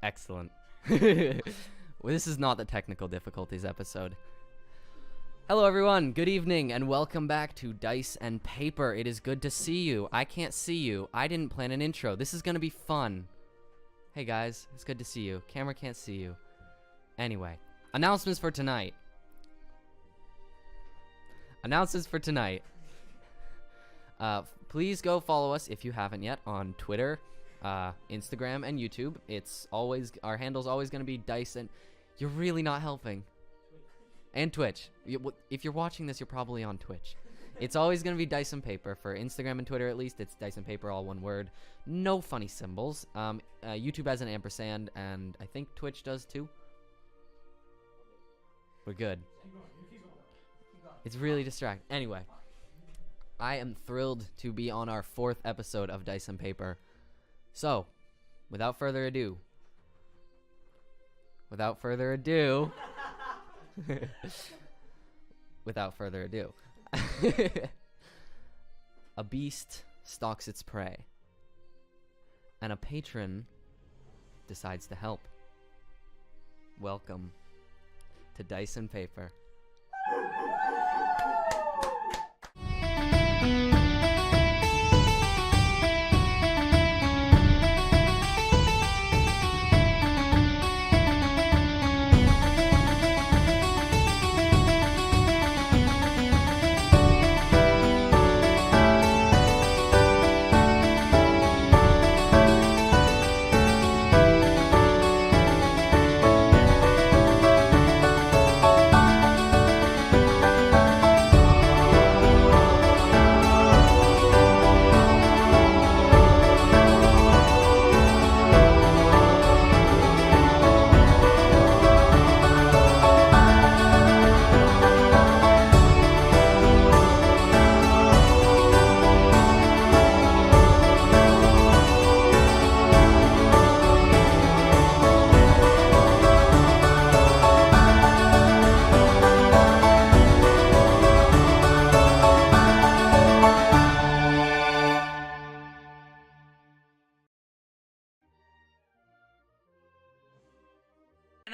Excellent. Well, this is not the technical difficulties episode. Hello everyone, good evening, and welcome back to Dice and Paper. It is good to see you. I can't see you. I didn't plan an intro. This is gonna be fun. Hey guys, it's good to see you. Camera can't see you. Anyway, announcements for tonight. Please go follow us if you haven't yet on Twitter, Instagram, and YouTube. Our handle's always gonna be Dice and... You're really not helping. And Twitch. If you're watching this, you're probably on Twitch. It's always going to be Dice and Paper. For Instagram and Twitter, at least, it's Dice and Paper, all one word. No funny symbols. YouTube has an ampersand, and I think Twitch does too. We're good. It's really distracting. Anyway, I am thrilled to be on our 4th episode of Dice and Paper. So, without further ado... a beast stalks its prey, and a patron decides to help. Welcome to Dice and Paper.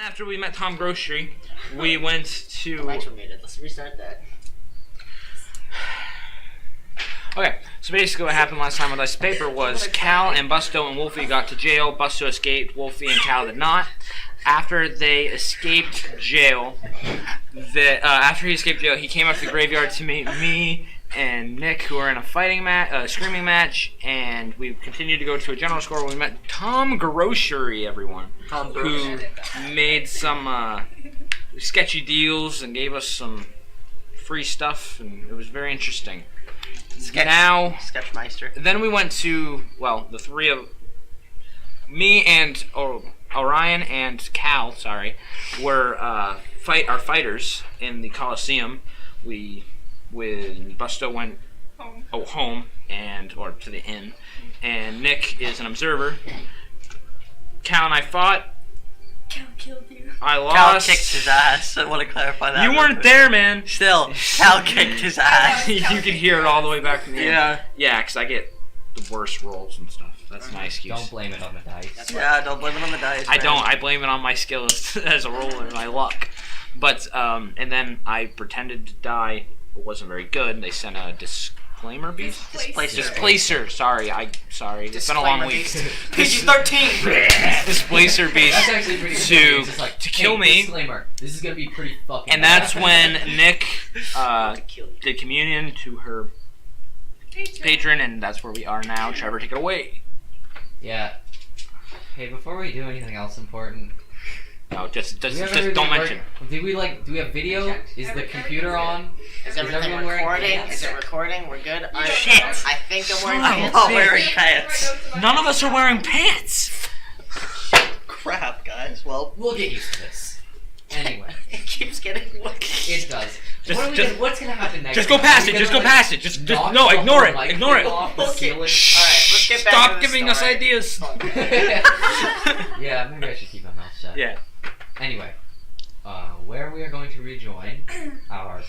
After we met Tom Grocery, we went to... Let's restart that. Okay, so basically what happened last time with Dice Paper was Kal and Busto and Wolfie got to jail. Busto escaped, Wolfie and Kal did not. After they escaped jail, he came up to the graveyard to meet me and Nick, who were in a screaming match, and we continued to go to a general store where we met Tom Grocery, everyone, who made some sketchy deals and gave us some free stuff, and it was very interesting. Sketchmeister. Then we went to, well, the three of me and Orion and Kal, were our fighters in the Coliseum. When Busto went home or to the inn, and Nick is an observer. Kal and I fought. Kal killed you. I lost. Kal kicked his ass. I want to clarify that. You weren't there, man. Still, Kal kicked his ass. You can hear it all the way back from the end. Yeah, because I get the worst rolls and stuff. That's my excuse. Don't blame it on the dice. Yeah, don't blame it on the dice. I don't. I blame it on my skill as a roller and my luck. But and then I pretended to die. It wasn't very good, and they sent a disclaimer beast? Displacer. Sorry. It's been a long week. PG-13. Displacer beast. That's actually pretty good. to kill me. Disclaimer. This is gonna be pretty fucking And that's when Nick did communion to her patron, and that's where we are now. Trevor, take it away. Yeah. Hey, before we do anything else important... No, just don't mention. Do we have video? Is the computer on? Is everything recording? Is it recording? We're good? Shit! I think I'm wearing pants. I'm wearing pants. None of us are wearing pants! Crap, guys. Well, we'll get used to this. Anyway. It keeps getting worse. It does. What's gonna happen next? Just go past it. Just go past it. Just no, ignore it. Ignore it. Okay. Alright, let's get back Stop to the giving us story. ideas. Yeah, maybe I should keep my mouth shut. Yeah. Anyway, where we are going to rejoin our,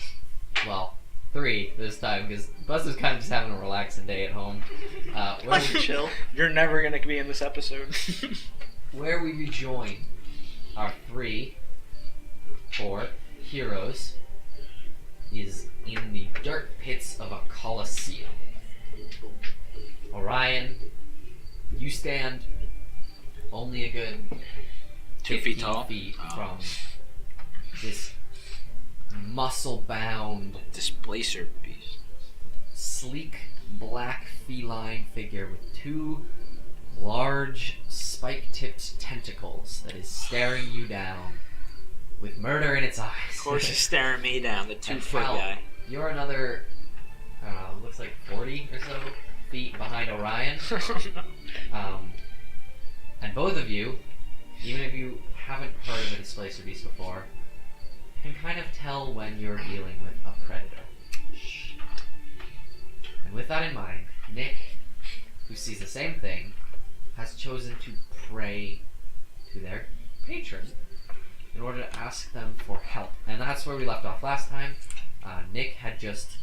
well, 3 this time, because Buster's kind of just having a relaxing day at home. Chill. You're never gonna be in this episode. where we rejoin our 4 heroes is in the dirt pits of a coliseum. Orion, you stand only a good 2 feet 15 tall. feet from this muscle-bound, Displacer beast. sleek black feline figure with 2 large spike-tipped tentacles that is staring you down with murder in its eyes. Of course, he's staring me down, the 2-foot Cal, guy. You're another, looks like 40 or so feet behind Orion. And both of you, even if you haven't heard of a displacer beast before, can kind of tell when you're dealing with a predator. And with that in mind, Nick, who sees the same thing, has chosen to pray to their patron in order to ask them for help. And that's where we left off last time. Nick had just,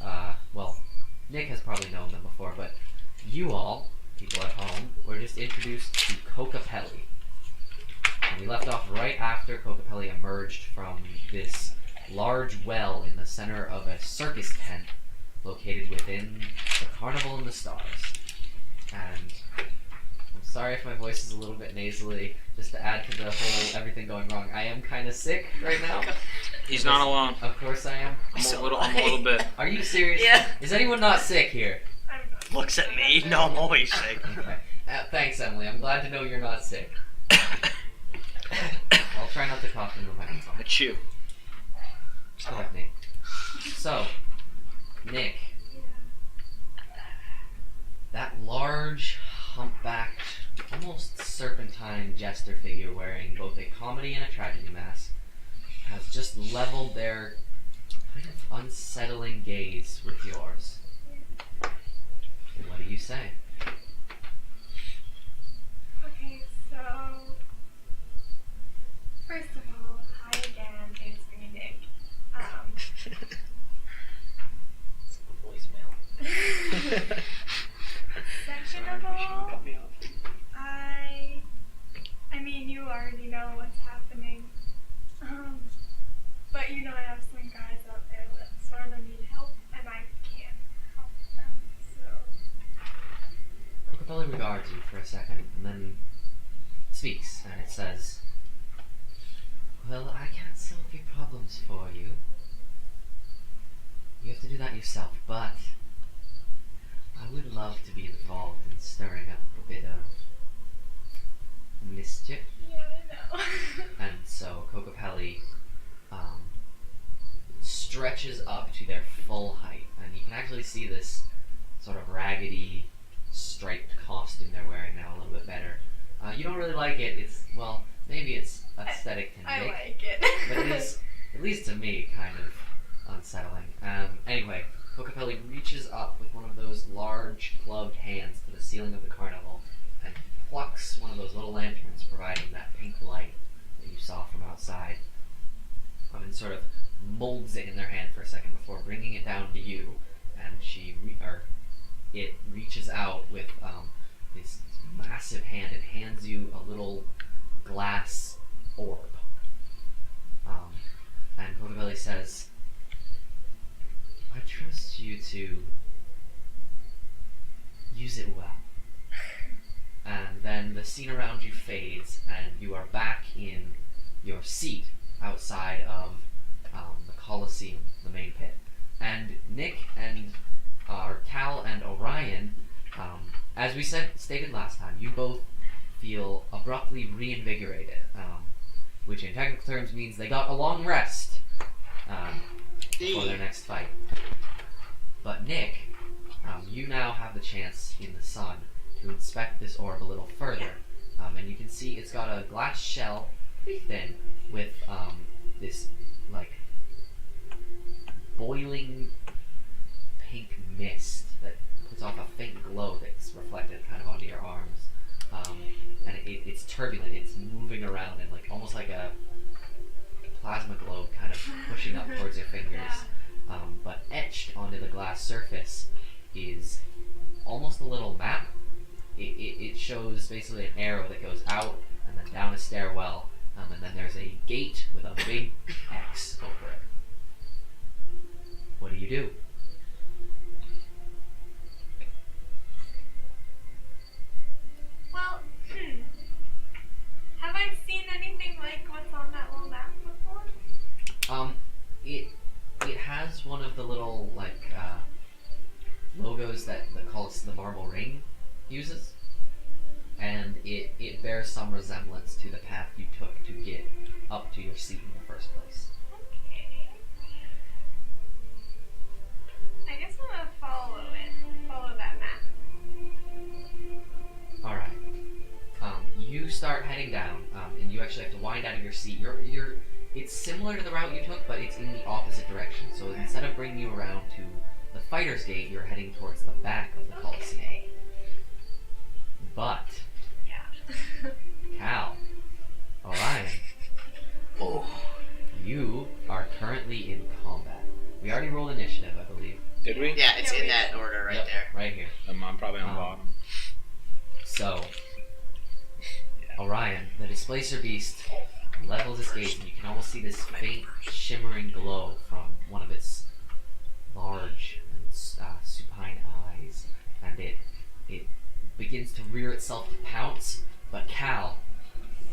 Nick has probably known them before, but you all, people at home, were just introduced to Kokapelli. And we left off right after Kokapelli emerged from this large well in the center of a circus tent located within the Carnival in the Stars. And I'm sorry if my voice is a little bit nasally, just to add to the whole everything going wrong. I am kind of sick right now. He's not alone. Of course I am. I'm a little bit. Are you serious? Yeah. Is anyone not sick here? I'm not. Looks at me. No, I'm always sick. Okay. Thanks, Emily. I'm glad to know you're not sick. I'll try not to cough into my microphone. But you. Go ahead, Nick. So, Nick, that large, humpbacked, almost serpentine jester figure wearing both a comedy and a tragedy mask has just leveled their kind of unsettling gaze with yours. What do you say? Okay, so first of all, hi again, it's me, Nick. Voicemail. Second of all, I mean, you already know what's happening. But you know I have some guys out there that sort of need help, and I can't help them, so. Kokapelli regards you for a second and then speaks, and it says, "Well, I can't solve your problems for you. You have to do that yourself, but I would love to be involved in stirring up a bit of mischief." Yeah, I know. And so Kokapelli stretches up to their full height, and you can actually see this sort of raggedy, striped costume they're wearing now a little bit better. You don't really like it. It's, well, maybe it's aesthetic to I Nick, like it. but it is, at least to me, kind of unsettling. Anyway, Kokapelli reaches up with one of those large gloved hands to the ceiling of the carnival and plucks one of those little lanterns providing that pink light that you saw from outside, and sort of molds it in their hand for a second before bringing it down to you. And it reaches out with this massive hand and hands you a little glass orb. And Kokapelli says, "I trust you to use it well." And then the scene around you fades, and you are back in your seat outside of the Coliseum, the main pit. And Nick and Kal and Orion, as we stated last time, you both feel abruptly reinvigorated, which in technical terms means they got a long rest for their next fight. But Nick, you now have the chance in the sun to inspect this orb a little further, and you can see it's got a glass shell, pretty thin, with this like boiling pink mist that puts off a faint glow that's reflected kind of onto your arms, and it's turbulent. It's moving around and like almost like a plasma globe, kind of pushing up towards your fingers. But etched onto the glass surface is almost a little map. It shows basically an arrow that goes out and then down stairwell, and then there's a gate with a big X over it. What do you do? Well, have I seen anything like what's on that little map before? It has one of the little logos that the Marble Ring uses, and it bears some resemblance to the path you took to get up to your seat in the first place. Okay. I guess I'm gonna follow that map. All right. You start heading down, and you actually have to wind out of your seat. It's similar to the route you took, but it's in the opposite direction. So instead of bringing you around to the Fighter's Gate, you're heading towards the back of the Coliseum. Okay. But Yeah. Kal, Orion, you are currently in combat. We already rolled initiative, I believe. Did we? Yeah, it's Yeah, in we that did. order right Yep, there. right here. I'm probably on the bottom. So, Orion, the Displacer Beast, levels its gaze, and you can almost see this faint, shimmering glow from one of its large and supine eyes, and it begins to rear itself to pounce. But Kal,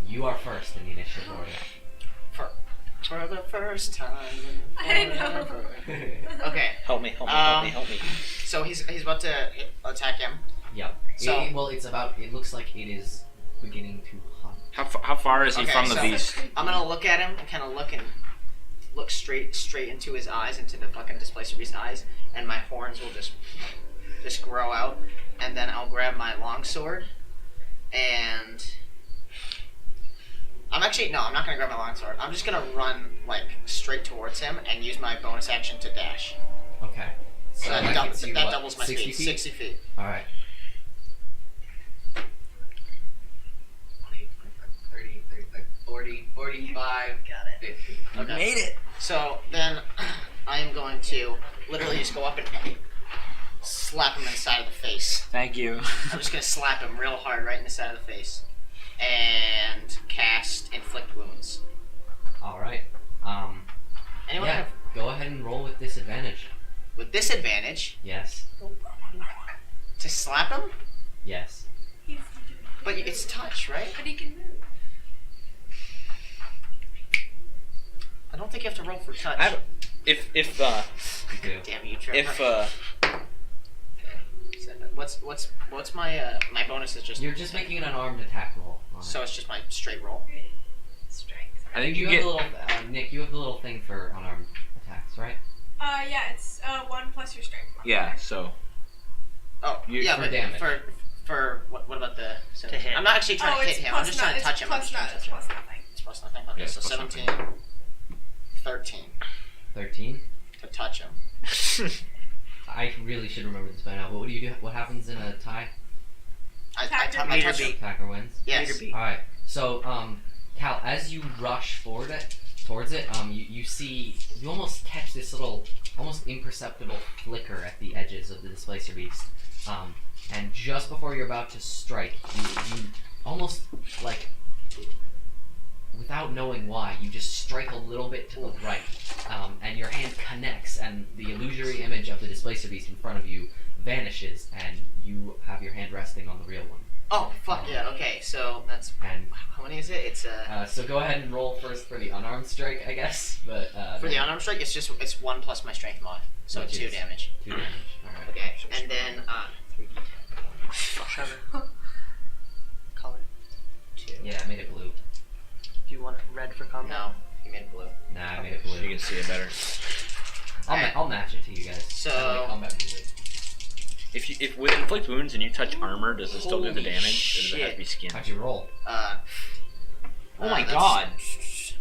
you are first in the initiative order. For the first time. I know. Okay, Help me. so he's about to attack him. Yep. So- It looks like it is beginning to hunt. How far is he Okay, from the so- beast? I'm gonna look at him and kind of look straight into his eyes, into the fucking Displacer Beast's eyes, and my horns will just grow out, and then I'll grab my longsword, and I'm not gonna grab my longsword. I'm just gonna run straight towards him and use my bonus action to dash. Okay. So that that gets you, what, doubles my 60 speed. feet? 60 feet. All right. 20, 30, 40, 45. Got it. 50. Okay. Made it. So then I am going to literally just go up and slap him in the side of the face. Thank you. I'm just going to slap him real hard right in the side of the face. And cast Inflict Wounds. All right. Anyone Yeah. have, Go ahead and roll with disadvantage. with disadvantage Yes. to slap him? Yes. But it's touch, right? But he can move. I don't think you have to roll for touch. If You do. Damn you, Trevor. What's my my bonus is just You're just making an unarmed attack roll. On so it. it's just my straight roll. Strength. I think You you have get the little Nick. You have the little thing for unarmed attacks, right? Yeah, it's 1 plus your strength. yeah. So Oh, You- yeah, for but damage. for what about the To hit. I'm not actually trying to hit him. I'm just trying to touch him. I'm Plus just trying to it's touch him. plus nothing. It's plus nothing. Okay, Yeah, so plus 17, nothing. 13 13. to touch him. I really should remember this by now. But what do you do? What happens in a tie? I Attacker touch meter him. beat. Attacker wins. Yes. Meter beat. All right. So, Kal, as you rush towards it, you almost catch this little, almost imperceptible flicker at the edges of the Displacer Beast. And just before you're about to strike, you almost without knowing why, you just strike a little bit to the right, and your hand connects, and the illusory image of the Displacer Beast in front of you vanishes, and you have your hand resting on the real one. Oh fuck yeah. Okay, so that's And how many is it? It's so go ahead and roll first for the unarmed strike, I guess. But for the then unarmed strike. It's 1 plus my strength mod, so Which 2 is- damage. 2 damage. All right. Okay, and then 3d10. Trevor. Color. 2. Yeah, I made it blue. Do you want red for combat? No, you made it blue. Nah, I made it you blue. can see it better. I'll match it to you guys. So- I like combat music. If with inflict wounds and you touch armor, does it still do the Holy damage, or does it have to be skin? How'd you roll? Oh my that's- god!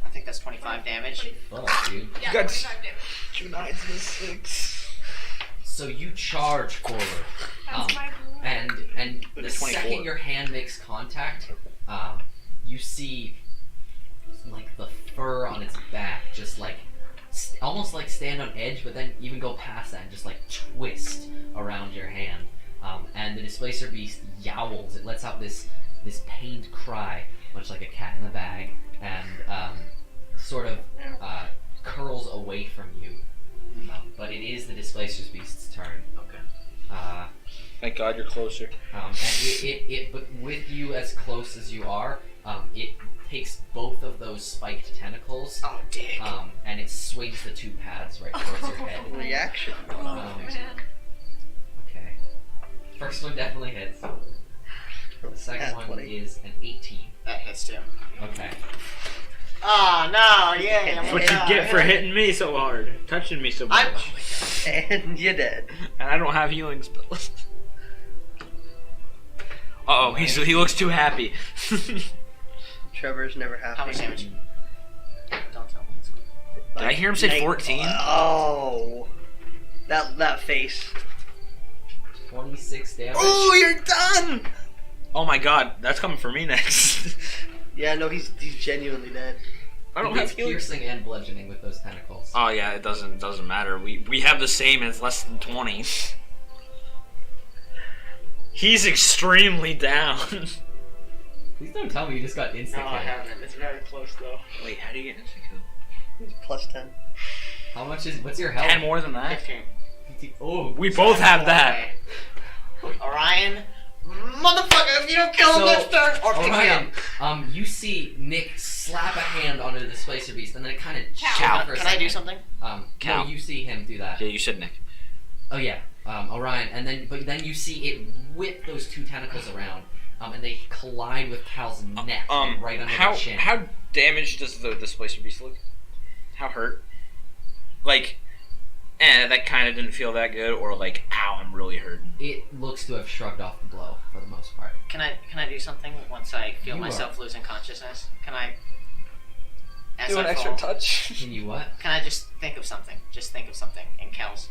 I think that's 25 damage. Fuck, dude. Yeah, got 25 damage. 2 9s and a 6. So you charge forward, That's my rule. and With the a 24. second your hand makes contact, you see the fur on its back just almost stand on edge, but then even go past that and just twist around your hand. And the Displacer Beast yowls. It lets out this pained cry, much like a cat in the bag, and sort of curls away from you. But it is the Displacer's Beast's turn. Okay. Thank God you're closer. And but with you as close as you are, it takes both of those spiked tentacles. Oh, dick. And it swings the two pads right towards your head. Reaction. Oh, man. Okay. First one definitely hits. The second one 20. is an 18. That hits too. Okay. Oh, no, yay. That's what you get for hitting me so hard, touching me so much. And you're dead. And I don't have healing spells. Uh-oh, he looks too happy. Trevor's never happy. How much damage? Don't tell me. Did I hear him say 14? Oh. That face. 26 damage. Oh, you're done! Oh my God, that's coming for me next. Yeah, no, he's genuinely dead. I don't He have gets healing. piercing and bludgeoning with those tentacles. Oh yeah, it doesn't matter. We have the same, and it's less than 20. He's extremely down. Please don't tell me you just got insta kill. haven't. It's very close, though. Wait, how do you get instant kill? He's plus 10. How much is? What's your health? 10 more than that? 15. Oh, We both have that. Orion, motherfucker, if you don't kill him So, this turn, or pick me up. Orion, you see Nick slap a hand onto the Displacer Beast, and then it kind of Cal. for a Can I do second. something? Cal. No, you see him do that. Yeah, you said Nick. Oh yeah, Orion, and then you see it whip those two tentacles around, and they collide with Cal's neck right under the chin. How damaged does the Displacer Beast look? How hurt? Like, that kind of didn't feel that good, or like, ow, I'm really hurting. It looks to have shrugged off the blow for the most part. Can I do something once I feel You myself losing consciousness? Can I? As Do an I extra fall, touch. Can you what? Can I just think of something? Just think of something in Cal's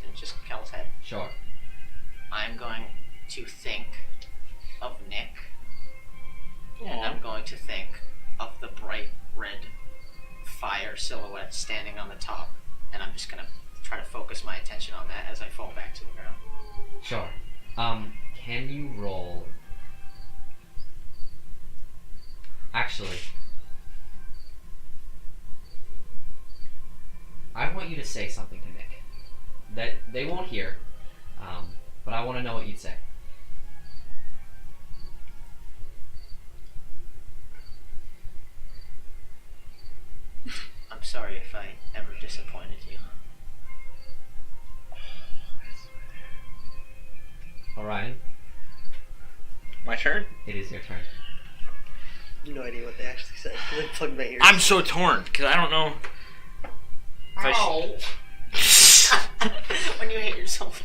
head. Sure. I'm going to think of Nick, and I'm going to think of the bright red fire silhouette standing on the top, and I'm just gonna try to focus my attention on that as I fall back to the ground. Sure. Can you roll? Actually, I want you to say something to Nick that they won't hear, but I want to know what you'd say. I'm sorry if I ever disappointed you. Orion, My turn? it is your turn. No idea what they actually said. They plugged my ears. I'm so torn, because I don't know if I When you hate yourself.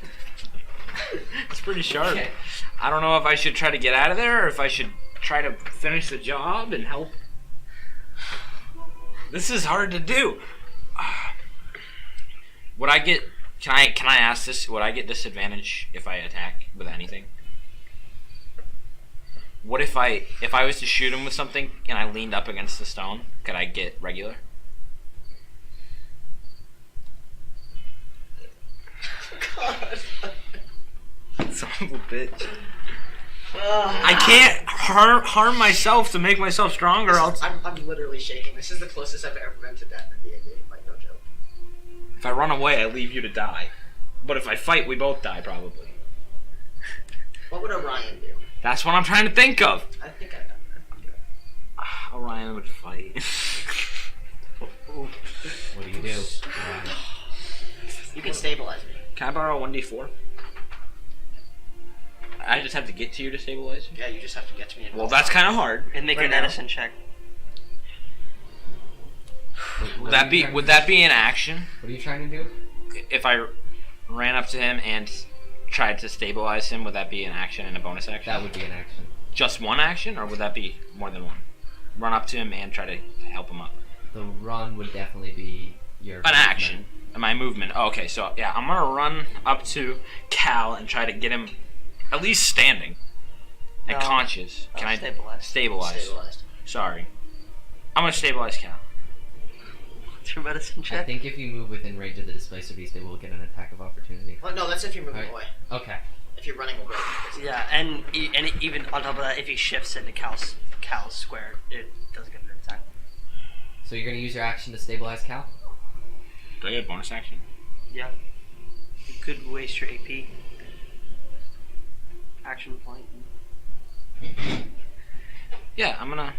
It's pretty sharp. Okay. I don't know if I should try to get out of there, or if I should try to finish the job and help. This is hard to do. Would I get... Can I ask this? Would I get disadvantage if I attack with anything? What if I was to shoot him with something and I leaned up against the stone? Could I get regular? God. Son of a bitch. I can't harm myself to make myself stronger. I'm literally shaking. This is the closest I've ever been to death in D&D. Like, no joke. If I run away, I leave you to die. But if I fight, we both die, probably. What would Orion do? That's what I'm trying to think of. I think I got that. Orion would fight. What do you do? Orion? You can stabilize me. Can I borrow 1d4? I just have to get to you to stabilize you? Yeah, you just have to get to me. Well, that's kind of hard. And make Right a now. medicine check. Would that be an action What are you trying to do? if I ran up to him and tried to stabilize him? Would that be an action and a bonus action? That would be an action. Just one action, or would that be more than one? Run up to him and try to help him up. The run would definitely be your An movement. action. My movement. Oh, okay, so yeah, I'm gonna run up to Cal and try to get him at least standing and No. conscious. Can I Stabilize. Stabilized. Sorry. I'm gonna stabilize Cal. What's your medicine I check? think if you move within range of the Displacer Beast, they will get an attack of opportunity. Well, no, that's if you're moving Alright. away. Okay. If you're running away. Yeah, and even on top of that, if he shifts into Cal's square, it doesn't get an attack. So you're gonna use your action to stabilize Cal? Do I get a bonus action? Yeah. You could waste your AP. Action point. Yeah, I'm gonna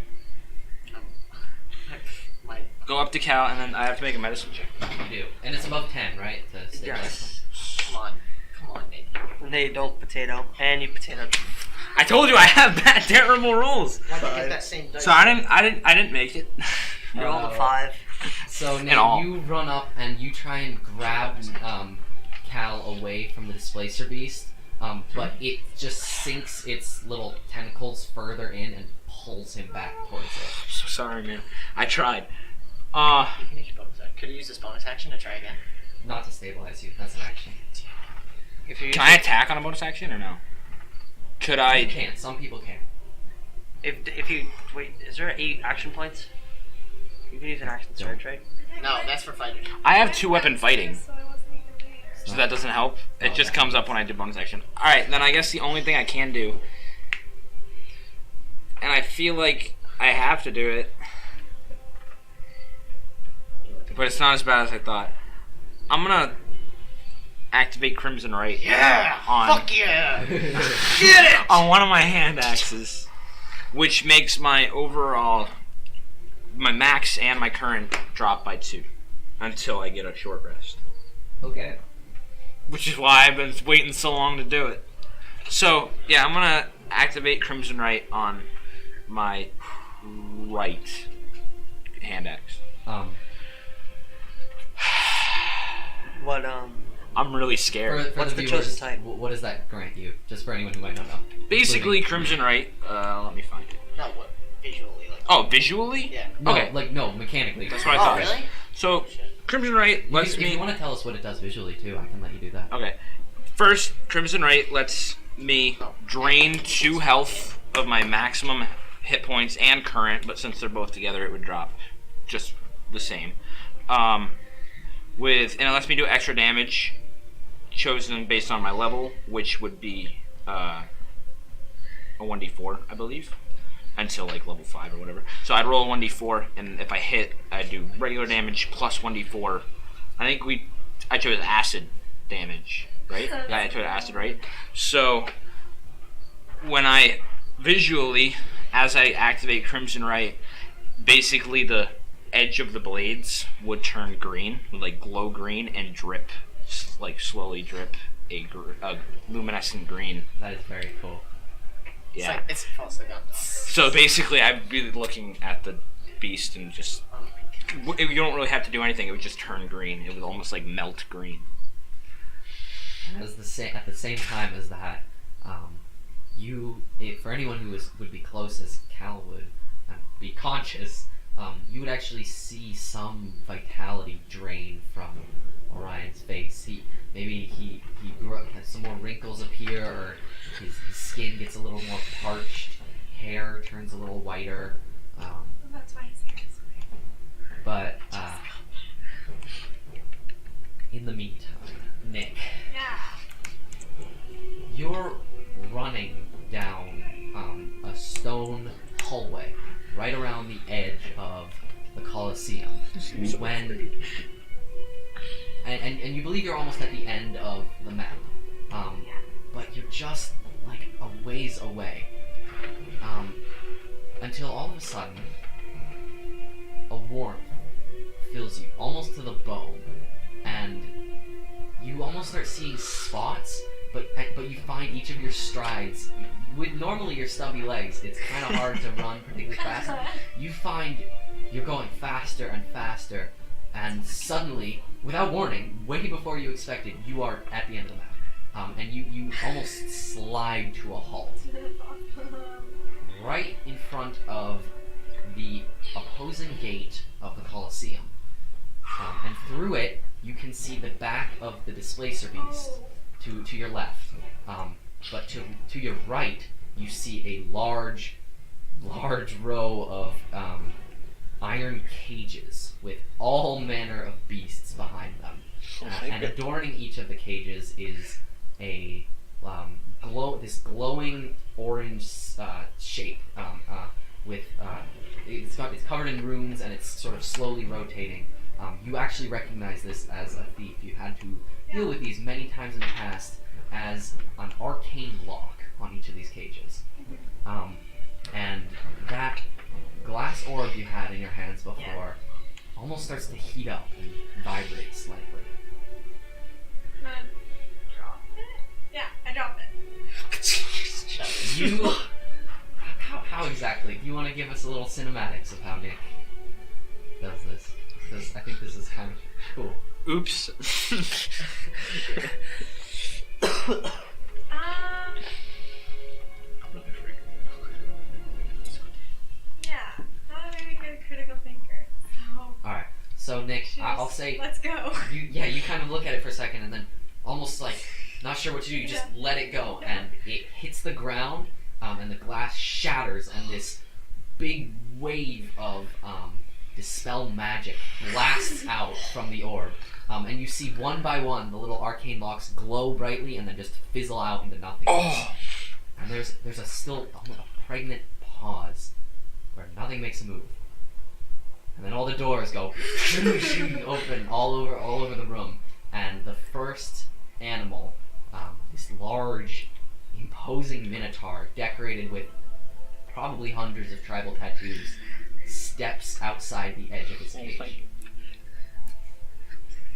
My go up to Cal, and then I have to make a medicine check. You do. And it's above 10, right? To stabilize. Yes. come on, Nate. They don't potato, and you potato. I told you I have bad, terrible rules. Why'd you get that same dice? So I didn't make it. You rolled a 5. So In now all. you run up and you try and grab Cal away from the displacer beast, but it just sinks its little tentacles further in and pulls him back towards it. So sorry, man. I tried. You can use your bonus action. Could you use this bonus action to try again? Not to stabilize you. That's an action. If you Can I attack on a bonus action or no? Could You I? can't. Some people can. if you wait, is there 8 action points? You can use an action search, right? No, that's for fighters. I have 2-weapon fighting, So I wasn't even there. so that doesn't help. It just comes up when I do bonus action. All right, then I guess the only thing I can do, and I feel like I have to do it, but it's not as bad as I thought. I'm gonna activate Crimson Right. Yeah! On Fuck yeah! Get it! On one of my hand axes, which makes my max and my current drop by 2 until I get a short rest. Okay. Which is why I've been waiting so long to do it. So, yeah, I'm gonna activate Crimson Right on my right hand axe. What I'm really scared. For What's the chosen type? What does that grant you? Just for anyone who might not know. Basically, Including- Crimson Right. Let me find it. No, what? Visually, like. Oh, visually? Yeah. No, Okay. no, mechanically. That's what I Oh, thought. really? So, Crimson Right If lets you, me. if you want to tell us what it does visually too, I can let you do that. Okay. First, Crimson Right lets me drain 2 health of my maximum hit points and current, but since they're both together, it would drop just the same. And it lets me do extra damage chosen based on my level, which would be a 1d4, I believe, until like level 5 or whatever. So I'd roll a 1d4, and if I hit, I'd do regular damage plus 1d4. I think I chose acid damage, right? Yeah, I chose acid, right? So when I visually, as I activate Crimson Right, basically the edge of the blades would turn green, would like glow green and drip, like slowly drip a luminescent green. That is very cool. It's Yeah. like, it's false like I'm So basically, I'd be looking at the beast and just Oh my god. you don't really have to do anything. It would just turn green. It would almost like melt green. At the same time as that, for anyone who would be close as Cal would be conscious, you would actually see some vitality drain from Orion's face. He has some more wrinkles appear, or his skin gets a little more parched, hair turns a little whiter. That's why his hair is white. But in the meantime, Nick, Yeah. you're running down a stone hallway right around the edge of the Colosseum. And you believe you're almost at the end of the map, but you're just like a ways away, until all of a sudden a warmth fills you almost to the bone, and you almost start seeing spots, but you find each of your strides, with normally your stubby legs, it's kind of hard to run particularly fast. You find you're going faster and faster, and suddenly, without warning, way before you expected, you are at the end of the map. And you almost slide to a halt right in front of the opposing gate of the Colosseum. And through it, you can see the back of the displacer beast to your left. But to your right, you see a large row of iron cages with all manner of beasts behind them. And adorning each of the cages is a this glowing orange shape with it's covered in runes and it's sort of slowly rotating. You actually recognize this as a thief. You had to deal with these many times in the past as an arcane lock on each of these cages. And that glass orb you had in your hands before almost starts to heat up and vibrate slightly. I'm gonna drop it. Yeah, I drop it. You... How exactly? Do you want to give us a little cinematics of how Nick does this? Because I think this is kind of cool. Oops. Yeah, not a very good critical thinker. So. Alright, so Nick, I'll say... Let's go. You kind of look at it for a second and then almost like not sure what to do, you just let it go and it hits the ground and the glass shatters and this big wave of dispel magic blasts out from the orb. And you see one by one the little arcane locks glow brightly and then just fizzle out into nothing. Oh. And there's a still a pregnant pause where nothing makes a move. And then all the doors go open all over the room, and the first animal, this large, imposing minotaur decorated with probably hundreds of tribal tattoos, steps outside the edge of his cage.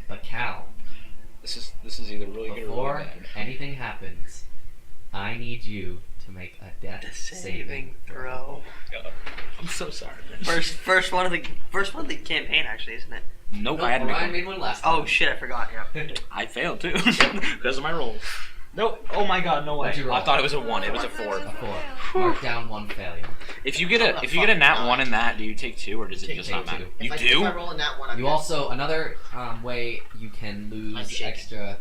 But Kal, This is either really good or before really bad. anything happens, I need you to make a death saving throw. God. I'm so sorry, man. First one of the campaign, actually, isn't it? Nope, Nope, I had to make Orion one. made one last time. Oh shit, I forgot. Yeah. I failed too because of my roll. No, oh my god, no way. What'd you roll? I thought it was a 1. It was a 4. A 4. Mark down one failure. If you get a nat 1 in that, do you take 2 or does it just not Take matter? 2. You If do? I roll in that one, I'm You dead. also, another way you can I'm lose shaking. extra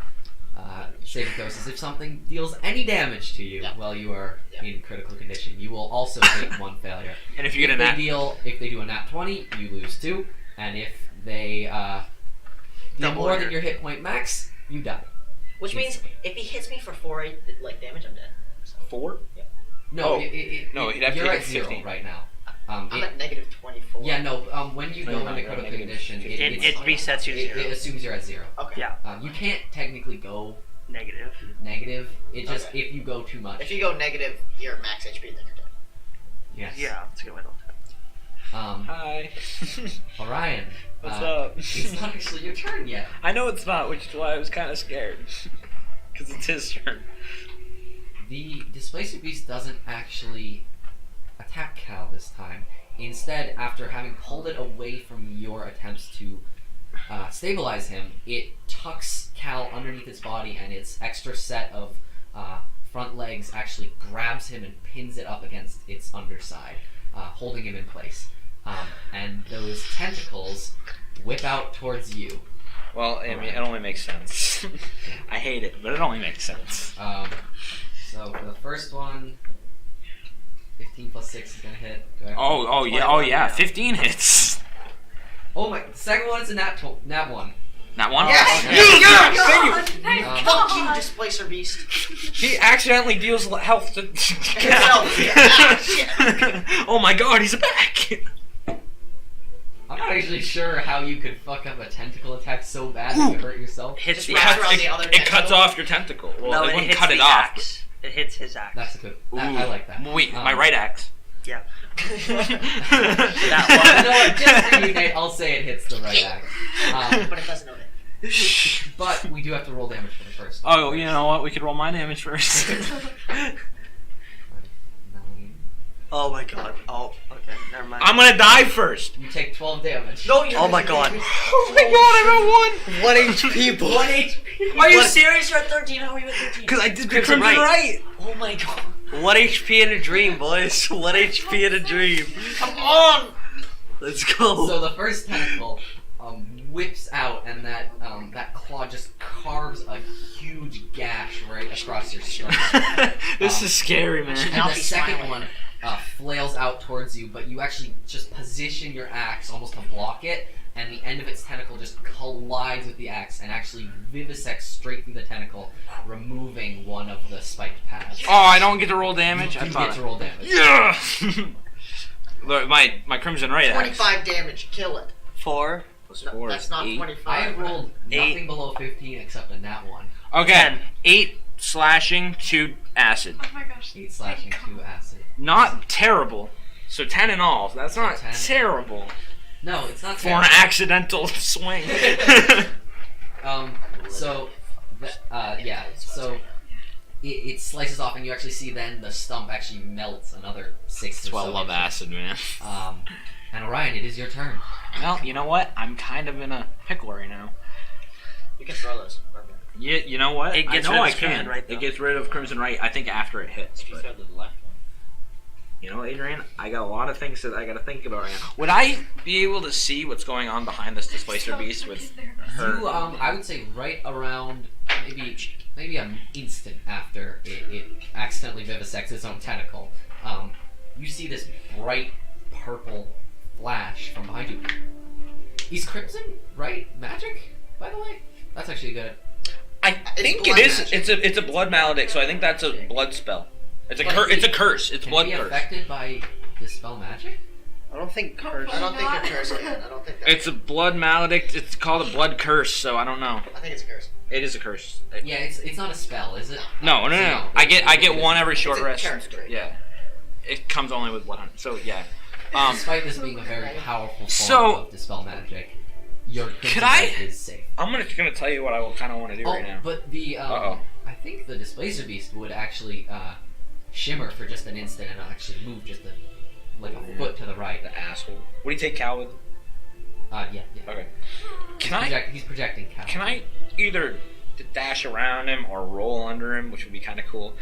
saving throws is if something deals any damage to you Yeah. while you are Yeah. in critical condition. You will also take one failure. And if you get a nat, If they do a nat 20, you lose 2. And if they deal Double more order. than your hit point max, you die. Which means if he hits me for 4 damage, I'm dead. So 4? No, Oh. No, he'd have to you're take at 0 15. right now. I'm at negative 24. Yeah, no. When you No, go you're not. into You're at critical negative condition, 15. It resets you to it 0. assumes you're at 0. Okay. Yeah. You can't technically go Negative. negative. It just Okay. if you go too much. If you go negative, you're max HP, then you're dead. Yes. Yeah, that's a good way to look at it. Hi. Orion. What's up? It's not actually your turn yet. I know it's not, which is why I was kind of scared. Because it's his turn. The Displacer Beast doesn't actually attack Kal this time. Instead, after having pulled it away from your attempts to stabilize him, it tucks Kal underneath its body, and its extra set of front legs actually grabs him and pins it up against its underside, holding him in place. And those tentacles whip out towards you. Well, I mean, it only makes sense. I hate it, but it only makes sense. So for the first one, 15 plus 6 is going to hit. Oh yeah, 15 hits. Oh my, the second one is a nat 1. Not one? Yes! Yes! God, Thank you. thank Fuck God. you, Displacer Beast. He accidentally deals health to Himself, yeah. Ah, shit. Oh my god, he's back! I'm not actually sure how you could fuck up a tentacle attack so bad that you hurt yourself. Hits Just the wrap axe. around the other It cuts tentacle. off your tentacle. Well, No, it it wouldn't hits cut it the off. axe. It hits his axe. That's a good. Ooh. I like that. Wait, my right axe. Yeah. That That one. No, just for you, Nate, I'll say it hits the right axe. But it doesn't know that. But we do have to roll damage for the first. Oh, you know what? We could roll my damage first. 9. Oh my god. Oh, okay. Never mind. I'm gonna die first. You take 12 damage. No, you're Oh my god. Oh my god, I got 1. 1 HP, boy. 1 HP. Are you What? serious? You're at 13. How are you at 13? Because I did the Crimson crimson right. right. Oh my god. 1 HP in a dream, boys. 1 HP in a dream. Come on. Let's go. So the first tentacle whips out, and that claw just carves a huge gash right across your stomach. This is scary, man. Should And not the be second smiling. one flails out towards you, but you actually just position your axe almost to block it, and the end of its tentacle just collides with the axe and actually vivisects straight through the tentacle, removing one of the spiked paths. Oh, I don't get to roll damage? You I do thought get to roll damage. Yeah! Look, my Crimson Right axe. 25 damage. Kill it. 4. Plus No, 4 that's is not 8. 25. I have rolled nothing 8. below 15 except a nat 1. Okay, 10. 8 slashing, 2 acid. Oh my gosh. 8 slashing, 2 acid. Not terrible. So 10 in all. That's So not 10. terrible No, it's not for an terrible. accidental swing. So, so it slices off, and you actually see then the stump actually melts another 6 or so. Well, I love inches. acid, man. And Orion, it is your turn. Well, you know what? I'm kind of in a pickle right now. You can throw those. Yeah, you know what? It gets I rid know of I its Crimson can. Right, though. It gets rid of Crimson Right, I think, after it hits. If you But, throw to the left one. you know, Adrian, I got a lot of things that I got to think about right now. Would I be able to see what's going on behind this Displacer Beast with her? You, I would say right around maybe an instant after it accidentally vivisects its own tentacle, you see this bright purple flash from behind you. Is Crimson Right magic, by the way? That's actually good. I think it blood is. magic. It's a blood maledict, so I think that's a blood spell. It's a But it's a curse. It's Can blood it be curse. affected by dispel magic? I don't think curse. I don't think a curse can. I don't think that. It's a blood maledict. It's called a blood curse, so I don't know. I think it's a curse. It is a curse. Yeah, it's not a spell, is it? No. So I get one every short It's a rest. character trait. Yeah. It comes only with blood hunt. So yeah. Despite this being a very powerful form So- of dispel magic, your Crimson Could I- Right is safe. I'm gonna tell you what I kind of want to do right now. But the Uh-oh. I think the Displacer Beast would actually shimmer for just an instant and actually move just like a foot to the right. The asshole. What do you take Cal with? Yeah. Okay. He's projecting Cal. Can I either dash around him or roll under him, which would be kind of cool?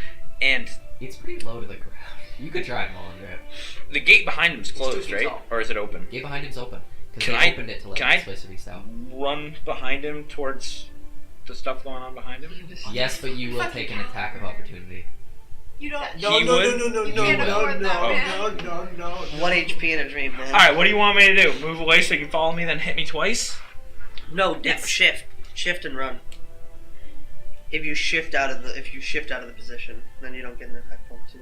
And It's pretty low to the ground. You could try and roll under it. the gate behind him's 2 closed, feet right? tall. Or is it open? Gate behind him's open. Because Can they I- opened it to let can the I- Displacer Beast out. Run behind him towards the stuff going on behind him? Yes, but you will take an attack of opportunity. You don't. No, He no, would? no, You can't afford that, man. no. 1 HP in a dream, man. Alright, what do you want me to do? Move away so you can follow me, then hit me twice? No, It's- shift and run. If you shift out of the position, then you don't get an attack bonus.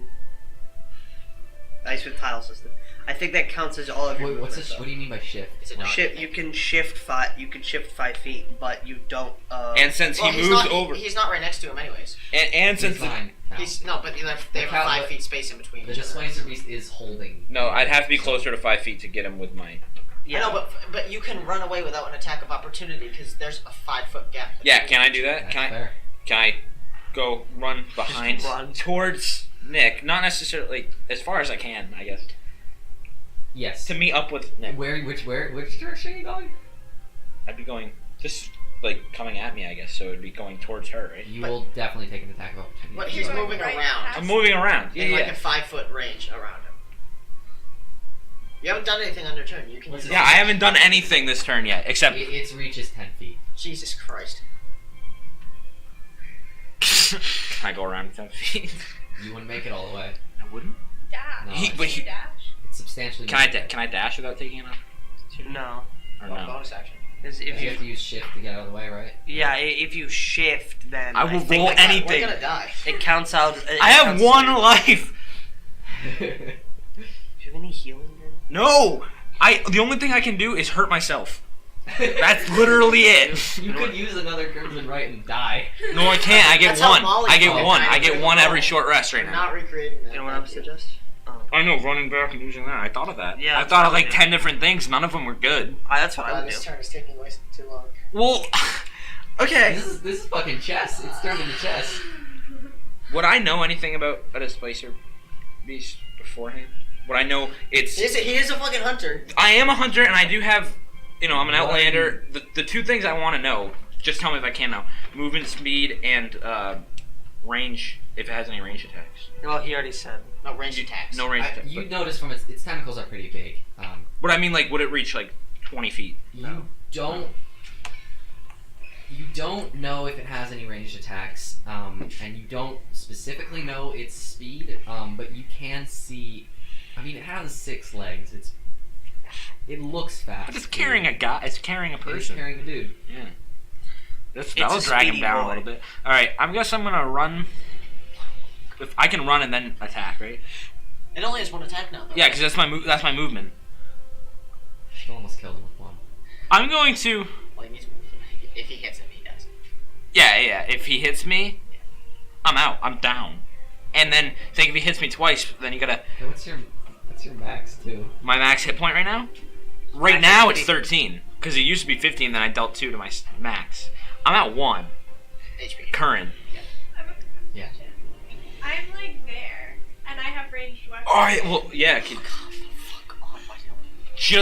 Ice with tile system. I think that counts as all of your Wait, what's movement, this? What do you mean by shift? It's a Right. Shift. You can shift 5 feet, but you don't. And since Well, he he's moves not. over, He's not right next to him, anyways. and He's since fine. Cal. He's no, but they have Cal- a 5 but- feet space in between. The each other. Displacer Beast is holding. no, I'd have to be closer to 5 feet to get him with my. I know, but you can run away without an attack of opportunity because there's a 5-foot gap. Yeah, can I do that? That's Can I? fair. Can I go run behind run. towards Nick? Not necessarily as far as I can, I guess. Yes. To meet up with Nick. Which direction are you going? I'd be going just like coming at me, I guess. So it'd be going towards her, right? You But- will definitely take an attack of opportunity. But he's Going moving right around. past I'm moving around. Yeah, In like yeah. a 5-foot range around him. You haven't done anything on your turn. You can What's use it- Yeah, I haven't done anything this turn yet, except. Its reach is 10 feet. Jesus Christ. Can I go around 10 feet? You wouldn't make it all the way. I wouldn't. Dash. No. But he- You dash. It's substantially. Can I dash without taking enough? No. Or Well, no? bonus action. Is You if have to use shift to get out of the way, right? if you shift, then I will think roll that anything. We're gonna die. It counts out. I have one life. Do you have any healing? Then? No. The only thing I can do is hurt myself. That's literally it. You could use another Crimson Right and die. No, I can't. I get That's how one. Molly I get felt. one. I We're get one every not- short rest right We're now. not recreating that. Anyone else suggest? I know, running back and using that. I thought of that. Yeah, I thought of that's like what I 10 different things. None of them were good. That's what I would do. This turn is taking way too long. Well, okay. This is fucking chess. It's turned into chess. Would I know anything about a Displacer Beast beforehand? Would I know it's... He is a fucking hunter. I am a hunter, and I do have... I'm an What? Outlander. The two things I want to know, just tell me if I can now. Movement speed and range, if it has any range attacks. Well, he already said. No range attacks. No range attacks. You notice from its tentacles are pretty big. But I mean, like, would it reach, like, 20 feet? You don't know if it has any ranged attacks, and you don't specifically know its speed, but you can see I mean, it has 6 legs. It looks fast. But it's carrying a guy. It's carrying a It is person. carrying a dude. Yeah. It's That'll a drag him speedy down boy. a little bit. All right. I guess I'm gonna run. If I can run and then attack, right? It only has 1 attack now, though. Yeah, because that's my that's my movement. Still almost killed him with 1. I'm going to. Well, he needs to move. If he hits him, he dies. Yeah. If he hits me, I'm out. I'm down. And then think if he hits me twice, then you gotta. Hey, what's your max too? My max hit point right now? Right now it's 13. Because it used to be 15, then I dealt 2 to my max. I'm at 1. HP. Current. Yeah. I'm like there, and I have ranged weapons. Alright, well, yeah. Fuck on, why don't She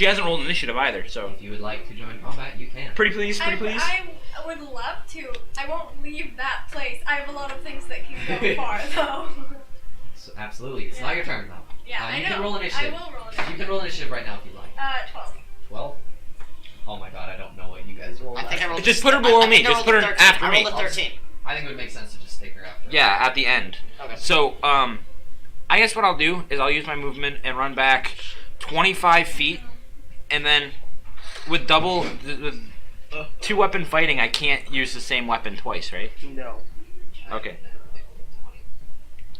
hasn't rolled initiative either, so. If you would like to join combat, you can. Pretty please. I would love to. I won't leave that place. I have a lot of things that can go far, though. So, absolutely. It's not your turn though. Yeah, I you know. can roll initiative. I will roll initiative. You can roll initiative right now if you'd like. 12. 12? Oh my god, I don't know what you guys rolled. I think I rolled. Just put her below me. Just put her after I me. rolled a 13. I think it would make sense to just take her after. Yeah, at the end. Okay. So, I guess what I'll do is I'll use my movement and run back 25 feet, and then with with 2-weapon fighting, I can't use the same weapon twice, right? No. Okay.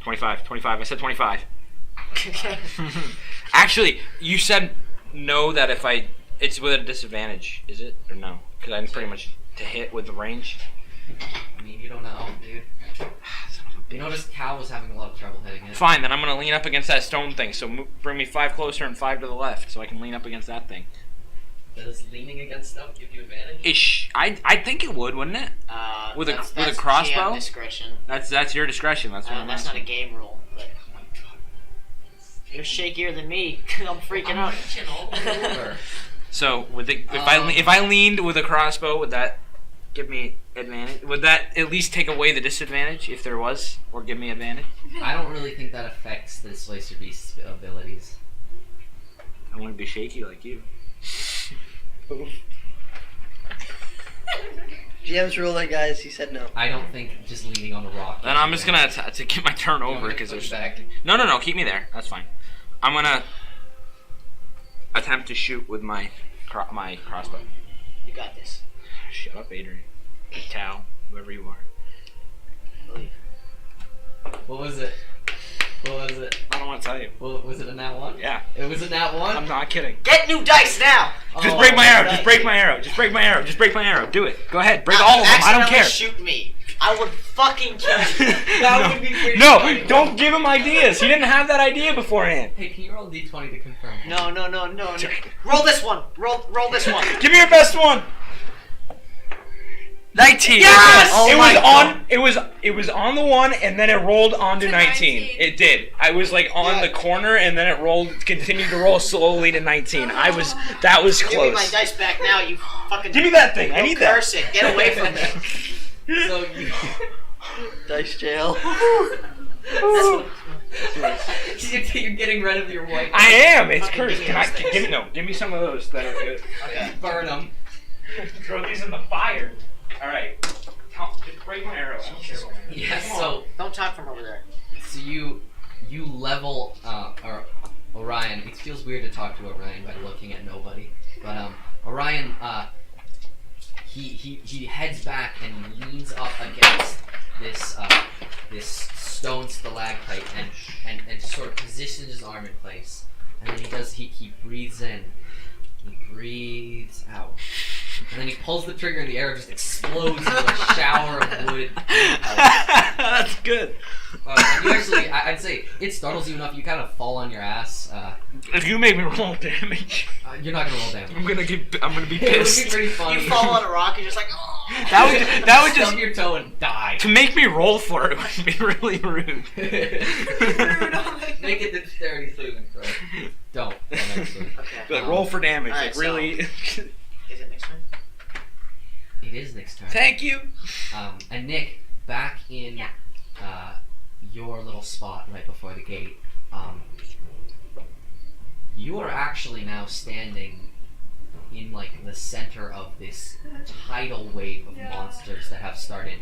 25. I said 25. Actually, you said no that if it's with a disadvantage, is it? Or no? Because I'm pretty much to hit with the range. I mean, you don't know, dude. You noticed Cal was having a lot of trouble hitting it. Fine, then I'm going to lean up against that stone thing. So bring me 5 closer and 5 to the left so I can lean up against that thing. Does leaning against stuff give you advantage? I think it would, wouldn't it? With a crossbow? GM discretion. That's your discretion. That's what I'm That's not a asking. game rule. But you're shakier than me. I'm freaking out. reaching all the way over. So if I leaned with a crossbow, would that give me advantage? Would that at least take away the disadvantage if there was, or give me advantage? I don't really think that affects the Slicer Beast's abilities. I want to be shaky like you. GM's ruling, guys. He said no. I don't think just leaning on a rock. Then I'm just gonna to get my turn over because there's no. Keep me there. That's fine. I'm gonna attempt to shoot with my crossbow. You got this. Shut up, Adrian. Cal, whoever you are. Believe. What was it? I don't want to tell you. Well, was it a nat 1? Yeah. It was a nat 1? I'm not kidding. Get new dice now. Just break my arrow. Just break my arrow. Just break my arrow. Just break my arrow. Do it. Go ahead. Break all of them. I don't care. Shoot me. I would fucking kill you. That would be pretty No, funny. don't give him ideas. He didn't have that idea beforehand. Hey, can you roll a d20 to confirm? No. Roll this one. Roll this one. Give me your best one. 19. Yes! It Oh was my on. It was on the 1, and then it rolled onto To 19. 19. It did. I was like on the corner, and then it continued to roll slowly to 19. That was Give me my close. dice back now, you fucking. Give me that thing. I need that. Curse it. Get away from me. So you... Dice jail. You're getting rid of your white... I am. It's Fucking cursed. give me those things. Give me some of those that are good. Okay. Burn them. Throw these in the fire. All right. Just break my arrow. Yeah, so Don't talk from over there. you level or Orion. It feels weird to talk to Orion by looking at nobody, but Orion he heads back and leans up against this stone stalactite and sort of positions his arm in place, and then he breathes in, he breathes out. And then he pulls the trigger and the arrow just explodes into a shower of wood. That's good. And you actually, I'd say, it startles you enough, you kind of fall on your ass. If you make me roll damage, You're not going to roll damage. I'm gonna be It would be pissed. pretty funny. You fall on a rock and you're just like, oh. That would just Stub your toe and die. to make me roll for it would be really rude. Make it dexterity saving throw. Don't actually. Okay. But roll for damage, Alright, like really. Is it next turn? It is Nick's turn. Thank you. And Nick, back in Yeah. your little spot right before the gate, you are actually now standing in like the center of this tidal wave of monsters that have started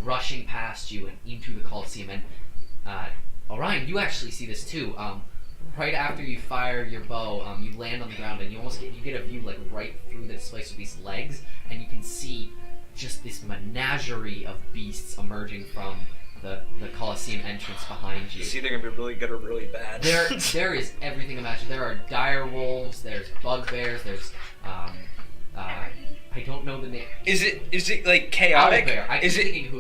rushing past you and into the Colosseum. And Orion, you actually see this too. right after you fire your bow, you land on the ground and you get a view like right through the displacer beast's legs, and you can see just this menagerie of beasts emerging from the Colosseum entrance behind you. It's either gonna be really good or really bad. There is everything imagined. There are dire wolves. There's bugbears. There's I don't know the name. Is it like chaotic? Owlbear.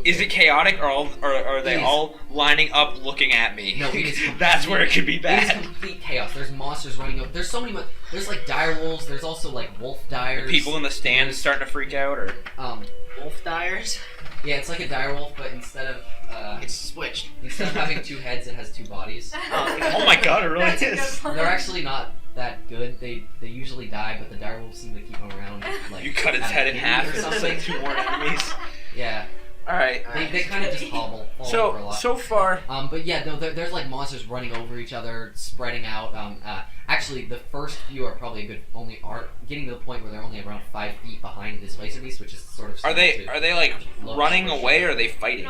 Is it chaotic, or are they all lining up looking at me? No, it is. That's where it could be It is bad. complete chaos. There's monsters running over. There's so many. There's like dire wolves. There's also like wolf dyers. People in the stands starting to freak out, or Wolf dyers. Yeah, it's like a dire wolf, but instead of It's switched. having 2 heads, it has 2 bodies. oh my god, it really That's a is. good one. They're actually not that good. They usually die, but the dire wolves seem to keep them around. Like You cut its at a head in pity half, or it's something. like 2 more enemies. Yeah, All right. they kind of just fall over a lot. So far, But yeah, no, there's like monsters running over each other, spreading out. Actually, the first few are probably getting to the point where they're only around 5 feet behind this laser beast, which is sort of. are they like look running for away, sure. or are they fighting?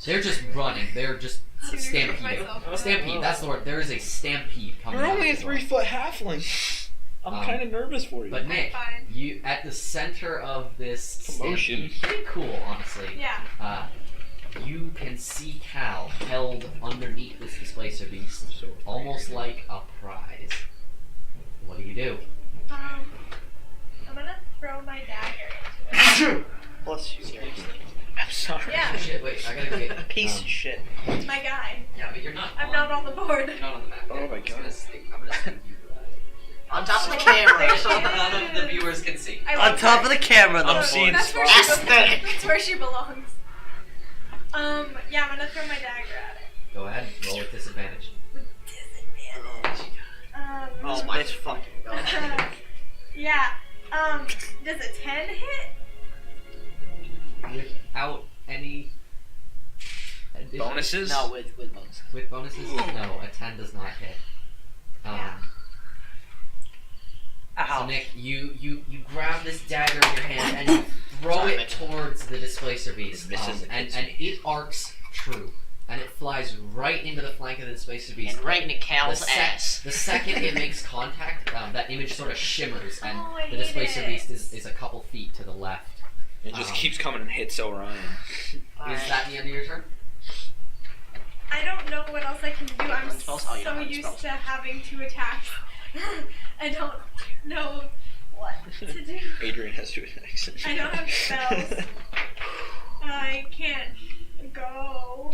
They're just running. They're just stampeding. myself. Stampede. That's the word. There is a stampede coming. You're out only a of the door. 3-foot halfling. I'm kind of nervous for you. But Nick, Fine. you at the center of this Commotion. stampede, pretty cool, honestly. Yeah. You can see Kal held underneath this displacer beast, So almost like a prize. What do? I'm gonna throw my dagger into it. Bless you. I'm sorry. Yeah. Shit, wait, I gotta get Piece of shit. It's my guy. Yeah, but you're not. I'm not on the board. You're not on the map. Oh my I'm God. gonna stick you. On top of the camera. So none of the viewers can see. I On love top her. of the camera, though. I'm seeing That's where, Aesthetic. that's where she belongs. Yeah, I'm gonna throw my dagger at it. Go ahead, roll with disadvantage. With disadvantage. Oh my fucking god. Yeah. Does a 10 hit? Without any addition- Bonuses? No, with bonuses. With bonuses? No, a 10 does not hit. Yeah. So Nick, you grab this dagger in your hand and you throw it towards the displacer beast, Misses the and kids. it arcs true, and it flies right into the flank of the displacer beast. And right into Cal's The ass. The second it makes contact, that image sort of shimmers, and Oh, I the displacer hate it. beast is a couple feet to the left. It just keeps coming and hits Orion. Is that the end of your turn? I don't know what else I can do. I'm Run spells? Oh, you don't so have used spells. to having 2 attacks. I don't know what to do. Adrian has 2 attacks. I don't have spells. I can't go.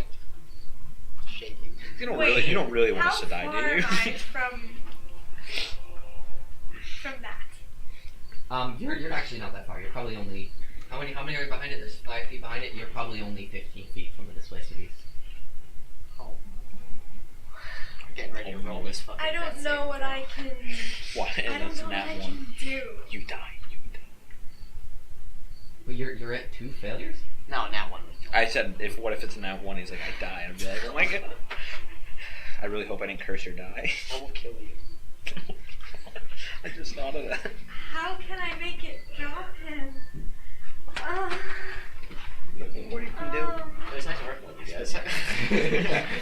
Shaking. You don't Wait, really want how us to die, far do you? am I from that? You're actually not that far. You're probably only how many are you behind it? There's 5 feet behind it. You're probably only 15 feet from the displacer beast. Oh. I'm getting ready to roll this fucking I don't death know saving what throw. I can. Why? I And don't that's know what nat I 1. can do. You die. But you're at 2 failures. No, now one. I said, what if it's a nat 1? He's like, I die. I'd be like, oh my god. I really hope I didn't curse or die. I will kill you. I just thought of that. How can I make it drop him? What you can do? It was nice working with you guys.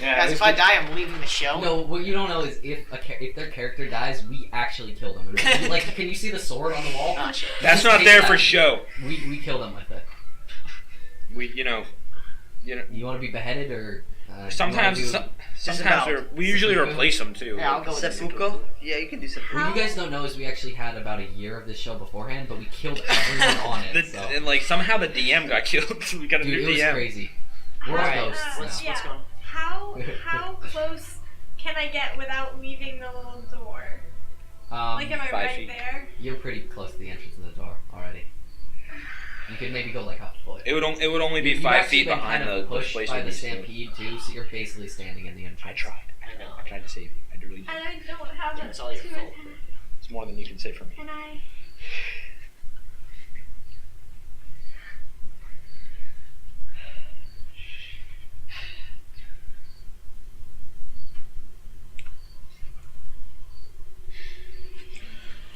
Guys, if I die, I'm leaving the show. No, what you don't know is if their character dies, we actually kill them. Like, can you see the sword on the wall? Oh, shit. That's Just not take there that. for show. We kill them with it. You know. You want to be beheaded or? Sometimes we usually Seppuku? replace them too. Yeah, I'll go with Seppuku? Yeah, you can do seppuku. What you guys don't know is we actually had about a year of this show beforehand, but we killed everyone on it. So. And like somehow the DM got killed. We got a Dude, new it was DM. crazy. We're all Alright, ghosts what's now. going on? How close can I get without leaving the little door? Like, am I 5 right feet. there? You're pretty close to the entrance of the door already. You could maybe go like a foot. It would only be You've 5 actually feet been behind kind of the pushed place by where the we stood. stampede too, so you're basically standing in the entrance. I tried. I tried to save you. I really did. And I don't have Yeah, a it's all your 2 fault. attack. It's more than you can say for me. Can I?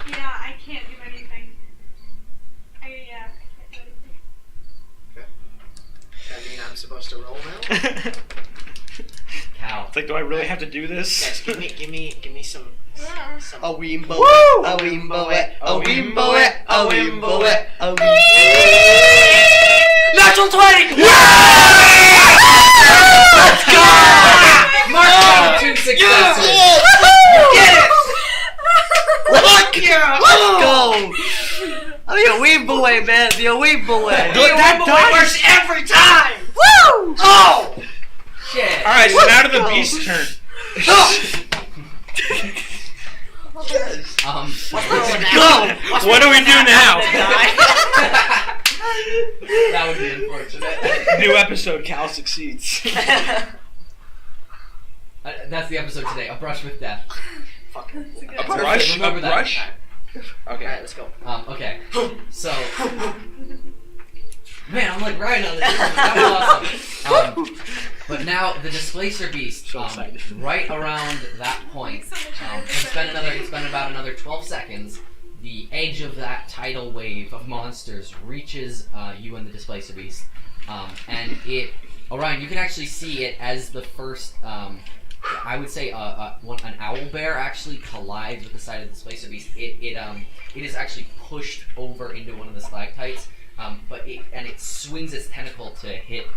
Yeah, I can't do anything. I can't do anything. Does that mean I'm supposed to roll now? Cal, It's like, do I really have to do this? Guys, give me some. A weembo Woo! it, a weembo it, a weembo it, a weembo it, a weembo it. Natural 20! Let's go! Mark 2 successes. Get it! Let's go! I mean, a weembo it, man. The weembo it. That works every time! Woo! Oh! Shit. Alright, so now to the beast's turn. Go! What do we do now? That would be unfortunate. New episode, Cal succeeds. That's the episode today. A brush with death. Fuck. A brush? Remember A that. brush? Okay. Alright, let's go. Okay. So, man, I'm like right on it. That was awesome. But now the displacer beast, So excited. right around that point, it's been about another 12 seconds. The edge of that tidal wave of monsters reaches you and the displacer beast, and Orion, you can actually see it as the first. I would say an owl bear actually collides with the side of the displacer beast. It is actually pushed over into one of the stalactites, but it swings its tentacle to hit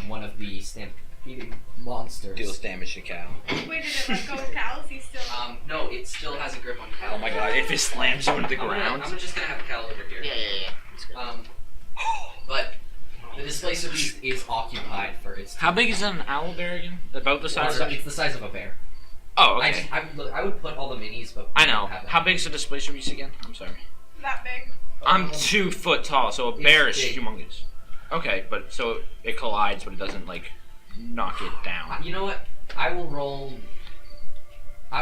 one of the stampeding monsters. Deals damage to Cal. Wait, did it let go of Cal? Is he still? No, it still has a grip on Cal. Oh my god, if it slams you into the ground. I'm just gonna have Cal over here. Yeah. That's good. But the displacer beast is occupied for its. How big is an owl bear again? About the size of... It's the size of a bear. Oh, okay. I would put all the minis, but I we know. don't have that. How big is the displacer beast again? I'm sorry. That big. I'm 2 foot tall, so a It's bear is big. humongous. Okay, but so it collides, but it doesn't like knock it down. You know what? I will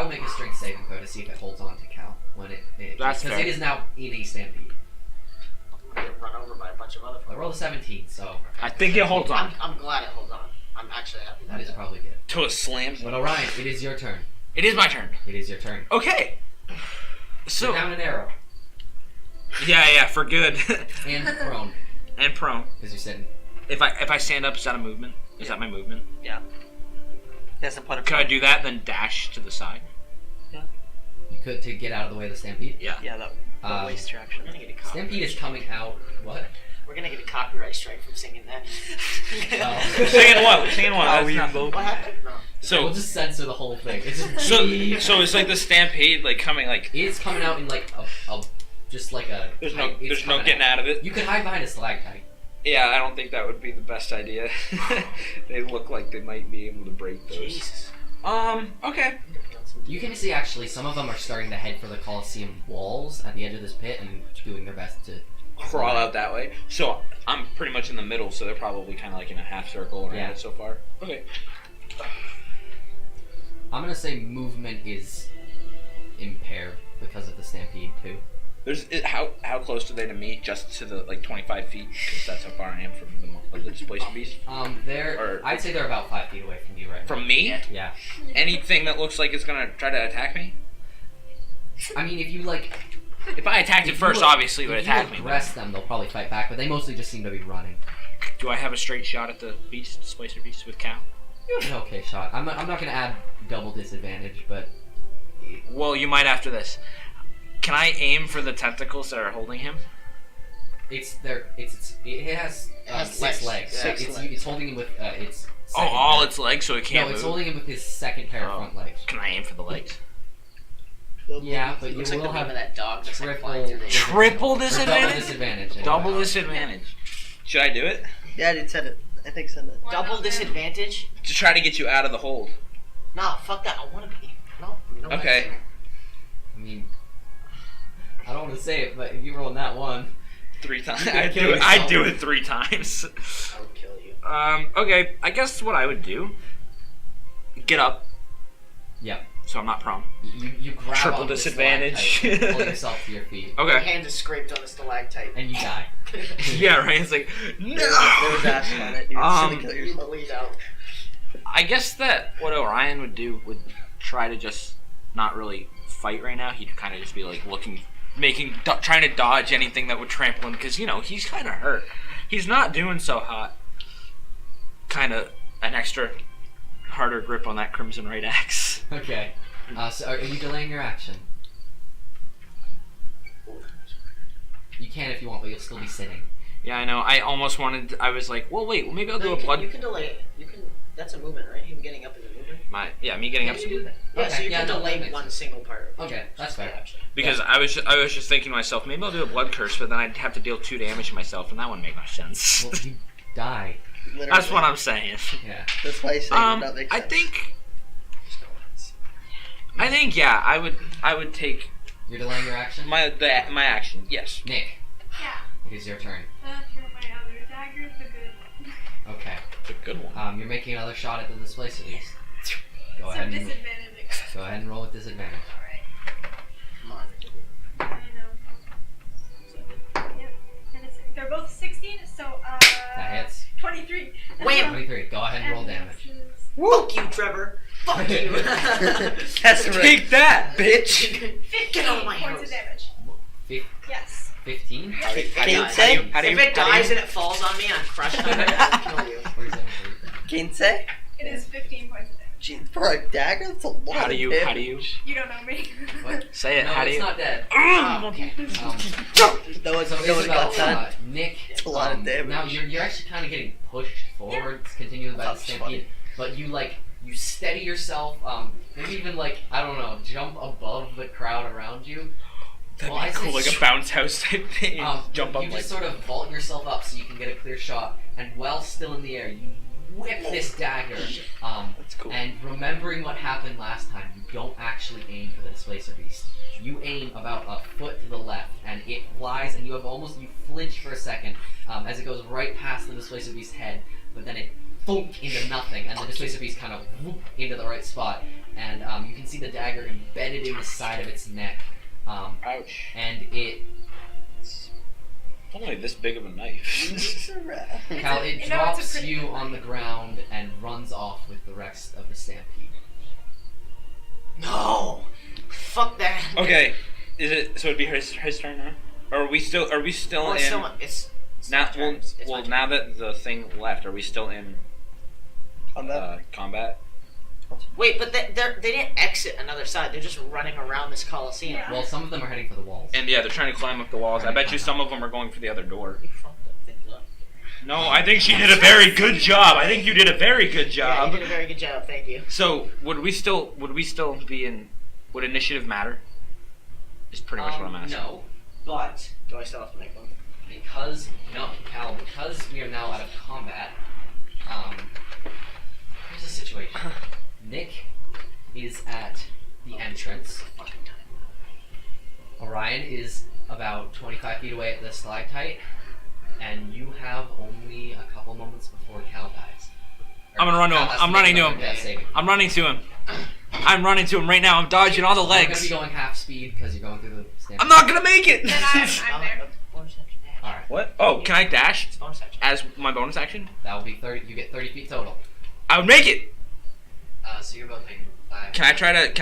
make a strength saving throw to see if it holds on to Cal when it That's because fair. it is now in a stampede. I'm gonna get run over by a bunch of other I rolled a 17, so I think it holds on. I'm glad it holds on. I'm actually happy. that is probably good. Till it slams. But Orion, it is your turn. It is my turn. It is your turn. Okay. So So down an arrow yeah, for good. and prone And prone. because you're sitting. If I stand up, is that a movement? Is that my movement? That's a point of Could I do that, then dash to the side? You could to get out of the way of the stampede. Yeah. Yeah, that waste your action. We're gonna get a copyright. Stampede is coming out. What? We're gonna get a copyright strike from singing that. Oh. Singing what? Singing what? That's not- What happened? No. So We'll just censor the whole thing. It's just so it's like the stampede, like coming like. it's coming out in like a just like a. There's no it's there's no coming getting out of it. You can hide behind a stalactite. Yeah, I don't think that would be the best idea. They look like they might be able to break those. Jesus. Okay. You can see actually some of them are starting to head for the Colosseum walls at the edge of this pit and doing their best to Crawl out that way. So I'm pretty much in the middle, so they're probably kind of like in a half circle around Yeah. it so far. Okay. I'm gonna say movement is impaired because of the stampede too. How close are they to me? Just to the like 25 feet, because that's how far I am from the displaced beast. I'd say they're about 5 feet away from you right From me? now. Yeah. Anything that looks like it's gonna try to attack me? I mean, if you like, If I attacked it first, obviously it would attack me. If you aggress them, they'll probably fight back, but they mostly just seem to be running. Do I have a straight shot at the beast, displacer beast with Cal? You have an okay shot. I'm not gonna add double disadvantage, but Well, you might after this. Can I aim for the tentacles that are holding him? it has 6 legs. Yeah, It's holding him with its. Oh, second all pair. its legs, so it can't No, it's move. holding him with his second pair of Oh. front legs. Can I aim for the legs? Yeah, but you Looks like the will name have of that dog that's like triple flying through the Triple double disadvantage? disadvantage. anyway. Double disadvantage. Should I do it? Yeah, I did send it. I think send it. Why Double not, man? disadvantage? To try to get you out of the hold. Nah, fuck that. I wanna be. No. Okay. I mean, I don't want to say it, but if you roll that one, 3 times. You could I'd kill do it. yourself. I'd do it 3 times. I would kill you. Okay. I guess what I would do. Get up, yeah, so I'm not prone. you grab Triple onto the disadvantage. stalactite and pull yourself to your feet, My Okay. hand is scraped on the stalactite. and you die. Yeah, right. It's like no. There was acid on it. You would kill You yourself. bleed out. I guess that what Orion would do would try to just not really fight right now. He'd kind of just be like looking, trying to dodge anything that would trample him, because he's kind of hurt. He's not doing so hot. Kind of an extra harder grip on that crimson right axe. Okay. So are you delaying your action? You can if you want, but you'll still be sitting. Yeah, I know. I almost wanted. I was like, well, wait. Well, maybe I'll do a blood. You can delay it. You can. That's a movement, right? Him getting up is a movement. Me getting up. Yeah, Okay, so you yeah, can no, that delay makes one sense. single part. Okay, that's fair. Because I was just thinking to myself, maybe I'll do a blood curse, but then I'd have to deal 2 damage to myself, and that wouldn't make much sense. Well, you die. Literally. That's what I'm saying. Yeah. That's why I say that makes I sense. think yeah, I would take You're delaying your action? my action. Yes. Nick, Yeah. it is your turn. Throw my other dagger, the good one. Okay. It's a good one. You're making another shot at the displacities. Go So ahead and disadvantage. go ahead and roll with disadvantage. Alright. I know. Yep. And they're both 16, so That hits. 23. Wham! 23. Go ahead and roll damage. Fuck you, Trevor. Fuck you. That's right. Take that, bitch. 15 Get out of my points house. of damage. Fif- Yes. 15? If it Can't dies- say? If it dies and it falls on me, I'm crushed under it. I'll kill you. 47. Can't say? It is 15 points of damage. Jeez, for a dagger, that's a lot How do you? You don't know me. What? Say it? No, How do it's you? not dead. Okay. No one's So got Isabel, that. Nick, It's a lot of damage. now you're actually kind of getting pushed forward, continuing by the That's stampede, funny. but you steady yourself, maybe even I don't know, jump above the crowd around you. That'd Well, I be cool, say like a bounce house type thing. Jump up you like. just sort of vault yourself up so you can get a clear shot, and while still in the air, you whip this dagger. That's cool. And remembering what happened last time, you don't actually aim for the displacer beast. You aim about a foot to the left, and it flies, and you flinch for a second as it goes right past the displacer beast's head, but then it thunk into nothing, and the displacer beast kind of whoop into the right spot, and you can see the dagger embedded in the side of its neck, Ouch. and it It's only this big of a knife. Cal, it You know, it's a drops pretty you good on the ground and runs off with the rest of the stampede. No. Fuck that. Okay. Is it? So it'd be his turn now. Or are we still? Are we still Well, in? it's still it's now, my turn. It's my turn. now that the thing left, are we still in combat? Wait, but they didn't exit another side. They're just running around this coliseum. Yeah. Well, some of them are heading for the walls. And yeah, they're trying to climb up the walls. I bet you some of them are going for the other door. No, I think she did a very good job. I think you did a very good Yeah, job. you did a very good job. Thank you. So would we still be in? Would initiative matter? Is pretty much what I'm asking. No, but Do I still have to make one? because we are now out of combat. Here's the situation. Nick is at the entrance. Fucking time. Orion is about 25 feet away at the stalactite, and you have only a couple moments before Cal dies. I'm gonna run to him. Cal has I'm make running to another him. death saving. I'm running to him. I'm running to him right now. I'm dodging all the You're gonna legs. be going half speed because you're going through the stampede. I'm not gonna make it. Then I'm there. Bonus action dash. Alright, What? Oh, can I dash It's bonus action. as my bonus action? that will be 30. You get 30 feet total. I would make it. So you're both making 5. Can I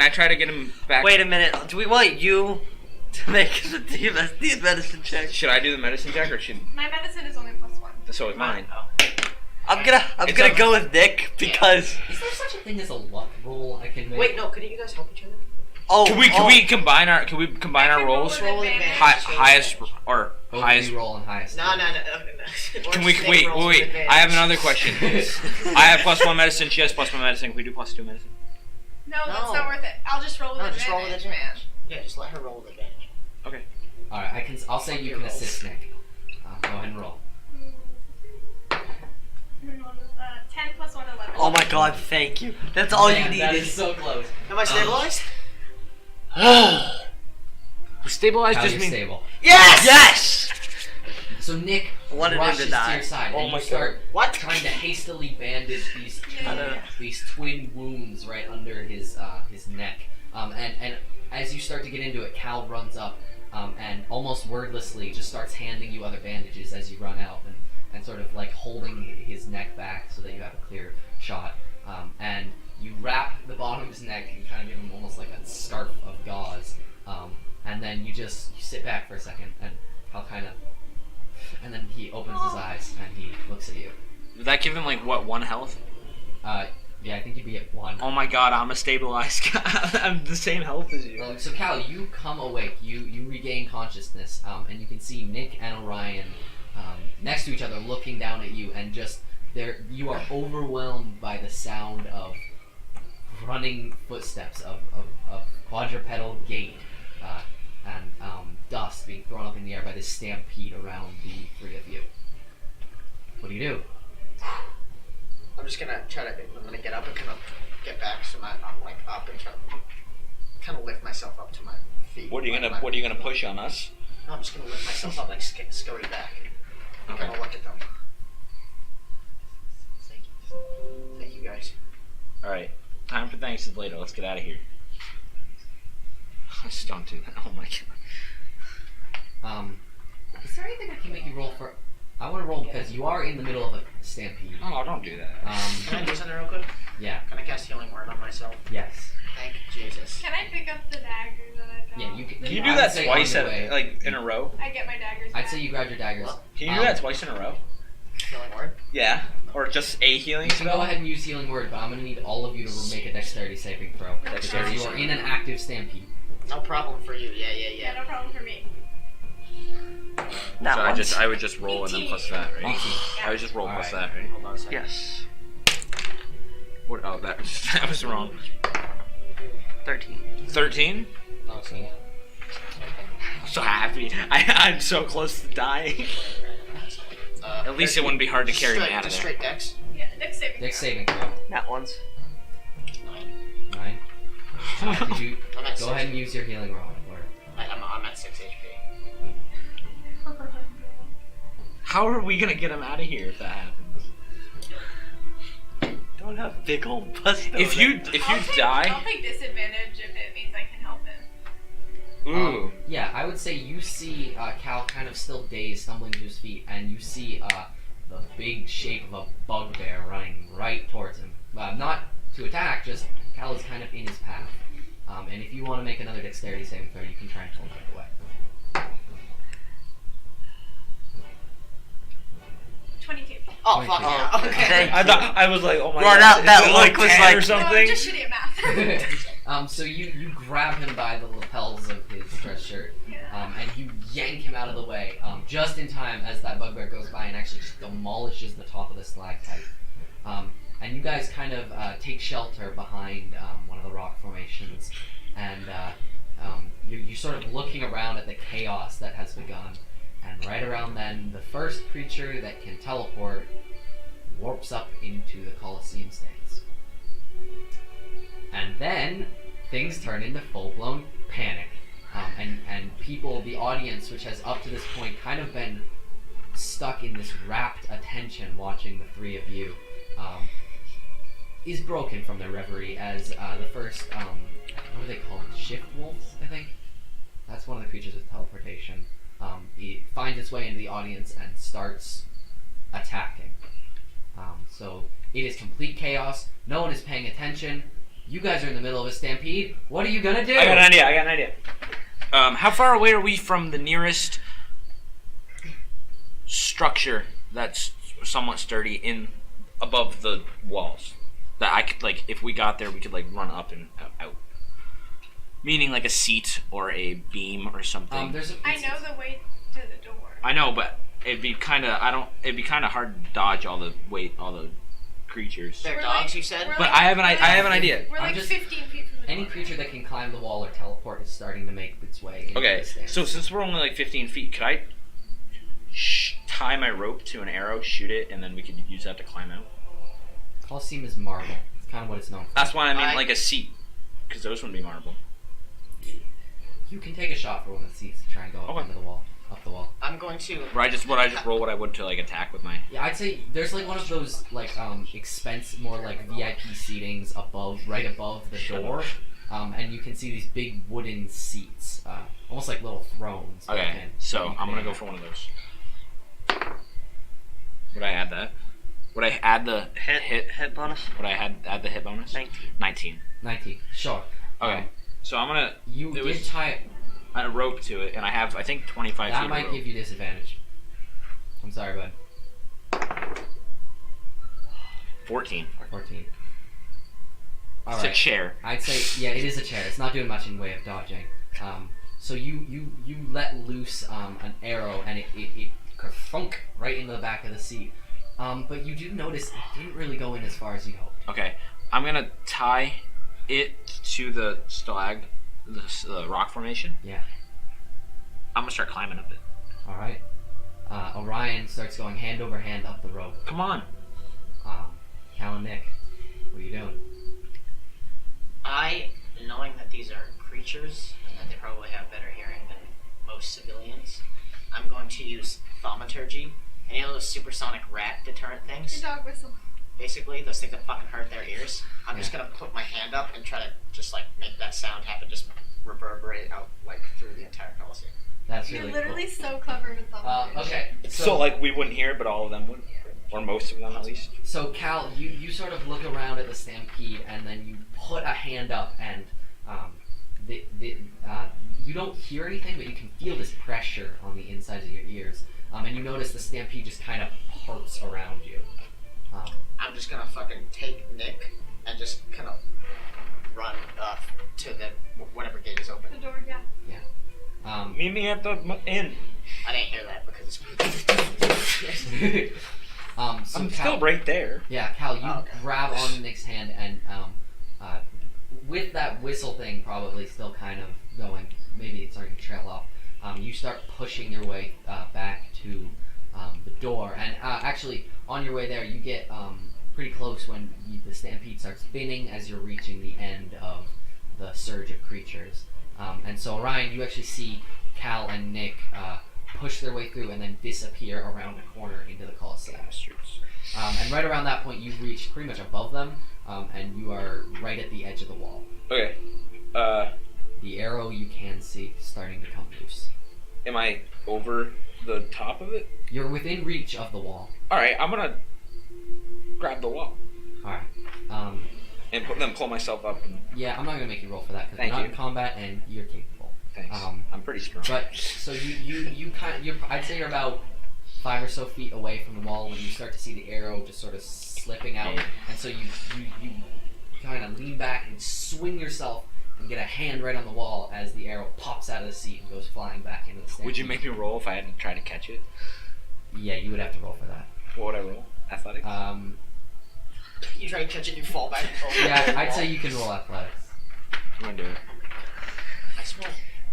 try to get him back? Wait a minute. Do we want you to make the medicine check? Should I do the medicine check or should? My medicine is only +1. So is mine. Oh. I'm It's gonna up- go with Nick because Is there such a thing as a luck roll I can make? Wait, no. Couldn't you guys help each other? Can we combine our rolls? Roll with advantage. Highest or Both highest. of you roll in highest. No. Can we wait? I have another question. I have +1 medicine. She has +1 medicine. Can we do +2 medicine? No, that's No. not worth it. I'll just roll with No, advantage, just roll with man. advantage. Yeah, just let her roll with advantage. Okay. All right, I'll say you can assist Nick. Go ahead and roll. 10 + 1, 11. oh my god, thank you. That's all Man, you that needed. is so close. Am I stabilized? Stabilize Now just you're means. stable. Yes! Yes. So Nick I wanted him to rushes to die. your side, Oh and my you start What? trying to hastily bandage Yeah. these twin wounds right under his neck. And as you start to get into it, Cal runs up and almost wordlessly just starts handing you other bandages as you run out and sort of like holding his neck back so that you have a clear shot. And you wrap the bottom of his neck and kind of give him almost like a scarf of gauze. And then you sit back for a second and Cal kind of, and then he opens his eyes and he looks at you. Does that give him like what 1 health? Yeah, I think you'd be at 1. Oh my god, I'm a stabilized guy. I'm the same health as you. So Cal, you come awake. You regain consciousness, and you can see Nick and Orion next to each other, looking down at you, and just you are overwhelmed by the sound of running footsteps of quadrupedal gait and dust being thrown up in the air by this stampede around the 3 of you. What do you do? I'm just gonna try to. I'm gonna get up and kind of get back, so I'm like up and try to kind of lift myself up to my feet. What are you gonna push on us? No, I'm just gonna lift myself up, like scurry back. I'm Okay. gonna look at them. Thank you guys. All right, time for thanks later. Let's get out of here. Just don't do that. Oh my god. Is there anything I can make you roll for? I want to roll because you are in the middle of a stampede. Oh, don't do that. Can I do something real quick? Yeah. Can I cast Healing Word on myself? Yes. Thank Jesus. Can I pick up the daggers that I found? Yeah, you can. Can you I do would that say twice on the way. in a row? I get my daggers I'd back. say you grab your daggers. What? Can you do that twice in a row? Healing Word? Yeah. Or just a healing You can spell? go ahead and use Healing Word, but I'm going to need all of you to make a Dexterity saving throw. Dexterity Because you are in an active stampede. No problem for you. Yeah, Yeah. no problem for me. That So once. I would just roll and then plus that, right? 18. I would just roll plus Alright. that, right? Hold on a second. Yes. What? Oh, that was wrong. 13. 13? Oh, so, yeah. I'm so happy. I'm so close to dying. At least it wouldn't be hard to carry me out of Just there. straight dex. Yeah, dex saving. Dex saving throw. That once. 9. 9. Did you I'm at go ahead and use your healing roll? Or I'm at 6 HP. How are we gonna get him out of here if that happens? Don't have big old bust. If you I'll die, take disadvantage if it means I can help him. ooh, yeah, I would say you see Cal kind of still dazed, stumbling to his feet, and you see the big shape of a bugbear running right towards him. Not to attack, just Cal is kind of in his path. And if you want to make another dexterity saving throw, you can try and pull him away. 22. Oh, fuck 22. yeah. Okay. Thank I thought I was like, oh my Well, god, that is it look was 10 like- or No, something. I'm just shitty at math. So you grab him by the lapels of his dress shirt, and you yank him out of the way, just in time as that bugbear goes by and actually just demolishes the top of the stalactite. And you guys kind of take shelter behind one of the rock formations, and you're sort of looking around at the chaos that has begun. And right around then, the first creature that can teleport warps up into the Colosseum stands. And then things turn into full-blown panic. And people, the audience, which has up to this point kind of been stuck in this rapt attention watching the 3 of you, is broken from their reverie as the first, what are they called? Shift wolves, I think? That's one of the creatures with teleportation. It finds its way into the audience and starts attacking. So it is complete chaos. No one is paying attention. You guys are in the middle of a stampede. What are you gonna do? I got an idea. How far away are we from the nearest structure that's somewhat sturdy in above the walls? That I could, like, if we got there, we could, like, run up and out. Meaning, like, a seat or a beam or something. I know the way to the door. I know, but it'd be kind of hard to dodge all the creatures. They're We're dogs, like- you said? we're But like- I have an idea. We're I'm like just- 15 feet from the Any door. creature that can climb the wall or teleport is starting to make its way into Okay, the stands. so since we're only like 15 feet, could I tie my rope to an arrow, shoot it, and then we could use that to climb out? Colosseum is marble. It's kind of what it's known for. That's why I mean I- like a seat, because those wouldn't be marble. You can take a shot for one of the seats to try and go up Okay. into the wall, up the wall. I'm going to. Would I just roll what I would to like attack with my? Yeah, I'd say there's like one of those like more like VIP seatings right above the door, and you can see these big wooden seats, almost like little thrones. built Okay, in. so You I'm gonna can- go for one of those. Would I add that? Would I add the hit bonus. Would I add the hit bonus? 19. 19. Sure. Okay, so I'm gonna You It did was- tie. add a rope to it, and I have I think 25 feet. That of might rope. give you disadvantage. I'm sorry, bud. 14. 14. All It's right. a chair. I'd say, yeah, it is a chair. It's not doing much in way of dodging. So you let loose an arrow, and it kerfunk right into the back of the seat. But you do notice it didn't really go in as far as you hoped. Okay, I'm gonna tie it to the the rock formation. Yeah. I'm gonna start climbing up it. All right. Orion starts going hand over hand up the rope. Come on. Kal and Nick, what are you doing? Knowing that these are creatures and that they probably have better hearing than most civilians, I'm going to use thaumaturgy. And you know those supersonic rat deterrent things? Your dog whistle. Basically, those things that fucking hurt their ears. I'm just gonna put my hand up and try to just like make that sound happen, just reverberate out like through the entire Coliseum. That's You're really literally cool. so clever with them. Okay. So like we wouldn't hear it, but all of them would, or most of them at least. So Kal, you sort of look around at the stampede, and then you put a hand up, and you don't hear anything, but you can feel this pressure on the insides of your ears, and you notice the stampede just kind of parts around you. I'm just gonna fucking take Nick and just kind of run to the whatever gate is open. The door, yeah. Meet me at the inn. I didn't hear that because it's. So I'm Kal, still right there. Yeah, Kal, you Okay. grab on Nick's hand, and with that whistle thing probably still kind of going, maybe it's starting to trail off, you start pushing your way back to the door, and actually on your way there you get pretty close when the stampede starts spinning as you're reaching the end of the surge of creatures. And so Orion, you actually see Kal and Nick push their way through and then disappear around a corner into the Coliseum. And right around that point you've reached pretty much above them, and you are right at the edge of the wall. Okay. The arrow you can see starting to come loose. Am I over the top of it? You're within reach of the wall. Alright, I'm gonna grab the wall. Alright. And then pull myself up. And Yeah, I'm not going to make you roll for that because Thank you're not you. in combat and you're capable. thanks. I'm pretty strong. But, so you I'd say you're about 5 or so feet away from the wall when you start to see the arrow just sort of slipping out. And so you kind of lean back and swing yourself and get a hand right on the wall as the arrow pops out of the seat and goes flying back into the stand. Would you make me roll if I had to try to catch it? Yeah, you would have to roll for that. What would I roll? Athletics? You try to catch it, you fall back. Yeah, I'd say you can roll athletics. I'm gonna do it. I smell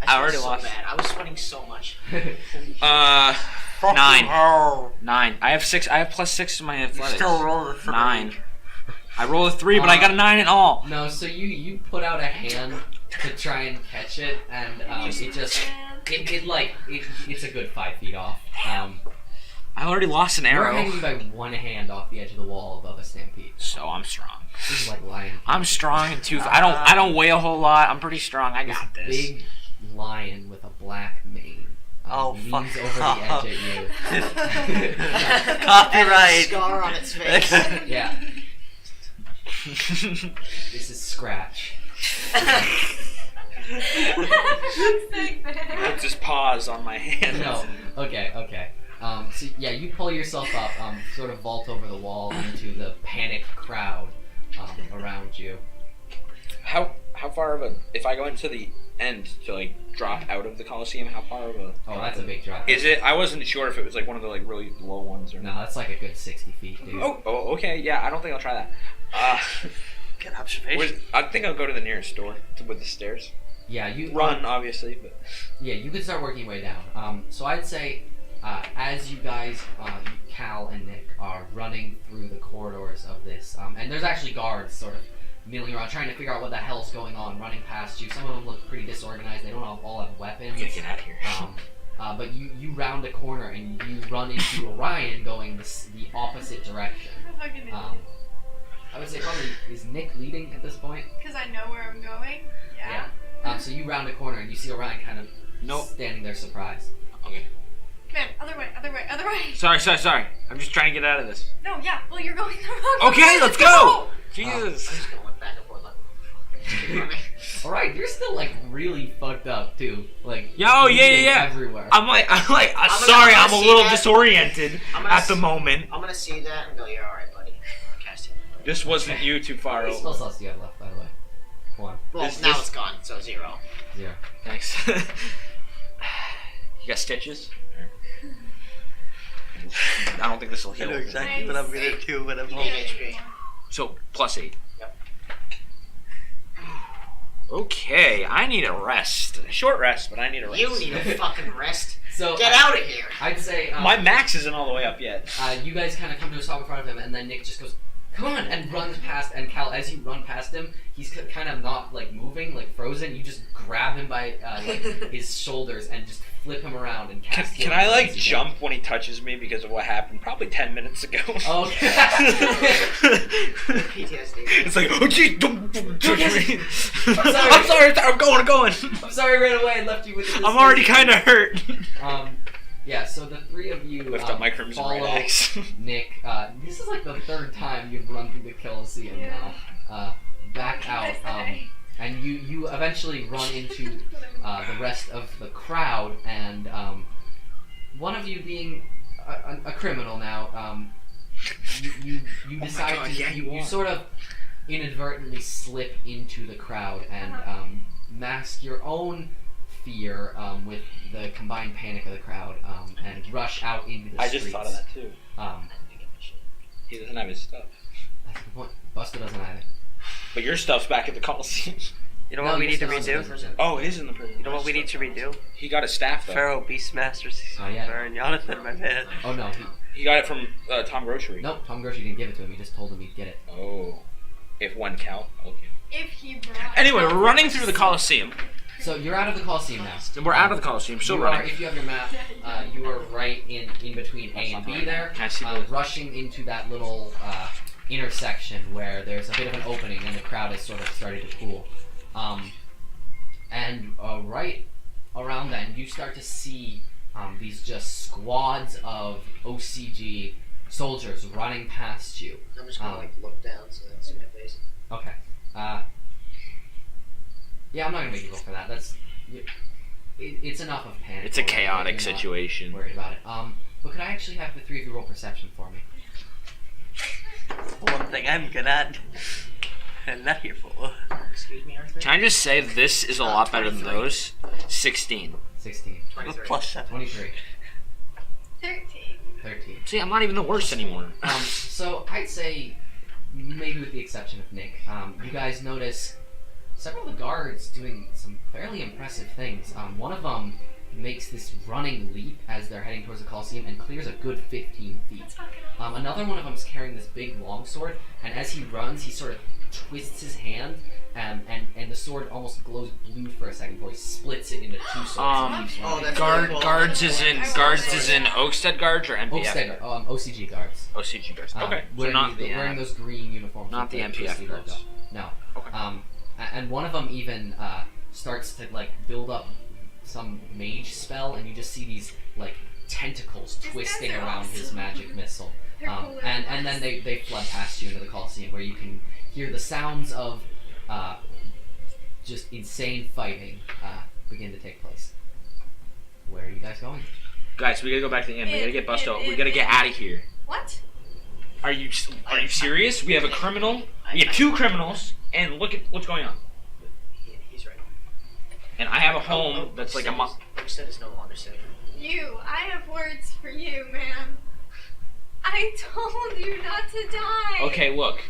already so lost. bad. I was sweating so much. 9. 9. I have 6. I have +6 to my athletics. Still roll the 3. 9. I rolled a 3, but I got a 9 in all. No, so you put out a hand to try and catch it, and it just it's a good 5 feet off. I already lost an You're arrow. hanging by one hand off the edge of the wall above a stampede. So I'm strong. This is like Lion King. I'm strong and too. I don't weigh a whole lot. I'm pretty strong. I got this. Big lion with a black mane. Leans fuck over the off. edge at you. And a Copyright. scar on its face. Yeah. This is Scratch. Put this pause on my hand. No. Okay. So yeah, you pull yourself up, sort of vault over the wall into the panicked crowd around you. How far of a? If I go into the end to like drop out of the Coliseum, how far of a? Oh, that's a big drop. Is it? I wasn't sure if it was like one of the like really low ones or No, that's like a good 60 feet, dude. Oh, okay. Yeah, I don't think I'll try that. Good observation. I think I'll go to the nearest door with the stairs. Yeah, you Run, obviously, but Yeah, you can start working your way down. So I'd say, as you guys, Kal and Nick, are running through the corridors of this, and there's actually guards sort of milling around trying to figure out what the hell's going on, running past you. Some of them look pretty disorganized. They don't all have weapons. we gotta get out of here. But you round a corner and you run into Orion going the opposite direction. I would say probably, is Nick leading at this point? Because I know where I'm going. Yeah. So you round a corner and you see Orion kind of Nope. standing there surprised. Okay. Man, other way. Sorry. I'm just trying to get out of this. No, yeah. Well, you're going the wrong way. Okay, let's go. I'm Jesus. just going back and forth like. Alright, you're still like really fucked up too. Like Yeah. bleeding everywhere. I'm sorry. I'm a see little that. disoriented I'm gonna at the see- moment. I'm gonna see that and go, you're alright, buddy. Cast it. This wasn't you too far How many over. spell slots do you have left, by the way? 1. Well, This- now this- it's gone, so 0. 0. Thanks. You got stitches? I don't think this will I heal. know exactly what I'm gonna do when I'm home. 8 HP. So +8. Yep. Okay, I need a rest. A short rest, but I need a rest. You need a fucking rest. So Get out of here. I'd say My max isn't all the way up yet. you guys kind of come to a stop in front of him, and then Nick just goes, "Come on!" and runs past. And Cal, as you run past him, he's kind of not like moving, like frozen. You just grab him by like his shoulders and just flip him around and cast. Can I like jump when he touches me because of what happened probably 10 minutes ago? Okay. PTSD. It's like, oh gee, don't touch me. sorry. I'm sorry, I'm going. I'm sorry, I ran away and left you with this. I'm already kind of hurt. Yeah. So the 3 of you Lift up my crimson follow red axe. Nick. This is like the 3rd time you've run through the Colosseum now. Back out. And you eventually run into the rest of the crowd, and one of you being a criminal now, you decide God, to yeah, you are. sort of inadvertently slip into the crowd and mask your own fear with the combined panic of the crowd and rush out into the I streets. just thought of that too. He doesn't have his stuff. That's the point. Busto doesn't either. But your stuff's back at the Coliseum. You know No, what we your need to stuff's in redo? prison. Oh, it is in the prison. You know what we need to redo? He got his staff though. Pharaoh, Beastmaster, Oh, yeah. and Jonathan, my man. Oh no, He got it from Tom Grocery. nope. Tom Grocery didn't give it to him. He just told him he'd get it. Oh. If one count. Okay. If he brought. Anyway, we're running through the Coliseum. So you're out of the Coliseum now. And we're out of the Coliseum, still You running. Are, if you have your map, you are right in between A and B there, Can I see the- rushing into that little intersection where there's a bit of an opening and the crowd has sort of started to pool. And right around then, you start to see these just squads of OCG soldiers running past you. I'm just gonna look down so they don't see my face. Okay. Yeah, I'm not gonna make you roll for that. It's enough of panic. It's a already. chaotic You're not situation. Worried about it. But could I actually have the 3 of you roll perception for me? One thing I'm good at, and not here for. Excuse me, Arthur? Can I just say this is a lot better than those? 16. 16, 23. +7. 23, 13. 13. See, I'm not even the worst anymore. So I'd say, maybe with the exception of Nick, you guys notice several of the guards doing some fairly impressive things. One of them makes this running leap as they're heading towards the Coliseum and clears a good 15 feet. That's fucking awesome. Another one of them is carrying this big longsword, and as he runs, he sort of twists his hand, and the sword almost glows blue for a second before he splits it into 2 swords. and keeps running. that's Guard, really cool. guards is in Oakstead guards or MPF? Oakstead, OCG guards. OCG guards. Okay, so Wearing, not the wearing those green uniforms. not with the MPF twisty logo. guards. No. Okay. And one of them even starts to like build up some mage spell, and you just see these like tentacles These twisting guys are around his awesome. magic missile. They're cooler And than then us. they flood past you into the Coliseum, where you can hear the sounds of just insane fighting begin to take place. Where are you guys going? Guys, we gotta go back to the inn. We gotta get Busto. We in- gotta get out of here. What? Are you serious? We have a criminal. We have 2 criminals, and look at what's going on. He's right. And I have a home that's like a month. You said it's no longer safe. I have words for you, man. I told you not to die. Okay, look.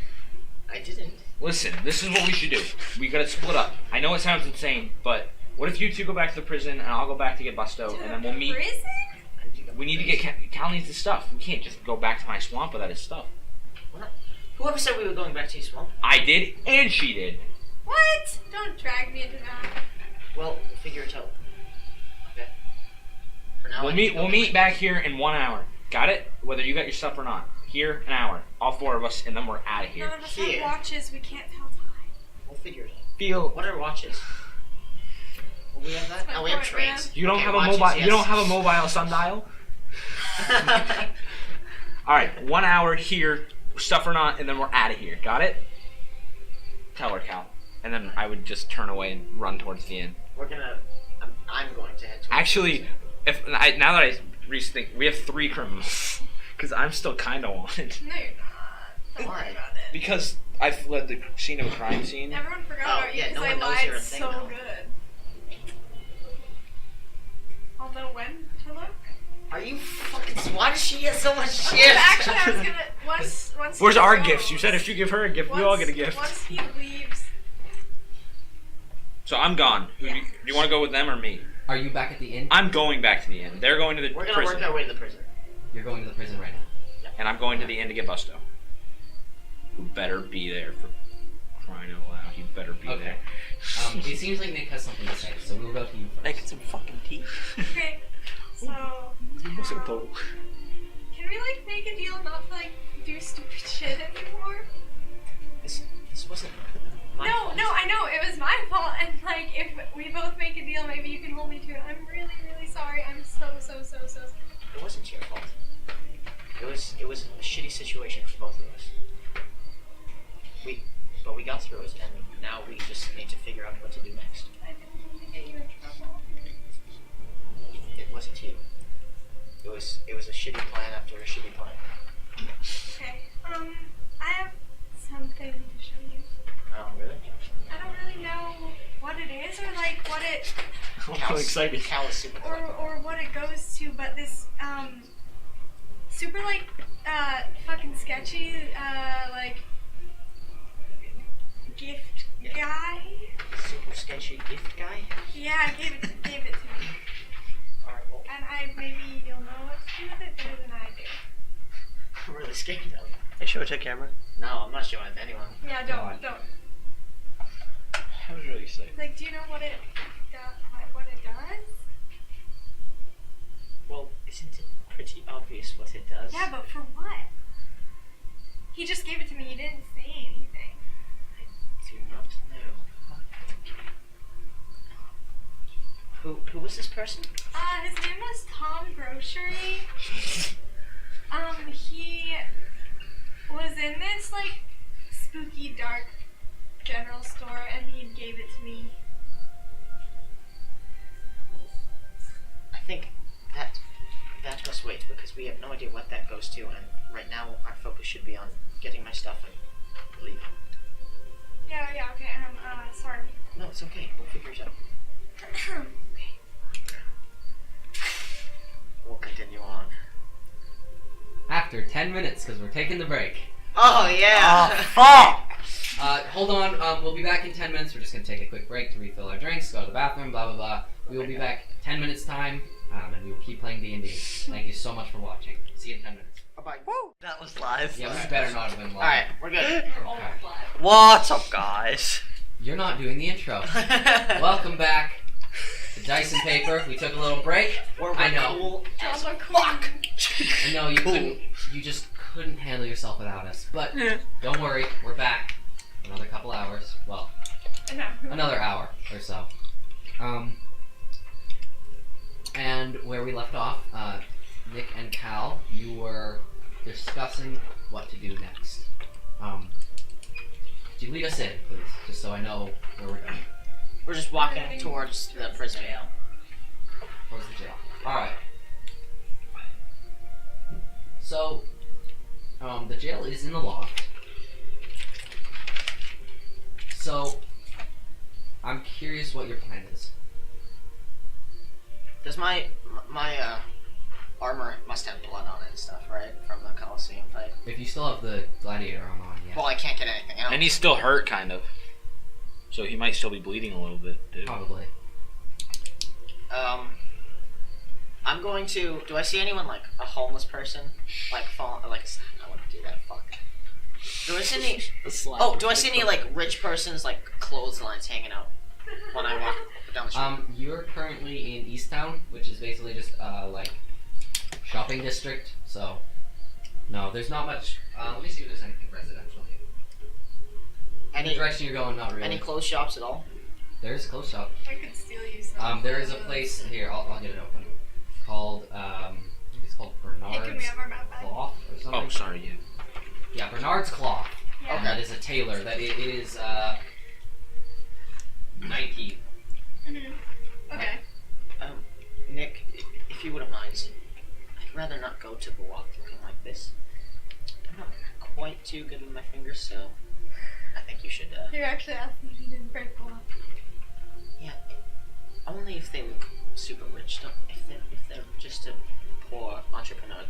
I didn't. Listen, this is what we should do. We gotta split up. I know it sounds insane, but what if you 2 go back to the prison, and I'll go back to get Busto, and then we'll meet. Prison? We need to get Cal needs his stuff. We can't just go back to my swamp without his stuff. Whoever said we were going back to East Swamp? I did, and she did. What? Don't drag me into that. Well, we'll figure it out. Okay. For now, We'll meet back here in 1 hour. Got it? Whether you got your stuff or not. Here, an hour. All 4 of us, and then we're out of here. None of us have Here. watches. We can't tell time. We'll figure it out. Feel. What are watches? Will we have that? That's my No, we have point, trains. man. You don't Okay, have a watches, mobile. yes. You don't have a mobile sundial. All right, 1 hour here, stuff or not, and then we're out of here. Got it? Tell her, Cal. And then I would just turn away and run towards the inn. We're gonna. I'm going to head to. Actually, now that I rethink, we have 3 criminals because I'm still kind of wanted. No, you're not. Why? Because I fled the scene of a crime scene. Everyone forgot Oh, about you yeah, because no I one knows you're lied a thing so now. good. Although when to look? Are you fucking? Why does she get so much shit? Actually, I was gonna once. Where's he our goes- gifts? You said if you give her a gift, we all get a gift. Once he leaves, So I'm gone. Do you want to go with them or me? Are you back at the inn? I'm going back to the inn. They're going to the We're gonna prison. work our way to the prison. You're going to the prison right now. And I'm going to the inn to get Busto. Who better be there for crying out loud. He better be Okay. there. It seems like Nick has something to say, so we'll go to you first. Making some fucking tea. okay. So Busto. can we like make a deal not to like do stupid shit anymore? This wasn't. My No, fault. no, I know it was my fault, and like if we both make a deal, maybe you can hold me to it. I'm really, really sorry. I'm so sorry. It wasn't your fault. It was a shitty situation for both of us. But we got through it, and now we just need to figure out what to do next. I didn't mean to get you in trouble. It wasn't you. It was a shitty plan after a shitty plan. Okay. I have something to show you. Oh, really? I don't really know what it is or like what it I'm so excited. Cal is super or what it goes to, but this super like fucking sketchy like gift guy. super sketchy gift guy. Yeah, gave it to me. Alright, well, And maybe you'll know what to do with it better than I do. I'm really scared now. Hey, show it to camera. No, I'm not showing it to anyone. Yeah, God. don't. I was really excited. Like, do you know what it does? Well, isn't it pretty obvious what it does? Yeah, but for what? He just gave it to me. He didn't say anything. I do not know. Who was this person? His name was Tom Grocery. He was in this like spooky dark general store, and he gave it to me. I think that must wait because we have no idea what that goes to, and right now our focus should be on getting my stuff and leave. Yeah, okay. Sorry. No, it's okay. We'll figure it out. We'll continue on. After 10 minutes, because we're taking the break. Oh yeah. Fuck! Hold on, we'll be back in 10 minutes. We're just going to take a quick break to refill our drinks, go to the bathroom, blah, blah, blah. We will be back 10 minutes time, and we will keep playing D&D. Thank you so much for watching. See you in 10 minutes. Bye. Woo! That was live. Yeah, we better not have been live. All right, we're good. Okay. What's up, guys? You're not doing the intro. Welcome back to Dice and Paper. We took a little break. I know. Cool as Drama fuck. I know you just couldn't handle yourself without us. But don't worry, we're back. Another couple hours. Well, another hour or so. And where we left off, Nick and Cal, you were discussing what to do next. Could you lead us in, please, just so I know where we're going? We're just walking towards the prison. Towards the jail. Alright. So, the jail is in the loft. So, I'm curious what your plan is. Does my armor must have blood on it and stuff, right? From the Coliseum fight. If you still have the gladiator armor on, yeah. Well, I can't get anything else. And he's still hurt, kind of. So he might still be bleeding a little bit, too. Probably. I'm going to. Do I see anyone like a homeless person, like fall? Like I wouldn't do that. Fuck. Do I see any? Oh, do I see any like rich persons like clotheslines hanging out when I walk down the street? You're currently in Easttown, which is basically just like shopping district. So, no, there's not much. Let me see if there's anything residential here. In the Any direction you're going, not really. any clothes shops at all? There's a clothes shop. I could steal you some. There is a place here. I'll get it open. Called I think it's called Hey, can we Bernard's have our map back? Cloth or something. Oh, sorry, yeah. Yeah, Bernard's Cloth. Yeah. Okay. That is a tailor. That it is 19. Mhm. Okay. Nick, if you wouldn't mind, I'd rather not go to the walk looking like this. not quite too good with my fingers, so I think you should. You're actually asking if you didn't break the law. Yeah, only if they look super rich. Don't, if they're just a poor entrepreneur,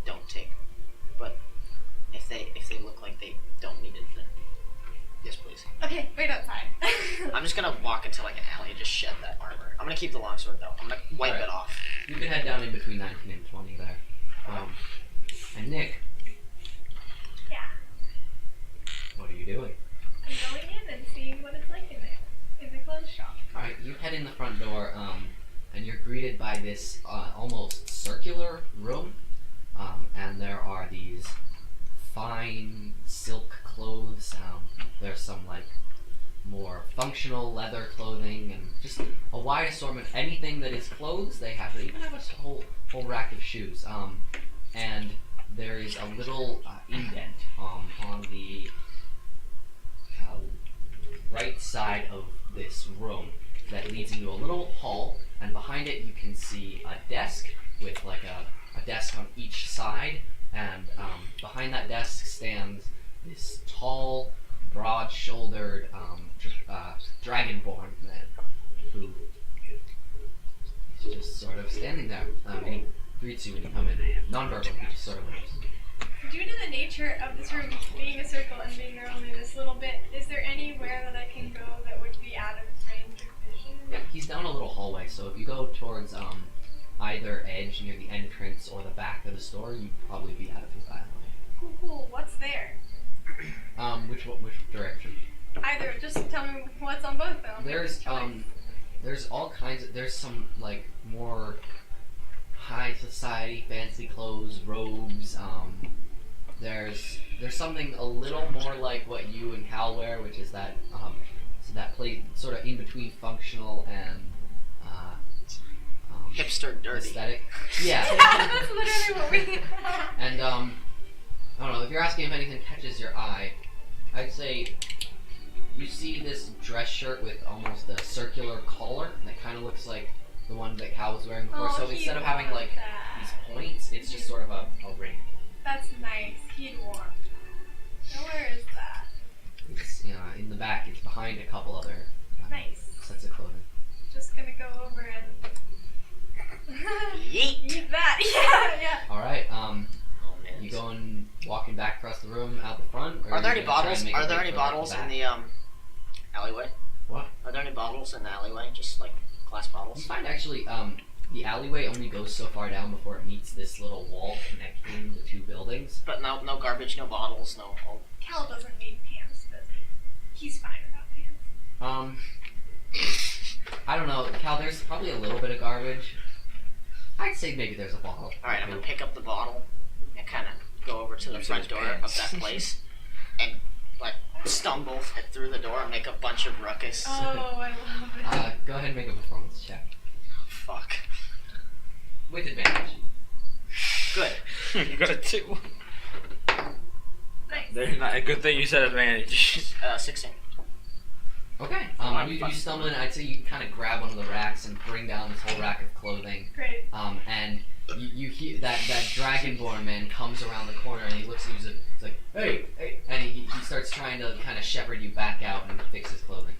don't take. But if they look like they don't need it, then yes, please. Okay, wait outside. I'm just gonna walk into like an alley and just shed that armor. I'm gonna keep the longsword though. I'm gonna wipe Alright. it off. You can head down in between 19 and 20 there. And Nick, Yeah. what are you doing? I'm going in and seeing what it's like in there. In the clothes shop. Alright, you head in the front door, and you're greeted by this almost circular room. And there are these fine silk clothes. There's some like more functional leather clothing and just a wide assortment. Anything that is clothes, they have. They even have a whole rack of shoes. And there is a little indent on the right side of this room that leads into a little hall, and behind it you can see a desk with like a desk on each side, and behind that desk stands this tall, broad-shouldered dragonborn man who is just sort of standing there. And he greets you when you come in. Non-verbal, he just sort of waves. Due to the nature of this room being a circle and being there only this little bit, is there anywhere that I can go that would be out of range of vision? Yeah, he's down a little hallway, so if you go towards either edge near the entrance or the back of the store, you'd probably be out of his eye line. Cool. What's there? Which direction? Either. Just tell me what's on both of them. There's all kinds of, there's some like more high society fancy clothes, robes. There's something a little more like what you and Kal wear, which is that so that plate sort of in between functional and Hipster dirty. aesthetic. Yeah. That's literally what we. And I don't know, if you're asking if anything catches your eye, I'd say you see this dress shirt with almost a circular collar that kind of looks like the one that Kal was wearing before. Oh, So he'd instead of having want like that. these points, it's just sort of a ring. That's nice. He'd want. Now where is that? It's in the back. It's behind a couple other Nice. sets of clothing. Just gonna go over and Yeet. eat that. Yeah. All right. Oh man. You going walking back across the room out the front? Or Are there you any gonna try bottles? and make Are a there break any for out bottles the in back? the alleyway? What? Are there any bottles in the alleyway? Just like glass You bottles? find actually the alleyway only goes so far down before it meets this little wall connecting the two buildings. But no garbage, no bottles, no. Oh. Cal doesn't need pants, does he? He's fine without pants. I don't know, Kal. There's probably a little bit of garbage. I'd say maybe there's a bottle. All right, I'm gonna pick up the bottle and kind of go over to the front door of that place and like stumble through the door and make a bunch of ruckus. Oh, I love it. Go ahead and make a performance check Fuck. with advantage. Good. You got a 2. Nice. There's not a good thing you said advantage. 16. Okay. I'm You fine. stumble in. I'd say you kind of grab one of the racks and bring down this whole rack of clothing. Great. And you hear that dragonborn man comes around the corner and he looks at you. He's like, hey, and he starts trying to kind of shepherd you back out and fix his clothing.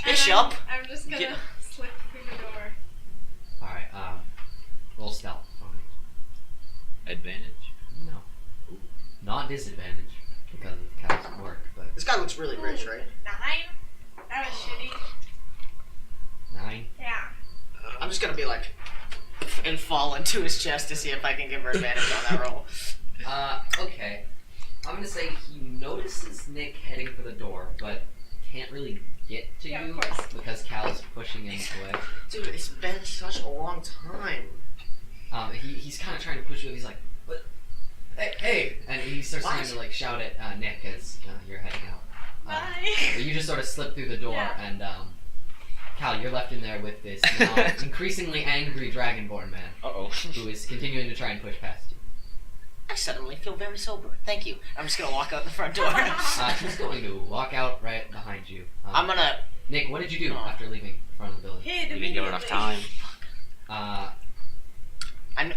Bishop. I'm just gonna Yeah. slip through the door. All right. Roll stealth for me. Advantage. No. Not disadvantage because of Cal's work, but This guy looks really rich, right? 9? That was shitty. 9. Yeah. I'm just gonna be like and fall into his chest to see if I can give her advantage on that roll. Okay. I'm gonna say he notices Nick heading for the door, but can't really get to Yeah, you of course. because Cal's pushing him away. Dude, it's been such a long time. He's kind of trying to push you. He's like, "But hey!" And he starts What? trying to like shout at Nick as you're heading out. Bye. But you just sort of slip through the door, Yeah. and Kal, you're left in there with this now increasingly angry dragonborn man Uh-oh. who is continuing to try and push past you. I suddenly feel very sober. Thank you. I'm just gonna walk out the front door. He's going to walk out right behind you. I'm gonna. Nick, what did you do Oh. after leaving the front of the building? Hid You didn't give her enough immediately. time.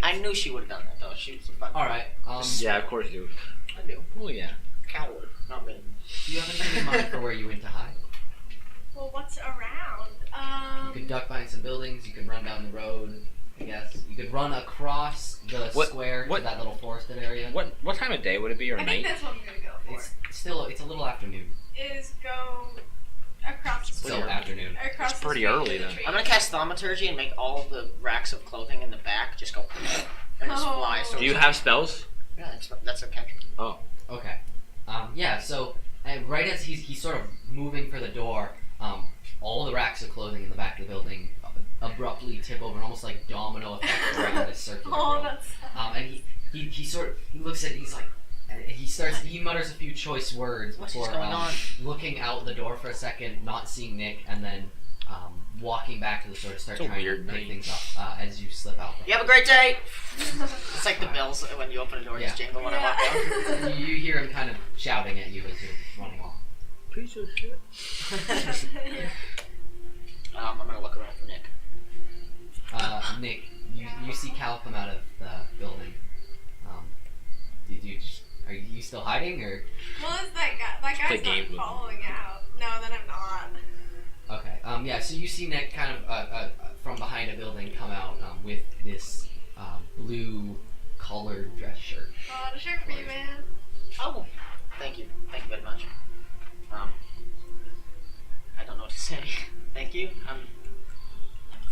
I knew she would have done that though. She was a fun. All right. Yeah, of course you. I do. Oh yeah. Coward, not me. Do you have anything in mind for where you went to hide? Well, what's around? You could duck behind some buildings. You could run down the road. I guess you could run across the square to that little forested area. What time of day would it be, or I night? think that's what I'm gonna go for. It's a little afternoon. Is go across the Still street. afternoon. Across It's the pretty street early to the then. tree. I'm gonna cast Thaumaturgy and make all of the racks of clothing in the back just go and just fly. So Do you have spells? Yeah, that's a cantrip. Oh. Okay. Yeah. So right as he's sort of moving for the door, all the racks of clothing in the back of the building abruptly tip over and almost like domino effect around this circular Oh, room. that's And he looks at it, he's like, he mutters a few choice words What's before going on? looking out the door for a second, not seeing Nick, and then walking back to the store to start It's a trying weird to pick night. things up as you slip out. You have a great day. It's like the bells when you open a door, just jingle when I walk out. You hear him kind of shouting at you as you're running off. Piece of shit. I'm gonna look around for Nick. Nick, you see Cal come out of the building. Are you still hiding, or? Well, is that guy? That Play guy's games with not him. following out. No, then I'm not. Okay. Yeah. So you see Nick kind of from behind a building come out with this blue collared dress shirt. Oh, the shirt for you, man. Oh, thank you very much. I don't know what to say. Thank you. I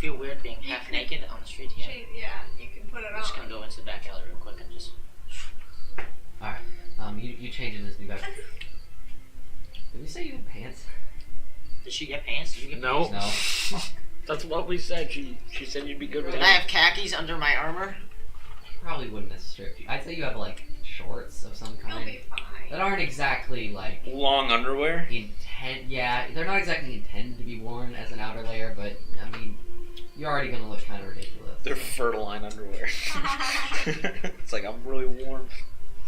feel weird being half naked on the street here. Yeah, you can put it I'm just gonna on. go into the back alley real quick and just. All right. You change in this new bedroom. Did we say you had pants? Did she get pants? Did you get No. pants? No. That's what we said. She said you'd be good with Did I that. have khakis under my armor? Probably wouldn't have stripped you. I'd say you have like shorts of some You'll kind be fine. that aren't exactly like Long underwear. Yeah, they're not exactly intended to be worn as an outer layer, but I mean, you're already gonna look kind of ridiculous. They're fertile underwear. It's like I'm really warm.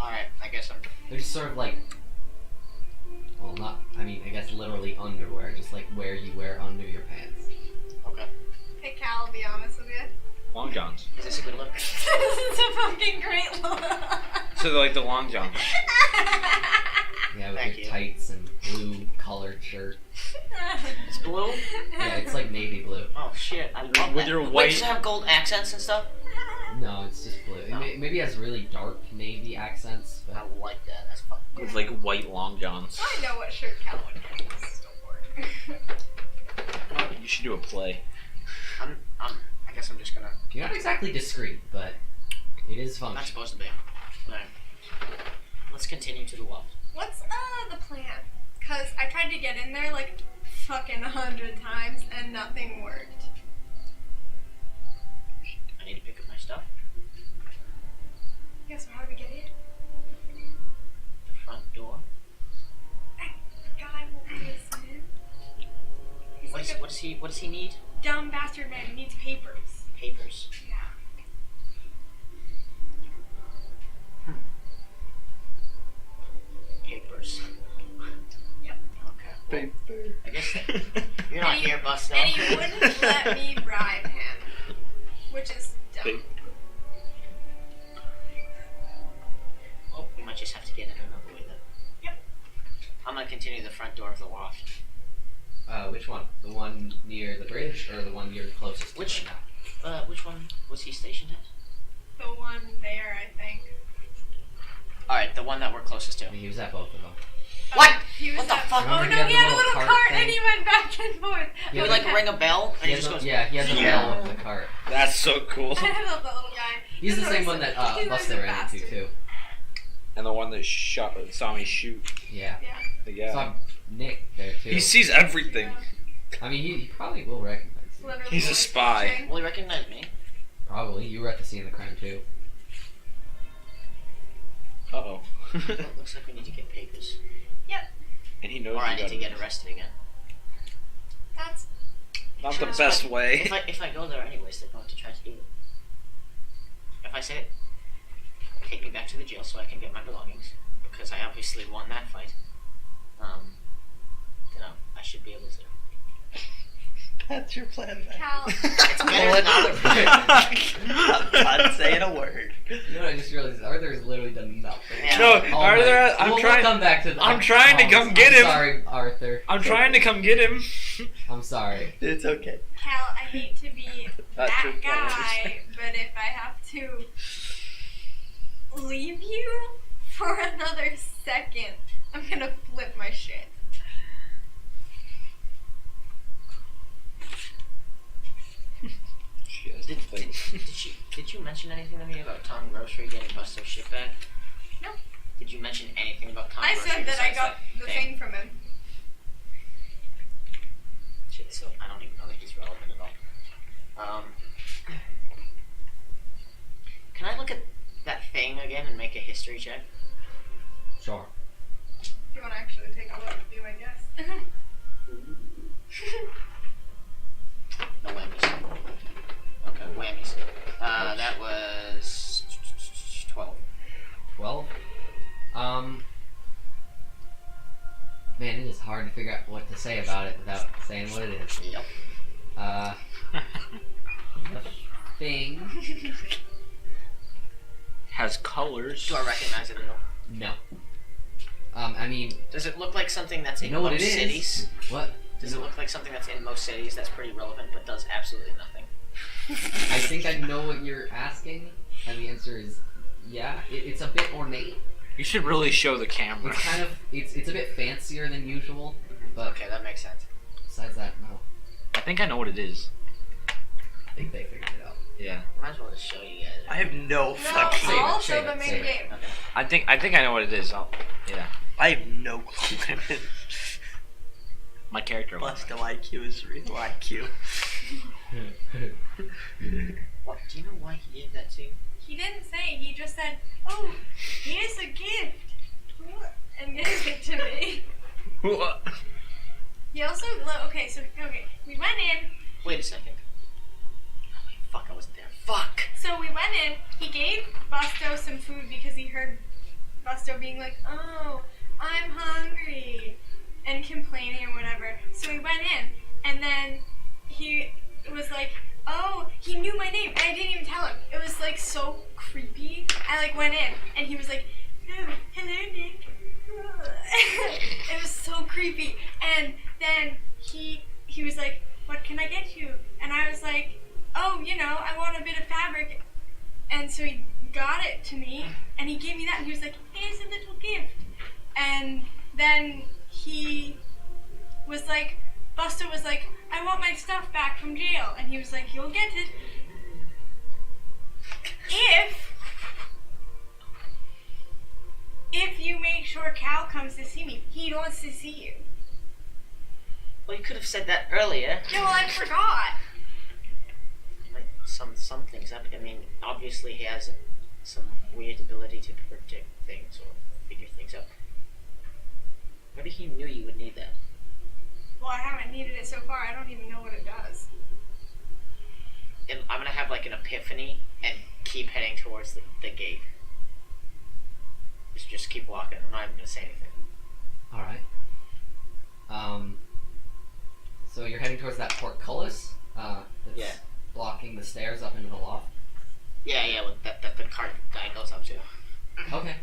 Alright, I guess I'm. They're just sort of like, well, not. I mean, I guess literally underwear, just like where you wear under your pants. Okay. Hey, Cal, I'll be honest with you. Long johns. Is this a good look? This is a fucking great look. So they're like the long johns. Yeah, with Thank your you. tights and blue colored shirt. It's blue? Yeah, it's like navy blue. Oh shit, I love With that. your Wait, white- does it have gold accents and stuff? No, it's just blue. Maybe it has really dark navy accents, I but like that. That's fucking cool. With like white long johns. I know what shirt Cal would get in the store. You should do a play. I guess I'm just gonna. you're not exactly discreet, but it is I'm not functional. supposed to be. Alright. Let's continue to the loft. What's the plan? Cause I tried to get in there like fucking 100 times and nothing worked. I need to pick up my stuff. Yeah, so how do we get in? The front door. That guy won't listen. He's What, like is, a what does he need? dumb bastard man. He needs papers. Papers. Yeah. Papers. Yep. Okay. Well, I guess you're not here, Busto. And he wouldn't let me bribe him, which is dumb. Oh, we might just have to get in another way then. Yep. I'm gonna continue the front door of the loft. Which one? The one near the bridge, or the one you're closest to Which- right now? Which one was he stationed at? The one there, I think. Alright, the one that we're closest to. He was at both of them. What? He was What the at- fuck? Oh Remember no, he he had had the a little little cart cart and he went back and forth. He would like ring a bell and he just goes. he has a Yeah. bell with the cart. That's so cool. I love that little guy. He's the same one that He's Buster a ran into bastard. too. And the one that saw me shoot. Yeah. Yeah. The guy. Saw Nick there too. He sees everything. I mean, he probably will recognize you. Literally He's a voice spy. matching. Will he recognize me? Probably. You were at the scene of the crime too. Uh-oh. Well, looks like we need to get papers. And he knows Or I you need got to get arrested again. That's Not the best way. If I go there anyways, they're going to try to do it. If I say, take me back to the jail so I can get my belongings, because I obviously won that fight, then I should be able to. That's your plan, then. Cal, It's better not. I'm not saying a word. You know what I just realized? Arthur's literally done nothing. Yeah. No, All Arthur, night. I'm We'll trying. come back to. I'm trying to come get I'm him. Sorry, Arthur. I'm trying to come get him. I'm sorry. It's okay. Cal, I hate to be That's that your plan. guy, but if I have to leave you for another second, I'm gonna flip my shit. Did you mention anything to me about Tom Grocery getting Busto's shit back? No. Did you mention anything about Tom I Grocery? said that I besides got that the thing from him. Shit, so I don't even know that he's relevant at all. Can I look at that thing again and make a history check? Sure. If you want to actually take a look at you, I guess. No whammies. Okay, whammies. That was 12. 12. Man, it is hard to figure out what to say about it without saying what it is. Yep. The thing. Has colors. Do I recognize it at all? No. I mean, Does it look like something that's you in know what most it is. cities? What? Does it look like something that's in most cities that's pretty relevant but does absolutely nothing? I think I know what you're asking, and the answer is yeah. It's a bit ornate. You should really show the camera. It's kind of it's a bit fancier than usual, but Okay, that makes sense. besides that, no. I think I know what it is. I think they figured it out. Yeah. Might as well just show you guys. I have no No, fucking. Save it, I'll save show it, the save main it. game. Okay. I think I know what it is. Yeah. I have no clue. My character. Busto IQ is real IQ. What? Do you know why he did that to you? He didn't say. He just said, "Oh, here's a gift," and gave it to me. What? He also okay. We went in. Wait a second. Oh, wait, fuck, I wasn't there. Fuck! So we went in. He gave Busto some food because he heard Busto being like, "Oh, I'm hungry," and complaining or whatever. So we went in, and then he was like, "Oh, he knew my name." And I didn't even tell him. It was like so creepy. I like went in, and he was like, "Oh, hello, Nick." It was so creepy. And then he was like, "What can I get you?" And I was like, "Oh, I want a bit of fabric." And so he got it to me, and he gave me that, and he was like, "Here's a little gift." And then he was like, Buster was like, "I want my stuff back from jail." And he was like, "You'll get it if you make sure Cal comes to see me. He wants to see you." Well, you could have said that earlier. No, well, I forgot. Like, some things happen. I mean, obviously he has some weird ability to predict things or figure things out. Maybe he knew you would need that. Well, I haven't needed it so far. I don't even know what it does. And I'm gonna have like an epiphany and keep heading towards the gate. Just keep walking. I'm not even gonna say anything. All right. So you're heading towards that portcullis. That's Yeah. blocking the stairs up into the loft. Yeah, well, that the cart guy goes up to. Okay.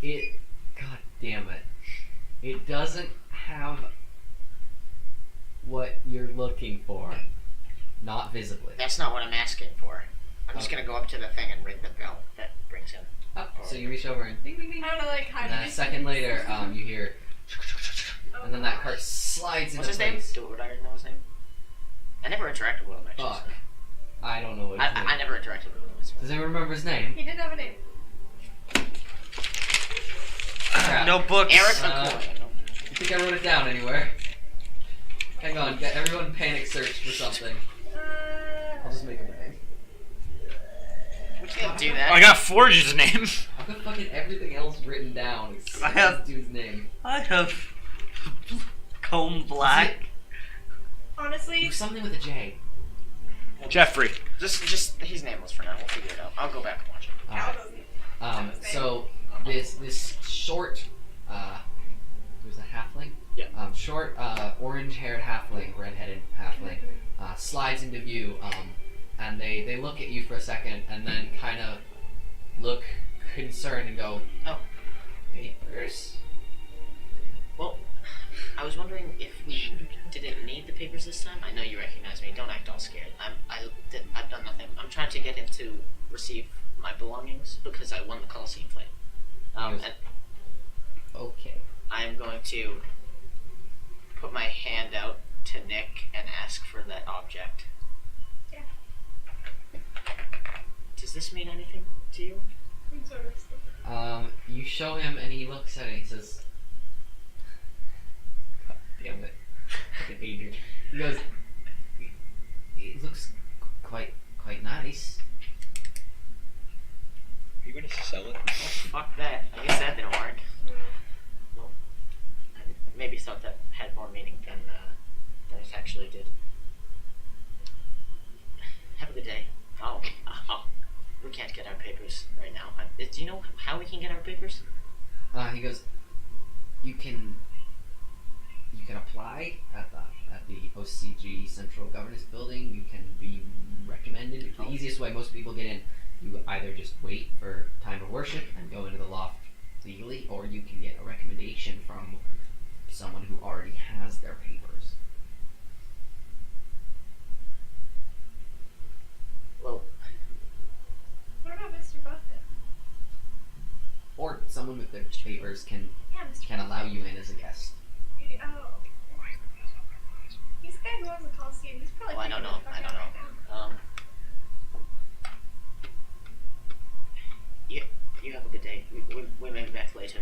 God damn it. It doesn't have what you're looking for. Not visibly. That's not what I'm asking for. I'm just Okay. gonna go up to the thing and ring the bell that brings him. Oh, so you reach over and ding ding ding. I don't know, like, hide And then a it. second later, you hear, and then that cart slides into What's his name? place. Would I know his name? I never interacted with him actually. Fuck. I don't know what his name I never interacted with him. Does anyone remember his name? He didn't have a name. Crap. No books. Eric Uh, McCoy. You think I wrote it down anywhere? Hang on, get everyone panic search for something. I'll just make up a name. We can't do that. I got Forge's name. I've got fucking everything else written down except I have- this dude's name. I have comb black. Honestly, Do something with a J. Jeffrey. Just he's nameless for now. We'll figure it out. I'll go back and watch it. Cal doesn't. So this short, who's a halfling? Yeah. Short, you for a second and then kind of look concerned and go, Oh. papers? Well, I was wondering if we didn't need the papers this time. I know you recognize me. Don't act all scared. I've done nothing. I'm trying to get in to receive my belongings because I won the Coliseum fight. Yes. And Okay. I am going to put my hand out to Nick and ask for that object. Yeah. Does this mean anything to you? I'm sort of stupid. You show him and he looks at it and he says, God damn it. Fucking Adrian. He goes, it looks quite nice. Are you gonna sell it? Oh, fuck that. I guess that didn't work. Well, I maybe thought that had more meaning than it actually did. Have a good day. We can't get our papers right now. Do you know how we can get our papers? He goes, you can apply at the OCG Central Governance Building. You can be recommended. The easiest way most people get in, you either just wait for time of worship and go into the loft legally, or you can get a recommendation from someone who already has their papers. Well, What about Mr. Buffett? Or someone with their papers can Yeah, Mr. allow you in as a guest. Oh. He's the guy who owns the Coliseum. He's probably. I don't know. figured the fuck out right now. You have a good day. We may be back later.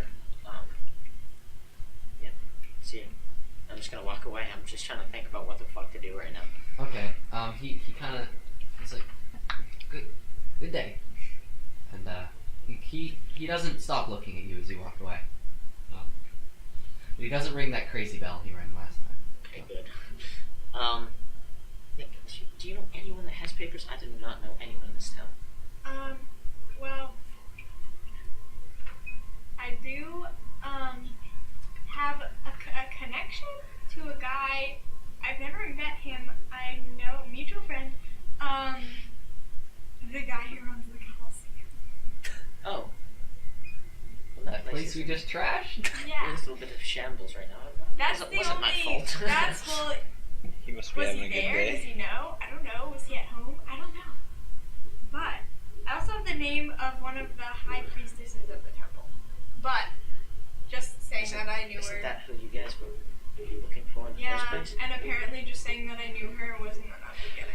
Yeah. See you. I'm just gonna walk away. I'm just trying to think about what the fuck to do right now. Okay. He kind of, he's like, good day, and he doesn't stop looking at you as you walk away. But he doesn't ring that crazy bell he rang last time. Okay, good. Nick, do you know anyone that has papers? I do not know anyone in this town. Well, I do, have a connection to a guy. I've never met him. I know a mutual friend. The guy who runs the Coliseum. Oh. Well, That place we just trashed? Yeah. It's a little bit of shambles right now. That's It the wasn't only. my fault. That's well. He must be Was having he a good there? Does day. he know? I don't know. Was he at home? I don't know. But I also have the name of one of the high priestesses of the temple. But just saying that I knew Isn't her. that who you guys were looking for in the Yeah, first place? and apparently just saying that I knew her wasn't enough to get in.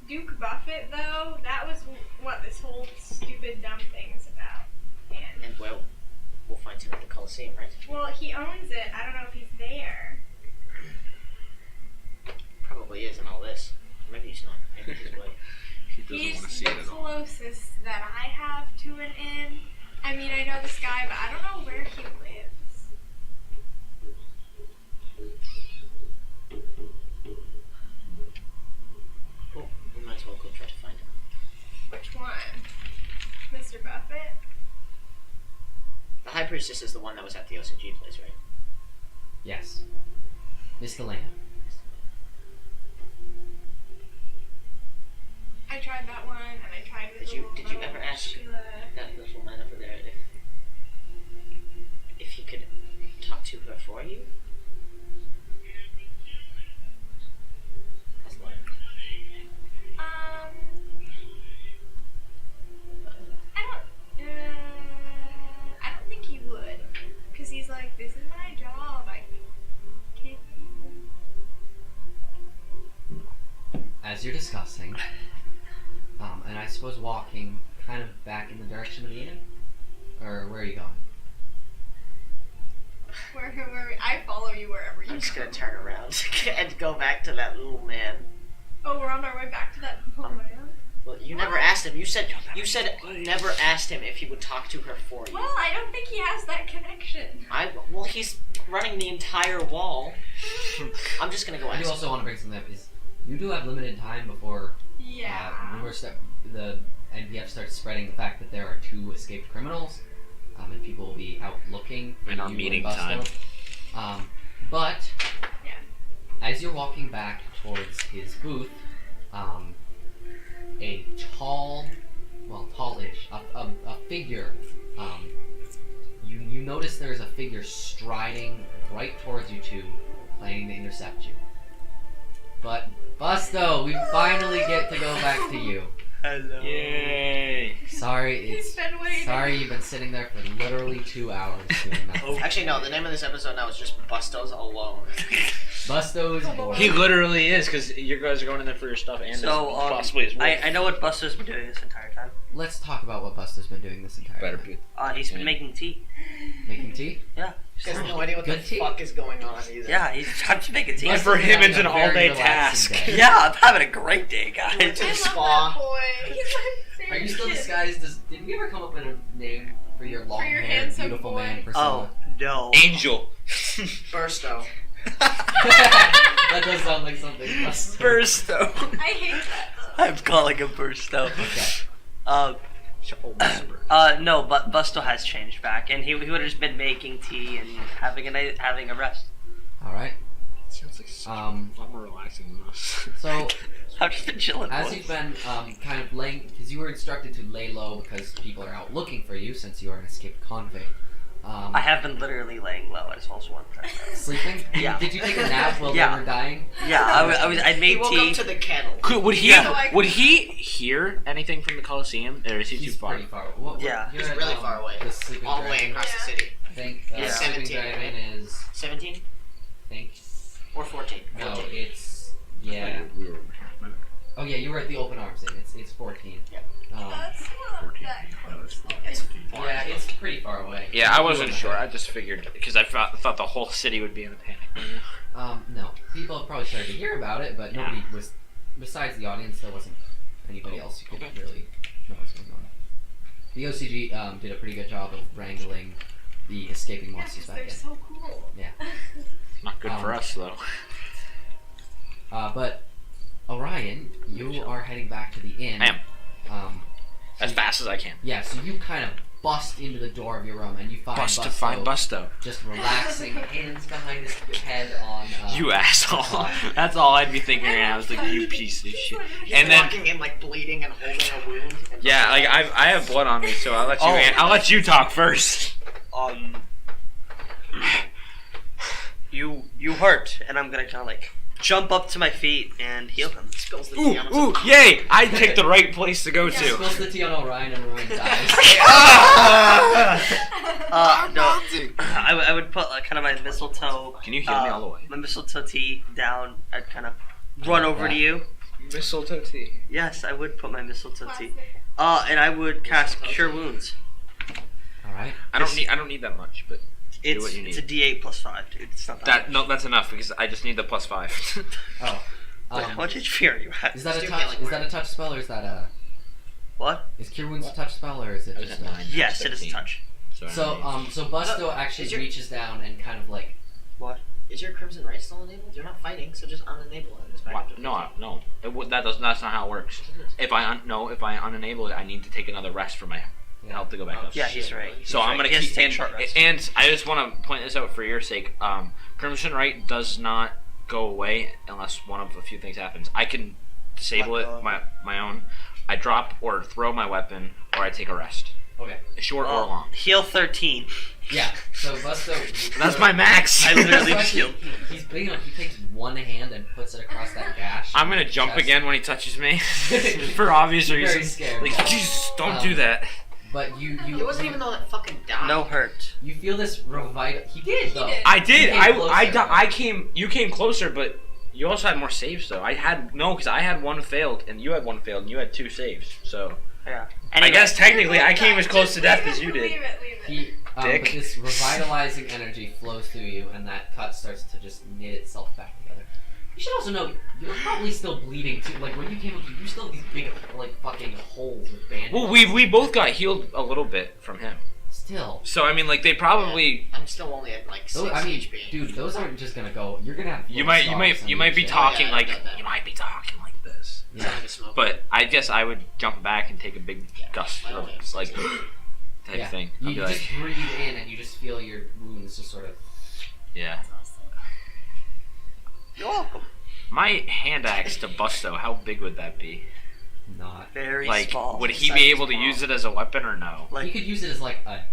Duke Buffett, though, that was what this whole stupid dumb thing is about. And And well, we'll find him at the Coliseum, right? well, he owns it. I don't know if he's there. Probably is in all this. Maybe he's not. Maybe he's away. He doesn't He's want to see the it at all. closest that I have to an inn. I mean, I know this guy, but I don't know where he lives. Well, we might as well go try to find him. Which one? Mr. Buffett? The High Priestess is the one that was at the OCG place, right? Yes. Miss Galena. I tried that one, and I tried the Did you little ever ask Sheila. that little man over there if he could talk to her for you? That's like, I don't think he would, because he's like, this is my job. I can't. As you're discussing, and I suppose walking kind of back in the direction of the inn, or where are you going? Where I follow you wherever you I'm just go. gonna turn around and go back to that little man. Oh, we're on our way back to that little man. Well, you never asked him. You said you never asked him if he would talk to her for you. Well, I don't think he has that connection. Well, he's running the entire wall. I'm just gonna go I ask do him. also want to bring something up. Is you do have limited time before Yeah. the NPF starts spreading the fact that there are 2 escaped criminals, and people will be out looking for In our you meeting and Busto. time. But Yeah. as you're walking back towards his booth, a tallish, a figure. You notice there's a figure striding right towards you two, planning to intercept you. But Busto, we finally get to go back to you. Hello. Yay! Sorry, He's been waiting. sorry you've been sitting there for literally 2 hours doing nothing. Actually, no. The name of this episode now is just Bustos Alone. Busto's bored. He literally is, because you guys are going in there for your stuff and So, possibly his wolf. I know what Buster's been doing this entire time. Let's talk about what Busto's been doing this entire Better time. be. He's been Yeah. making tea. Making tea? Yeah. He has no idea what the Good tea. fuck is going on either. Yeah, he's trying to make a tea. And for him, having it's a an very all-day relaxing task. day. Yeah, I'm having a great day, Went guys. to I the love spa. that boy. He's my Are you still favorite kid. disguised as... Did we ever come up with a name for your long-haired, handsome beautiful boy. man persona? Oh, no. Angel. Bursto. That does sound like something. Busto. Bursto. I hate that. I'm calling him Bursto. Okay. No, but Busto has changed back, and he would have just been making tea and having a rest. All right. Sounds like a lot more relaxing than us. So, I've just been chilling. as boys. you've been kind of laying... Because you were instructed to lay low because people are out looking for you since you are an escaped convict. I have been literally laying low. I just also want to. Sleeping? Yeah. Did you take a nap while Yeah. they were dying? Yeah, I He made woke tea. up to the kettle. Would he? Yeah. Would he hear anything from the Coliseum, or is he too He's far? pretty far. What, Yeah. you're He's at, really far away. The Sleeping All the way Dragon. across the Yeah. city. I think Yeah. Sleeping 17, Dragon right? is... 17 I think... or 14. No, 14. it's... Yeah. We were- Oh yeah, you were at the open arms thing. It's 14. Yep. That's not that close. Yeah, it's pretty far away. Yeah, I wasn't sure. I just figured because I thought the whole city would be in a panic. No. People have probably started to hear about it, but nobody was... Besides the audience, there wasn't anybody else who could Okay. really know what's going on. The OCG did a pretty good job of wrangling the escaping Yeah, monsters 'cause back they're in. so cool. Yeah. Not good for us though. But Orion, you are heading back to the inn. I am. So As fast as I can. yeah, so you kind of bust into the door of your room and you find Busto just relaxing, hands behind his head on. You asshole. That's all I'd be thinking right now. Is like, you piece of shit. He's And then walking in like bleeding and holding a wound. And yeah, like I have blood on me, so I'll let you. Oh. I'll let you talk first. You hurt, and I'm gonna kind of like jump up to my feet and heal him. spills the tea on him. Ooh, yay! I picked the right place to go Yeah. to. Spills the tea on Orion and Orion dies. No, I would put like kind of my mistletoe. Can you heal me all the way? My mistletoe tea down. I'd kind of run over to you. Mistletoe tea. Yes, I would put my mistletoe tea. Classic. And I would cast Cure Wounds. All right. I don't need that much, but It's what you it's a need. D8 plus 5, dude. It's not that. that's enough because I just need the +5. Oh. Wait, how much HP are you at? Is that a Still touch? healing Is that a touch spell or is that a? What? Is Cure Wounds a touch spell or is it I was just at a? 9. Yes, it is a touch. So Busto actually is your- reaches down and kind of like Is your Crimson Right still enabled? You're not fighting, so just unenable it. It's back What? up to No, 15. no. That's not how it works. Yes, it is. If I unenable it, I need to take another rest for my health to go back up. Yeah, he's right. So He's I'm gonna right. He has keep to take a short rest. and I just want to point this out for your sake. Crimson Right does not go away unless one of a few things happens. I can disable Let it go. my own. I drop or throw my weapon, or I take a rest, okay. short or long. Heal 13. Yeah. So Busto. That's my max. I literally Busto, healed. He's big enough. He takes one hand and puts it across that gash. I'm in gonna his jump chest. again when he touches me, for obvious Very reasons. scared. Like, Jesus, don't Um, do that. But It wasn't even the one that fucking died. No hurt. You feel this revital. He did though. did. I did. You came closer. I came. You came closer, but you also had more saves though. Because I had one failed, and you had one failed, and you had 2 saves. So Yeah. I guess technically I came as close Just to death leave as it, you did. Leave it. He, Dick. but this revitalizing energy flows through you, and that cut starts to just knit itself back together. You should also know you're probably still bleeding too. Like when you came up, you still have these big like fucking holes with bandages. Well, we both got healed a little bit from him. Still. So I mean, like they probably. I'm still only at like 6 Those, I mean, HP. dude, those aren't just gonna go. You're gonna have. You full might scars on be shit. talking yeah, like I got that. you might be talking like this. Yeah. Trying to smoke. But I guess I would jump back and take a big gust I of only have like 16. type Yeah. thing. You I'd be just like, breathe in, and you just feel your wounds just sort of. yeah. You're welcome. My hand axe to Busto, how big would that be? Not. Very Like, small. would he Size be able to small. use it as a weapon or no? You Like could use it as like a.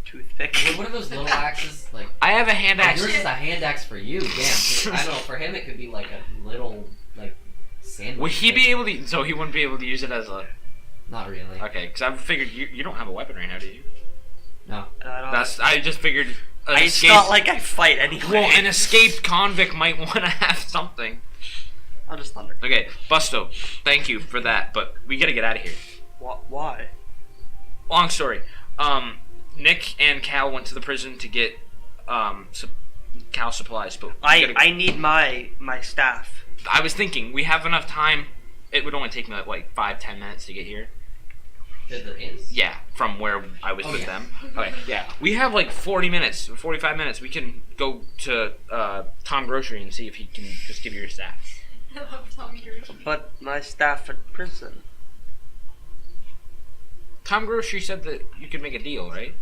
toothpick. What are those little axes? Like. I have a hand Oh, axe. yours is a hand axe for you. Damn. I don't know. For him, it could be like a little like sandwich. Would he stick. be able to? So he wouldn't be able to use it as a. Not really. Okay, because I figured you don't have a weapon right now, do you? No. I just figured. An It's escaped, not like I fight anyway. well, an escaped convict might want to have something. I'll just thunder. Okay, Busto, thank you for that, but we gotta get out of here. Why? Long story. Nick and Kal went to the prison to get Cal supplies, but I need my staff. I was thinking we have enough time. It would only take me like 5-10 minutes to get here. To the inns? Yeah, from where I was Oh, with yeah. them. Okay, yeah. We have like 40 minutes, 45 minutes. We can go to Tom Grocery and see if he can just give you your staff. I love Tommy Grocery. But my staff at prison. Tom Grocery said that you could make a deal, right?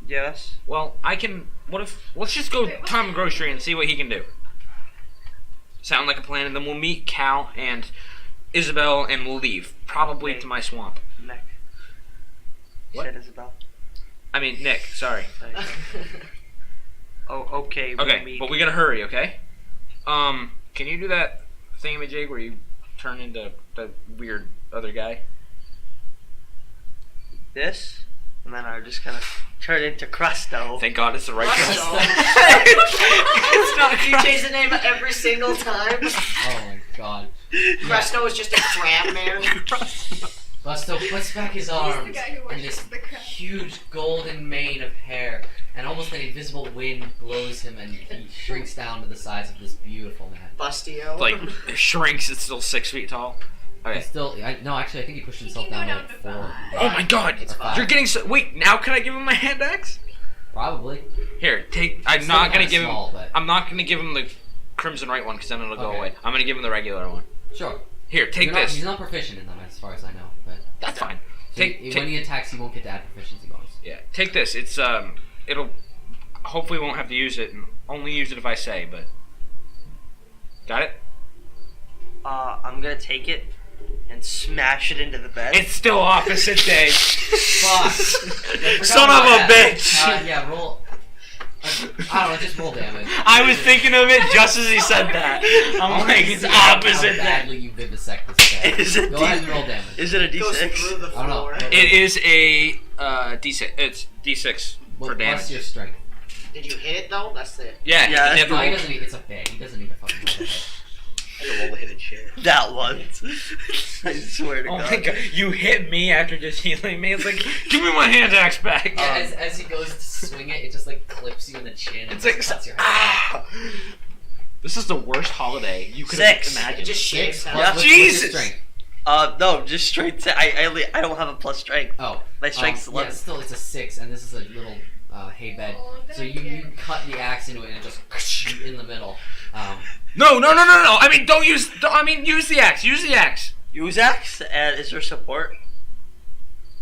Yes. Well, I can. What if? Let's just go Wait, what? Tom Grocery and see what he can do. Sound like a plan, and then we'll meet Cal and Isabel, and we'll leave, probably Wait. to my swamp. Nick. You What? said Isabel. I mean, Nick. Sorry. Oh, okay. we'll Okay, meet. but we gotta hurry. Okay. Can you do that thingamajig where you turn into the weird other guy? This, and then I just kind of turn into Crusto. Thank God it's the right guy. It's not. You change the name every single time. Oh my god. Presto is just a crab man. Busto puts back his He's the arms guy who and worships this the crab. huge golden mane of hair, and almost an invisible wind blows him, and he shrinks down to the size of this beautiful man. Bustio. Like shrinks. It's still 6 feet tall. Okay. He's still, no, actually, I think he pushed He himself can down go to down like to 4. Oh my God! It's fine. You're getting so. Wait, now can I give him my hand axe? Probably. Here, take. I'm Still not gonna kinda give small, him. but I'm not gonna give him the crimson right one because then it'll go Okay. away. I'm gonna give him the regular one. sure. Here, take this. He's not proficient in them, as far as I know. But That's fine. so Take, when take. he attacks, he won't get to add proficiency bonus. Yeah, take this. It's it'll. Hopefully, won't have to use it. And only use it if I say. But. Got it. I'm gonna take it and smash it into the bed. It's still opposite day. Fuck. Son of a bitch. Yeah, roll. I don't know, just roll damage. I was thinking of it just as he said that. I I'm wanna like, see it's how opposite day. badly you vivisect this guy. Is it Go ahead and roll damage. Is it a Goes through D6? the I don't know. floor. It is a D6. It's D6 Well, for plus damage. your strength. Did you hit it though? That's it. Yeah, Yeah, you never No, he roll. doesn't need. It's a bag. He doesn't need to fucking roll that. I can roll the hidden shit. That one. I swear to Oh God. my God! You hit me after just healing me. It's like, give me my hand axe back. Yeah, as he goes to swing it, it just like clips you in the chin and It's like, just cuts your head. ah! This is the worst holiday you could have 6. It imagined. just Six shakes plus out. Yeah. what's your Jesus! strength? No, just straight to. I don't have a plus strength. Oh, My strength's yeah, 11. still it's a 6, and this is a little hay bed. Oh, So you cut the axe into it and it just in the middle. No! I mean, don't use. Use the axe. Use the axe. Use axe, and is there support?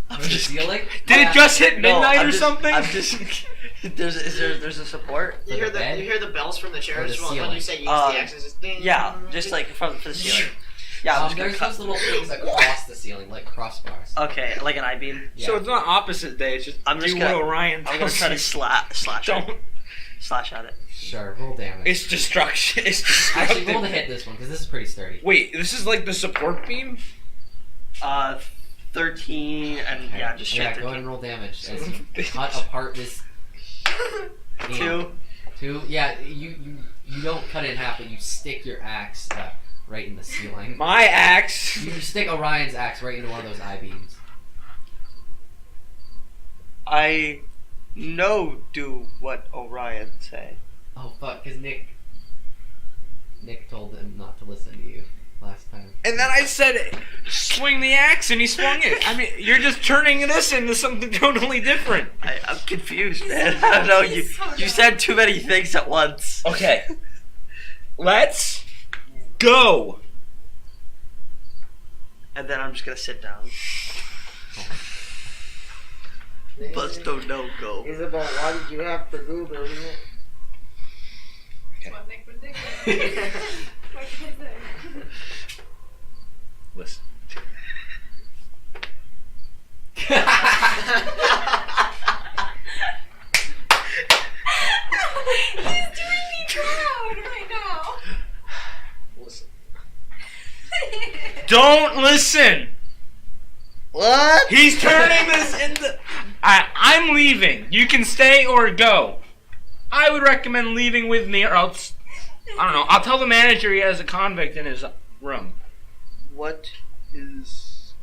I'm For the ceiling? Did Yeah. it just hit midnight I'm or just- something? I'm just. There's a support? You hear For the bed? you hear the bells from the Or church the when ceiling? you say use Um, the axe. It's just ding. Yeah, just like for the ceiling. Yeah, I'm just gonna There's cut. those little things across the ceiling, like crossbars. Okay, like an I-beam. Yeah. So it's not opposite day. It's just I'm just do gonna- what Orion I'm gonna tells try to you. slash Don't. it. Slash at it. Sure, roll damage. It's destruction. It's Actually, roll to destructive. hit this one, because this is pretty sturdy. Wait, this is like the support beam? 13, and Okay. yeah, just straight Yeah, go 13. ahead and roll damage. As you cut apart this... 2. 2, yeah, you don't cut it in half, but you stick your axe right in the ceiling. My axe. You stick Orion's axe right into one of those I-beams. I do what Orion say. Oh fuck, because Nick told him not to listen to you last time. And then I said, swing the axe, and he swung it. I mean, you're just turning this into something totally different. I'm confused, man. I don't know. You said too many things at once. Okay. Let's go. And then I'm just gonna sit down. Busto, no go. Isabel, why did you have to Google it? That's what Nick would do. What can I say? Listen. He's doing me proud right now. Listen. Don't listen. What? He's turning this into. I'm leaving. You can stay or go. I would recommend leaving with me, or else. I don't know. I'll tell the manager he has a convict in his room. What is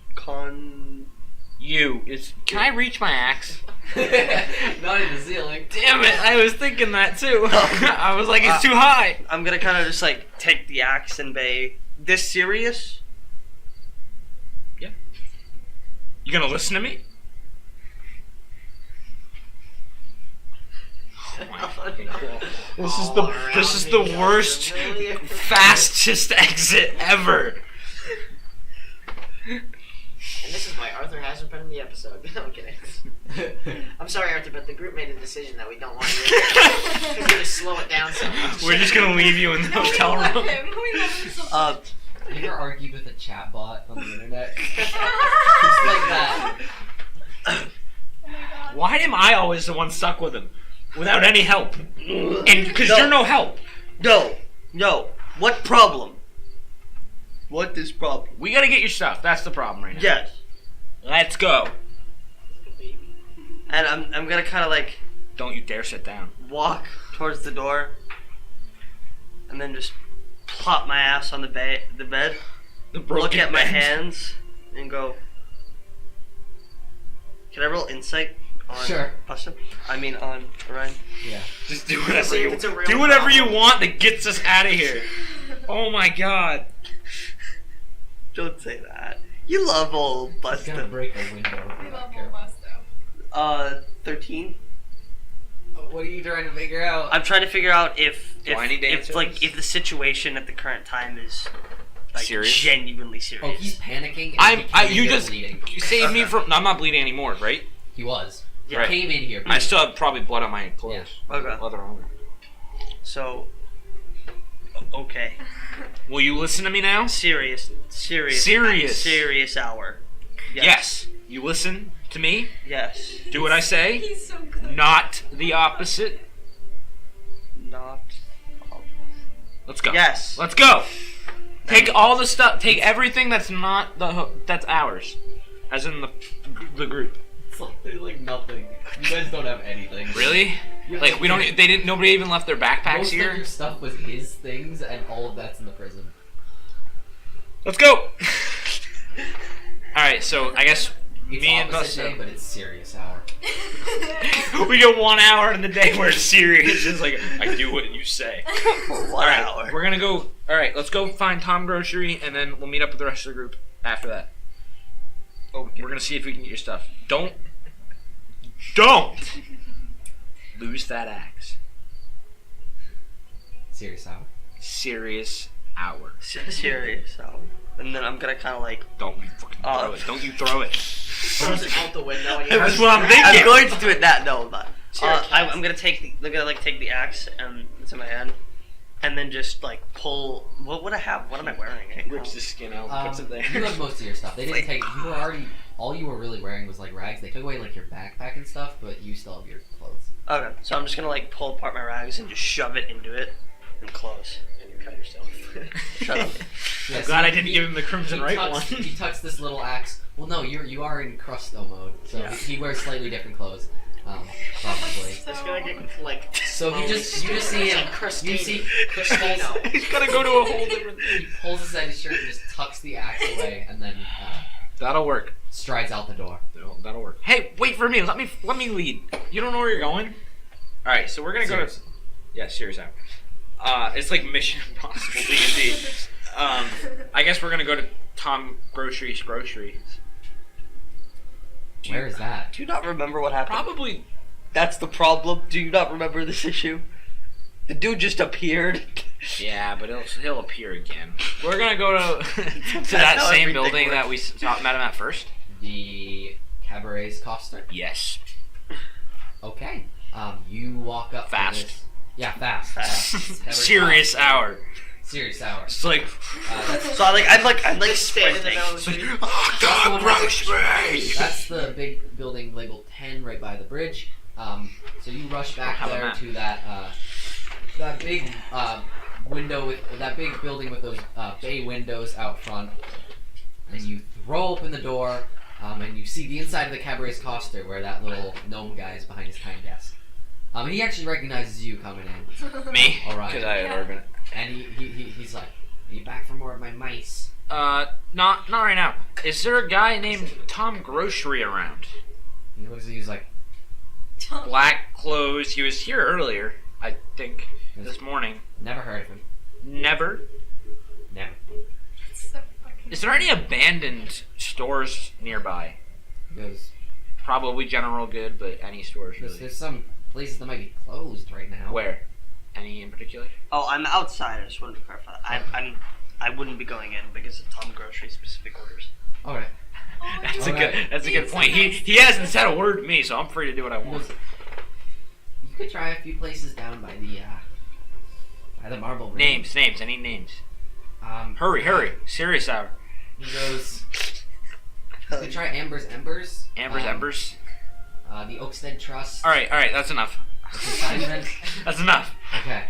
You. Can I reach my axe? Not in the ceiling. Damn it! I was thinking that too. I was like, it's too high. I'm gonna kind of just like take the axe and bay. This serious? You gonna listen to me? Oh my fucking God. This is the worst, fastest exit ever. And this is why Arthur hasn't been in the episode. No, I'm kidding. I'm sorry, Arthur, but the group made a decision that we don't want you to because you slow it down so much. We're just gonna leave you in the No, we hotel love room. him. We love him so much. You ever argued with a chatbot on the internet? It's like that. Oh my God. Why am I always the one stuck with him without any help? And because No. you're no help. No. What problem? What is problem? We gotta get your stuff. That's the problem right now. Yes. Let's go. And I'm gonna kind of like Don't you dare sit down. walk towards the door, and then just plop my ass on the bed, The look broken at my bed. hands, and go. Can I roll insight on Sure. Busto? I mean on Orion. Yeah. Just do whatever See if you it's a real do whatever you problem. want that gets us out of here. Oh my God. Don't say that. You love old He's gonna Busto. break a window. We love old Busto. 13. What are you trying to figure out? I'm trying to figure out if Do I need to answer like this? if the situation at the current time is like Serious? genuinely serious. Oh, he's panicking. And You here just bleeding. you saved me from. I'm not bleeding anymore, right? He was. Yeah. Right. Came in here. I still have probably blood on my clothes. Okay. Leather armor. So okay. Will you listen to me now? Serious hour. Yes. You listen to me. Yes. Do what I say. He's so good. Not the opposite. Not. Let's go. Yes. Let's go. Take all the stuff. Take everything that's not that's ours, as in the group. It's like, there's like nothing. You guys don't have anything. Really? You have Like we don't. They didn't. Nobody even left their backpacks Most here. of your stuff was his things, and all of that's in the prison. Let's go. All right. So I guess It's me and opposite day, Busto. but it's serious hour. We get 1 hour in the day where it's serious. It's like I do what you say. For 1 All right, hour. we're gonna go. All right, let's go find Tom Grocery, and then we'll meet up with the rest of the group after that. Oh, we're gonna see if we can get your stuff. Don't lose that axe. Serious hour. Serious hour. Serious hour. And then I'm gonna kind of like. Don't you fucking throw it. Don't you throw it. Throws it out the window. And you That's what I'm I'm thinking. going to do it that no, but Serious I'm gonna take the axe and it's in my hand, and then just like pull. What would I have? What am I wearing? Rips the skin out, puts it there. You have most of your stuff. They didn't Like- take. You were already. All you were really wearing was like rags. They took away like your backpack and stuff, but you still have your clothes. Okay, so I'm just gonna like pull apart my rags and just shove it into it and close. And you cut yourself. Shut up. Yeah, I'm so glad I he- didn't give him the crimson he right tucks, one. He tucks this little axe. Well, no, you are in Crusto mode, so Yeah. he wears slightly different clothes, probably. It's gonna get like. So you just see him. You see Cristino. He's gotta go to a whole different he thing. pulls aside his shirt and just tucks the axe away, and then That'll work. strides out the door. That'll work. Hey, wait for me. Let me lead. You don't know where you're going. All right, so we're gonna Serious. go to. Yeah, serious hour. It's like Mission Impossible D&D. I guess we're gonna go to Tom Grocery's grocery. Where is that? Do you not remember what happened? Probably. That's the problem. Do you not remember this issue? The dude just appeared. Yeah, but he'll appear again. We're gonna go to That's that how same everything building that we works. met him at first. The Cabaret's Coster. Yes. Okay. You walk up to Fast. this- Yeah, fast. Cabaret Serious Costa. hour. Serious hour. It's like, That's, So I'm like Spit in the sprinting. nose. oh, Tom Grocery! that's the big building labeled 10 right by the bridge. So you rush back How about there that? to that big window with that big building with those bay windows out front, and you throw open the door, and you see the inside of the Cabaret Costa where that little gnome guy is behind his tiny desk. And he actually recognizes you coming in. Me? All right. Because I had already been. And he's like, "Are you back for more of my mice?" Not right now. Is there a guy named Tom Grocery around? He looks at you, he's like, Black clothes. He was here earlier, I think, this morning. "Never heard of him. Never. Never." So fucking Is there any abandoned stores nearby? He goes, Probably general good, but any stores really. "There's some places that might be closed right now." Where? Any in particular? Oh, I'm outside. I just wanted to clarify. I wouldn't be going in because of Tom Grocery's specific orders. All right. That's a Alright. good. That's a good point. He hasn't said a word to me, so I'm free to do what I He want. goes, "You could try a few places down by the Marble Ring." Names. Any names? Hurry. Serious hour. He goes, "You could try Amber's Embers." Embers. The Oakstead Trust. All right. That's enough. The Consignment. That's enough. Okay.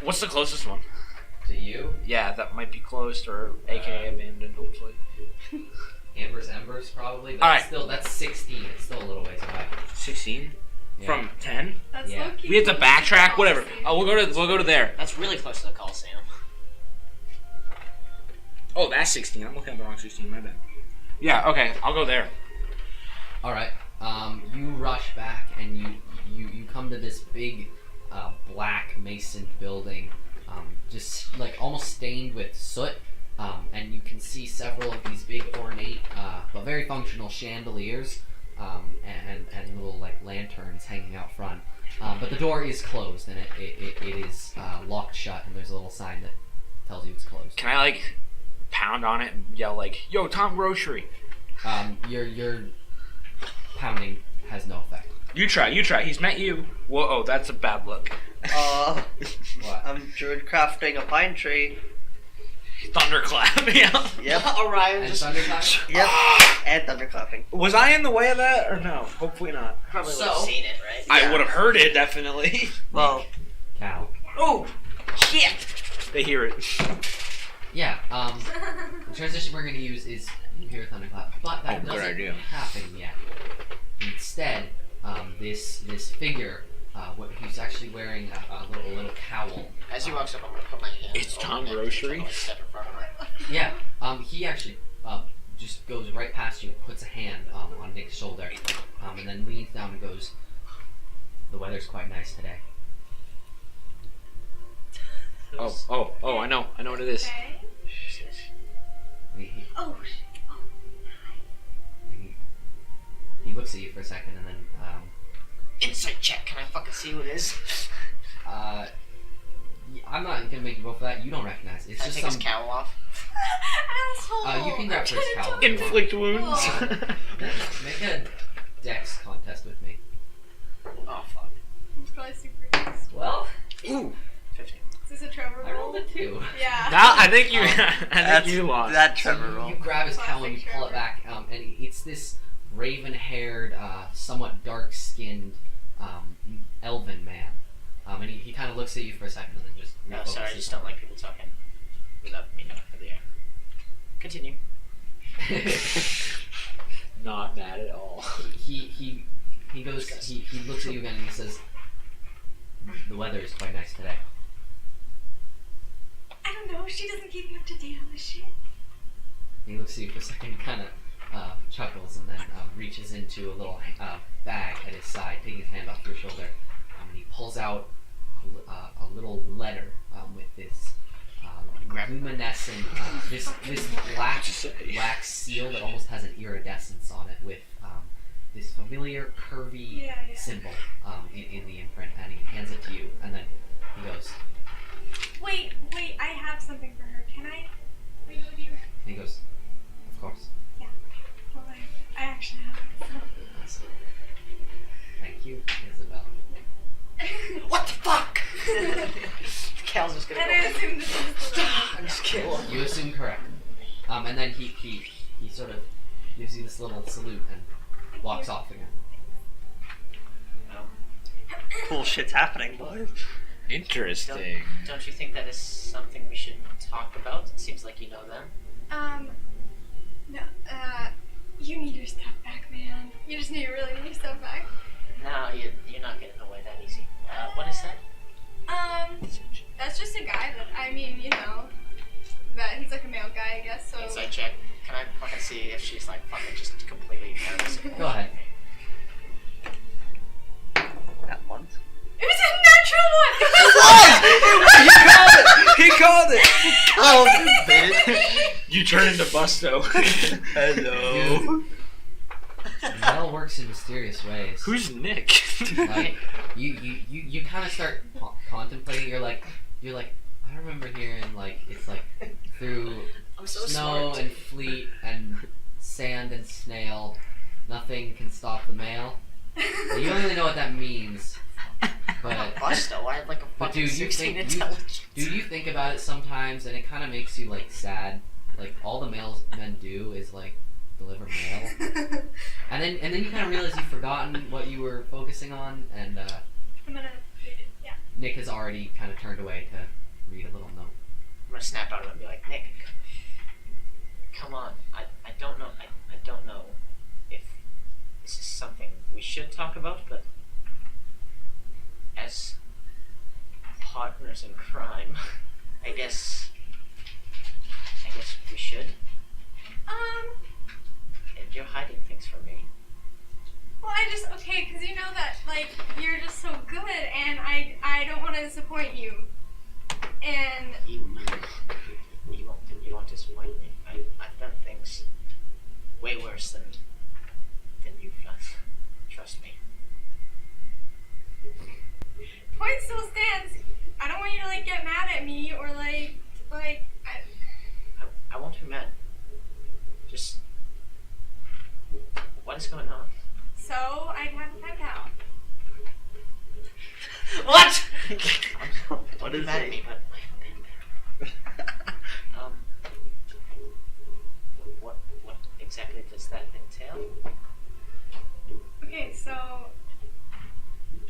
What's the closest one? To you, Yeah, that might be closed or AKA abandoned, hopefully. Amber's Embers probably. But All right. Still, that's 16. It's still a little ways away. 16 Yeah. from 10. That's Yeah. low-key We have to close backtrack. the Whatever. Coliseum. Oh, we'll go to there. That's really close to the Coliseum. Oh, that's 16. I'm looking at the wrong 16. My bad. Yeah. Okay. I'll go there. All right. You rush back and you come to this big black masoned building, just like almost stained with soot. And you can see several of these big ornate but very functional chandeliers and little like lanterns hanging out front. But the door is closed and it is locked shut, and there's a little sign that tells you it's closed. Can I like pound on it and yell like, "Yo, Tom Grocery"? Your pounding has no effect. You try. He's met you. Whoa, that's a bad look. What? I'm druid crafting a pine tree. Thunderclap. Yeah. Yep. Orion And just thunderclap? Yep. And thunderclapping. Was I in the way of that or no? Hopefully not. probably would have So- seen it, right? I would have heard it definitely. Well, Cal. Oh, shit! They hear it. Yeah, the transition we're going to use is you hear a thunderclap, but that Oh, good doesn't idea. happen yet. Instead, this figure, he's actually wearing a little cowl. As he walks up, I'm gonna put my hand. It's over Tom my neck Grocery? and step in front of her. Yeah, he actually just goes right past you, puts a hand on Nick's shoulder, and then leans down and goes, "The weather's quite nice today." Oh, I know what it is. Okay. He, Oh, shit. Oh. he looks at you for a second, and then Insight check. Can I fucking see who it is? I'm not gonna make you roll for that. You don't recognize it. It's Can I just take his some. cowl off? Asshole. You can grab for his I'm cowl. trying to Inflict wounds. Oh. Make a dex contest with me. Oh fuck. It's probably super nice. Well, Ooh. 15. Is this a Trevor I roll? rolled a 2. Yeah. Now I think you. Um, I think you lost. That So Trevor roll. you grab his cowl and you Classic pull it back, and it's this raven-haired, somewhat dark-skinned, elven man. And he kind of looks at you for a second and then just. No, sorry, I refocuses just don't like people talking without me knowing who they are. Continue. Not mad at all. he goes. He looks at you again and he says, "The weather is quite nice today." I don't know. She doesn't keep me up to date on this shit. He looks at you for a second, kind of chuckles, and then reaches into a little bag at his side, taking his hand off your shoulder, and he pulls out a little letter with this luminescent, this black wax seal that almost has an iridescence on it, with this familiar curvy Yeah. symbol in the imprint, and he hands it to you, and then he goes, Wait. I have something for her. Can I read with you? and he goes, "Of course." Well, I actually have Thank you, Isabel. What the fuck? assume this is the right I'm just kidding. You assume correct. And then he sort of gives you this little salute and walks off again. Cool shit's happening, boys. Interesting. Don't you think that is something we should talk about? It seems like you know them. No, you need your stuff back, man. You just really need your stuff back. No, you're not getting away that easy. What is that? That's just a guy that, I mean, you know, that he's like a male guy, I guess, so. Insight check. Can I fucking see if she's like fucking just completely nervous? Go ahead. That once. It was a natural one! He called it! Oh, You turn into Busto. hello. Mel works in mysterious ways. Who's Nick? You kind of start contemplating. You're like, I remember hearing it's like through I'm so snow smart. and fleet and sand and snail, nothing can stop the mail. Well, you don't really know what that means, but Busto, I had like a But fucking dude, you 16 think- intelligence. you think about it sometimes, and it kind of makes you like sad. Like all the men do is like deliver mail, and then you kind of realize you've forgotten what you were focusing on, and I'm gonna read it, yeah. Nick has already kind of turned away to read a little note. I'm gonna snap out of him and be like, Nick, come on. I don't know. I don't know if this is something we should talk about, but as partners in crime, I guess we should. And you're hiding things from me. Well, okay, because you know that, like, you're just so good, and I don't want to disappoint you. And You won't disappoint me. I've done things way worse than you've done. Trust me. point still stands. I don't want you to, like, get mad at me, or, I won't be mad. Just what is going on? so I'd have a pen pal. What? What Don't is be mad it? at me, but I have a pen pal. What exactly does that entail? Okay, so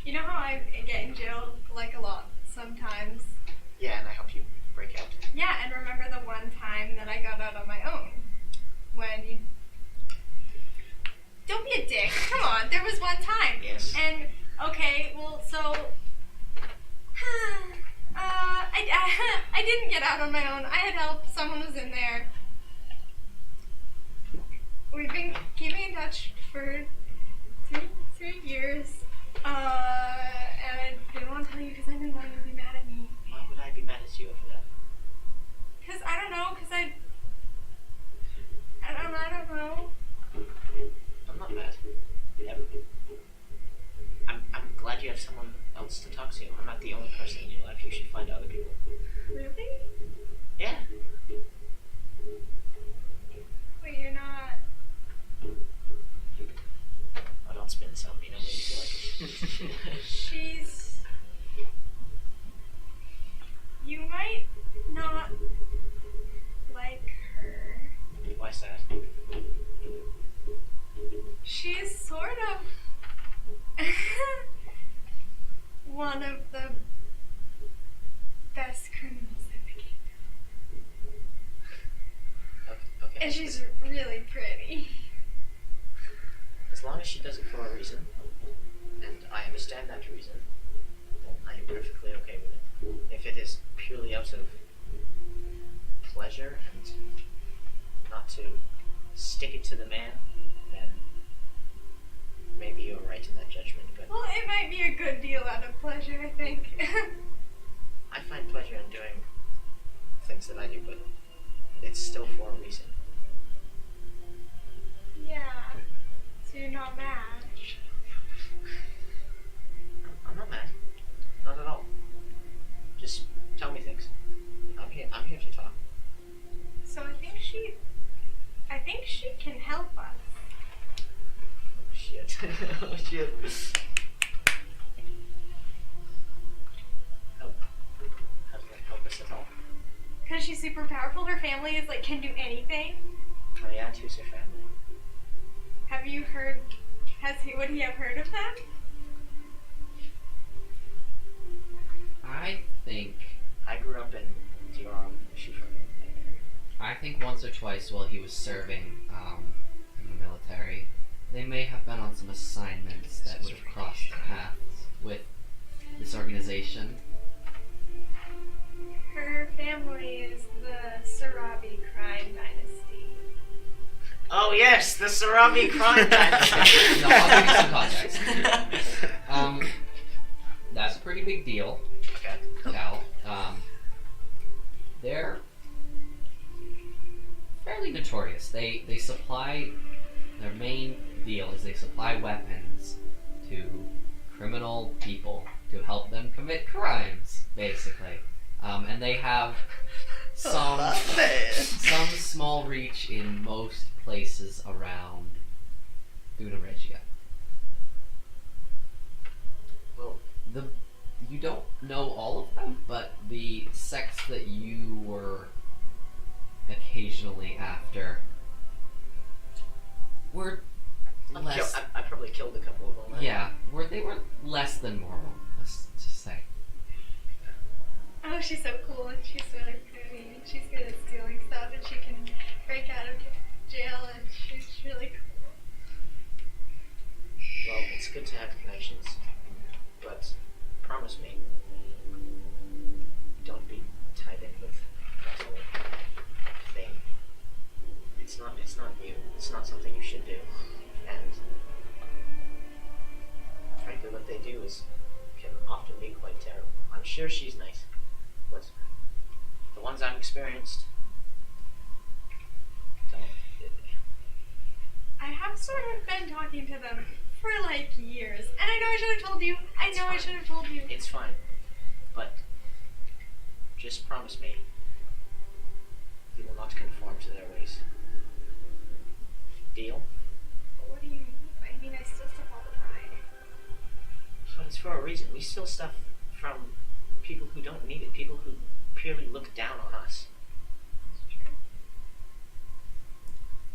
you know how I get in jail like a lot sometimes? Yeah, and I help you break out. Yeah, and remember the one time that I got out on my own? When you... Don't be a dick. Come on, there was one time. Yes. And, okay, well, so... I didn't get out on my own. I had help. Someone was in there. We've been keeping in touch for three years. And I didn't want to tell you because I didn't want you to be mad at me. Why would I be mad at you for that? Because I don't know, because I don't know. I'm not mad. Ever. I'm glad you have someone else to talk to. I'm not the only person in your life. You should find other people. Really? Yeah. Wait, you're not... Oh, don't spin this on me. Nobody feel like it. She's... You might not like her. Why's that? She's sort of one of the best criminals in the kingdom. Okay. And she's really pretty. As long as she does it for a reason, and I understand that reason, then I am perfectly okay with it. If it is purely out of pleasure and not to stick it to the man, then maybe you're right in that judgment, but Well, it might be a good deal out of pleasure, I think. I find pleasure in doing things that I do, but it's still for a reason. Yeah. So you're not mad. I'm not mad. Not at all. Just tell me things. I'm here to talk. So I think she can help us. Oh shit. Oh shit. Help. How does that help us at all? because she's super powerful, her family is like can do anything. Oh yeah, two's her family. Have you heard? Would he have heard of them? I think I grew up in Durham. She from I think once or twice while he was serving in the military, they may have been on some assignments that would have crossed paths with this organization. Her family is the Sarabi crime dynasty. Oh yes, the Sarabi crime dynasty. No, I'll give you some context. That's a pretty big deal, Okay. Cal. They're fairly notorious. They supply, their main deal is they supply weapons to criminal people to help them commit crimes, basically. And they have some small reach in most places around Thunaregia. Well, You don't know all of them, but the sects that you were occasionally after were less. I probably killed a couple of them. Right? Yeah, they were less than normal. Let's just say. Oh, she's so cool and she's really pretty and she's good at stealing stuff and she can break out of jail and she's really cool. Well, it's good to have connections, but promise me, don't be tied in with that whole thing. It's not you. It's not something you should do. And frankly, what they do can often be quite terrible. I'm sure she's nice, but the ones I've experienced don't. I have sort of been talking to them for like years. And I know I should have told you. I should have told you. It's fine, but just promise me you will not conform to their ways. Deal? But what do you mean? I mean, I steal stuff all the time. But it's for a reason. We steal stuff from people who don't need it, people who purely look down on us. That's true.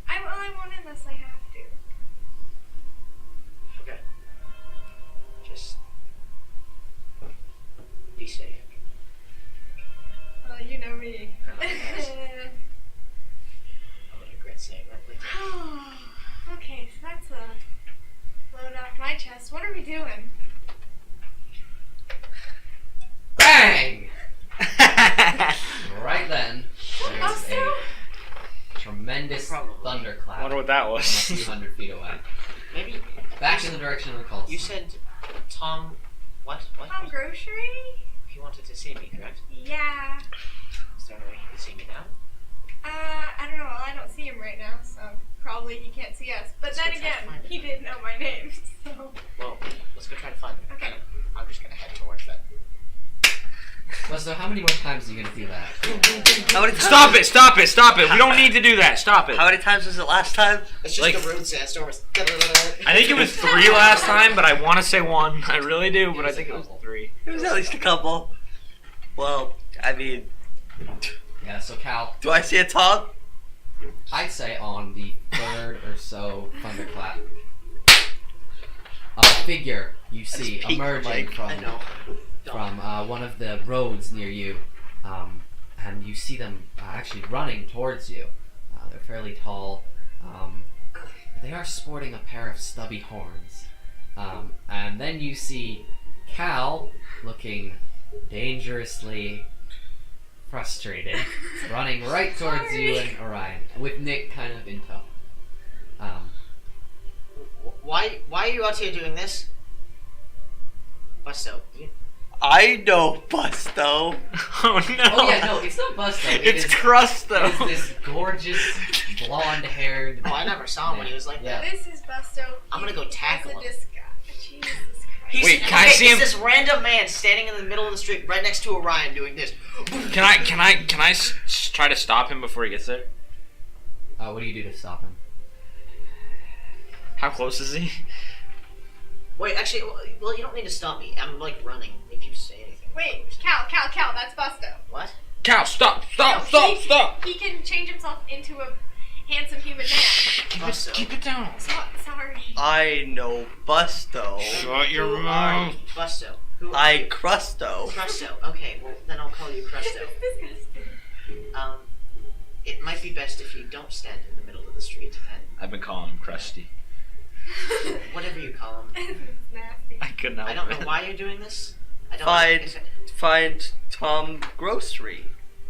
I won't unless I have to. Okay. Just be safe. Well, you know me. Yes. I'm gonna regret saying that later. Okay, so that's a load off my chest. What are we doing? Bang! Right then, there's Also, a tremendous Probably. thunderclap I wonder what that from a was. few hundred feet away. Maybe Back in the direction of the call. you said Tom. What? Tom Grocery? He wanted to see me, correct? Yeah. Is there any way he can see me now? I don't know. I don't see him right now, so probably he can't see us. But Let's then go try to again, find him. he did know my name, so. Well, let's go try to find him. Okay. I'm just gonna head towards that. Well, so how many more times are you gonna do that? How many times? Stop it. We don't need to do that. Stop it. How many times was it last time? It's just Like- the road sandstorm. I think it was 3 last time, but I want to say 1. I really do, but I think it was 3. It was at least a couple. Well, I mean, Yeah, so Cal, do I see a Tom? I'd say on the third or so thunderclap, a figure you see peeked, emerging Mike. from I know. from one of the roads near you, and you see them actually running towards you. They're fairly tall. They are sporting a pair of stubby horns. And then you see Cal looking dangerously frustrated, running right towards you and Orion, with Nick kind of in tow. Why are you out here doing this? Busto, I know Busto. Oh no. Oh yeah, no, it's not Busto. It's Crusto. It is this gorgeous, blonde-haired. Oh, I never saw him when he was like Yeah. that. This is Busto. I'm gonna go tackle him. Jesus Christ. He's, Wait, can I see him? It's this random man standing in the middle of the street, right next to Orion, doing this. Can I try to stop him before he gets there? What do you do to stop him? How close is he? Wait, actually, well, you don't need to stop me. I'm like running. If you say anything. Wait, Cal, that's Busto. What? Cal, stop! No, he can change himself into a handsome human man. Busto. Keep it down. Sorry. I know Busto. Shut your Who are mouth. you? Busto. Who are I you? Crusto. Crusto. Okay, well then I'll call you Crusto. It might be best if you don't stand in the middle of the street and I've been calling him Krusty. whatever you call him. It's nasty. I couldn't help I don't know it. why you're doing this. I don't. Find is it- find Tom Grocery.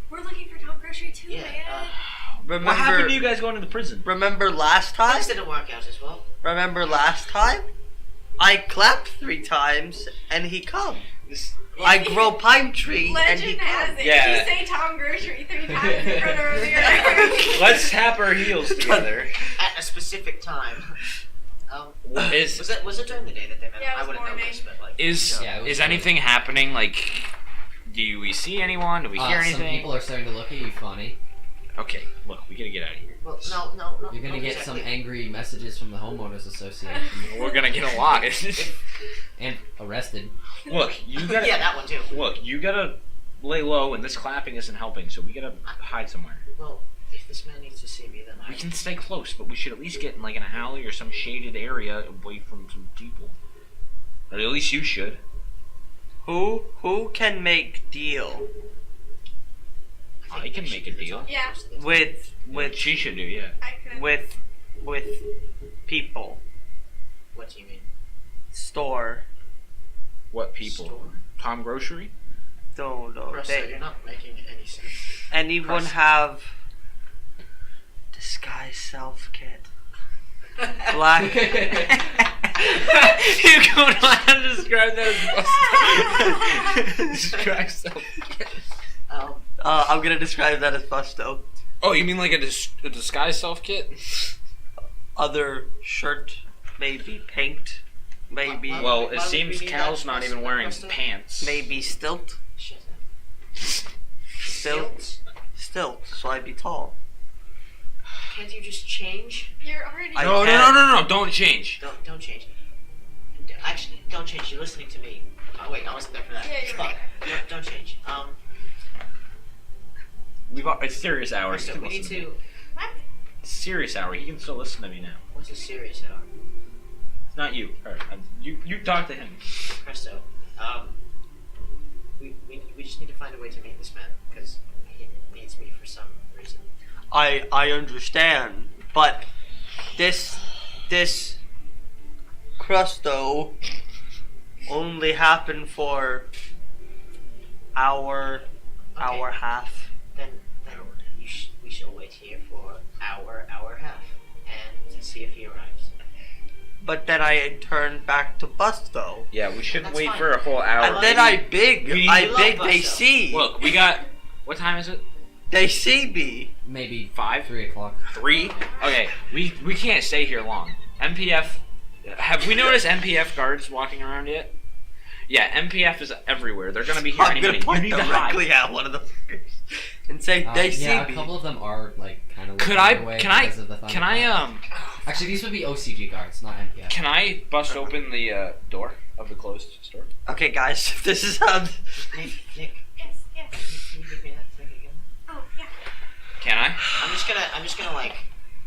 We're looking for Tom Grocery too, Yeah. man. Remember? What happened to you guys going to the prison? Remember last time? Things didn't work out as well. Remember last time? I clapped 3 times and he come. I grow pine tree and he Legend has come. it. Yeah. If you say Tom Grocery 3 times in front of your Let's tap our heels together. At a specific time. Is Was it during the day that they met? Yeah, it I was wouldn't know morning. this, but like. is Yeah, it was is funny. anything happening? Like, do we see anyone? Do we hear Some anything? people are starting to look at you funny. Okay, look, we gotta get out of here. Well, no. You're gonna not get some exactly. angry messages from the homeowners association We're gonna get a lot. and arrested. Look, you gotta. Yeah, that one too. Look, you gotta lay low, and this clapping isn't helping. So we gotta hide somewhere. Well, if this man needs to see me, then We can stay close, but we should at least get in like an alley or some shaded area away from some people. But at least you should. Who can make deal I can make a deal. Yeah. with She should do, yeah. I could. with people? What do you mean? Store. What people? Store? Tom Grocery? No. Russell, you're not making any sense. Anyone Press. have disguise self kit? Black. You don't know how to describe that as Busto. Describe self. I'm gonna describe that as Busto. Oh, you mean like a disguise self kit? Other shirt, maybe paint, maybe Well, Why it would seems we need Cal's that? not even wearing Busto? pants. maybe stilt, Shut up. stilt, stilt. So I'd be tall. Can't you just change? You're already. I No, can. no, don't change. Don't change. Actually, don't change. You're listening to me. Oh wait, I wasn't there for that. Yeah, you were Fuck. there. Don't change. It's serious hour. He So can we need listen to to. me. What? It's serious hour. He can still listen to me now. What's a serious hour? It's not you. Her. You talk to him. Presto. We just need to find a way to meet this man because he needs me for some reason. I understand, but this Crusto only happened for hour half. Then we shall wait here for hour half and see if he arrives. But then I turned back to Busto. Yeah, we shouldn't That's wait fine. for a whole hour. And then I big We love they Busto. see. Look, we got. What time is it? They see me. Maybe 5? 3 o'clock. 3? Okay, we can't stay here long. MPF. Have we noticed MPF guards walking around yet? Yeah, MPF is everywhere. They're gonna be here I'm any gonna minute. You point need to hide. directly at one of the fuckers and say they see yeah, a me. couple of them are like kind of. Could I? Away Can I? because of the Can I? Actually, these would be OCG guards, not MPF. Can I bust open the door of the closed store? Okay, guys, if this is how. Nick, Yes. can you give me that thing again? Oh, yeah. Can I? I'm just gonna like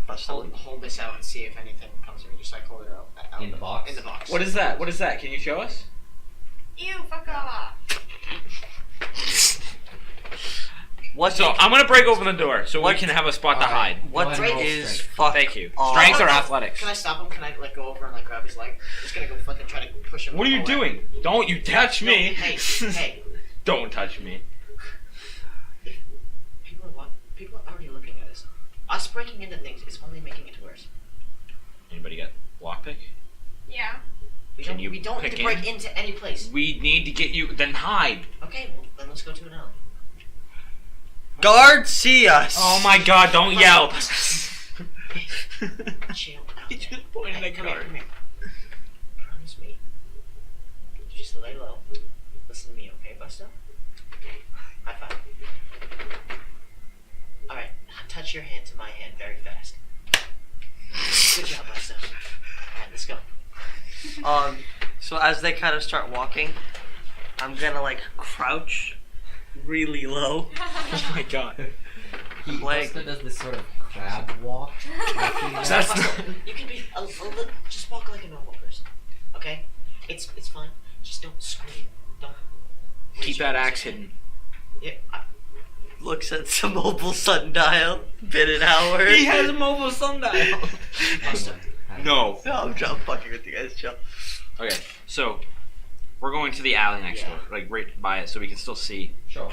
Busto. hold this out and see if anything comes to me. Just like hold it out. In the box? In the box. What is that? What is that? Can you show us? Ew, fuck off. What? So I'm gonna break open the door so What- we can have a spot to Alright. hide. What Go ahead and roll is strength. fuck? Thank you. off? Strength or no. athletics? Can I stop him? Can I like go over and like grab his leg? I'm just gonna go fucking try to push him. What are you away. doing? Don't you touch No, me! hey. Don't touch me. People are already looking at us. Us breaking into things is only making it worse. Anybody got lockpick? Yeah. We Can don't. you We don't need pick to break in? into any place. We need to get you. Then hide. Okay, well then let's go to an alley. Guards see us. Oh my God! Don't yell. Chill out. He there. just pointed Hey, at come here, guard. come here. Promise me. Just lay low. Listen to me, okay, Busto? High five. Alright, touch your hand to my hand very fast. Good job, Busto. Alright, let's go. So as they kind of start walking, I'm gonna like crouch really low Oh my god. Busto does this sort of crab walk. That's not... You can be just walk like a normal person, okay? It's fine. Just don't scream. Don't Keep that axe hidden. Yeah, Looks at some mobile sundial. Been an hour. He has a mobile sundial. No. No, I'm fucking with you guys. Chill. Okay, so we're going to the alley next door, like right by it, so we can still see. Sure.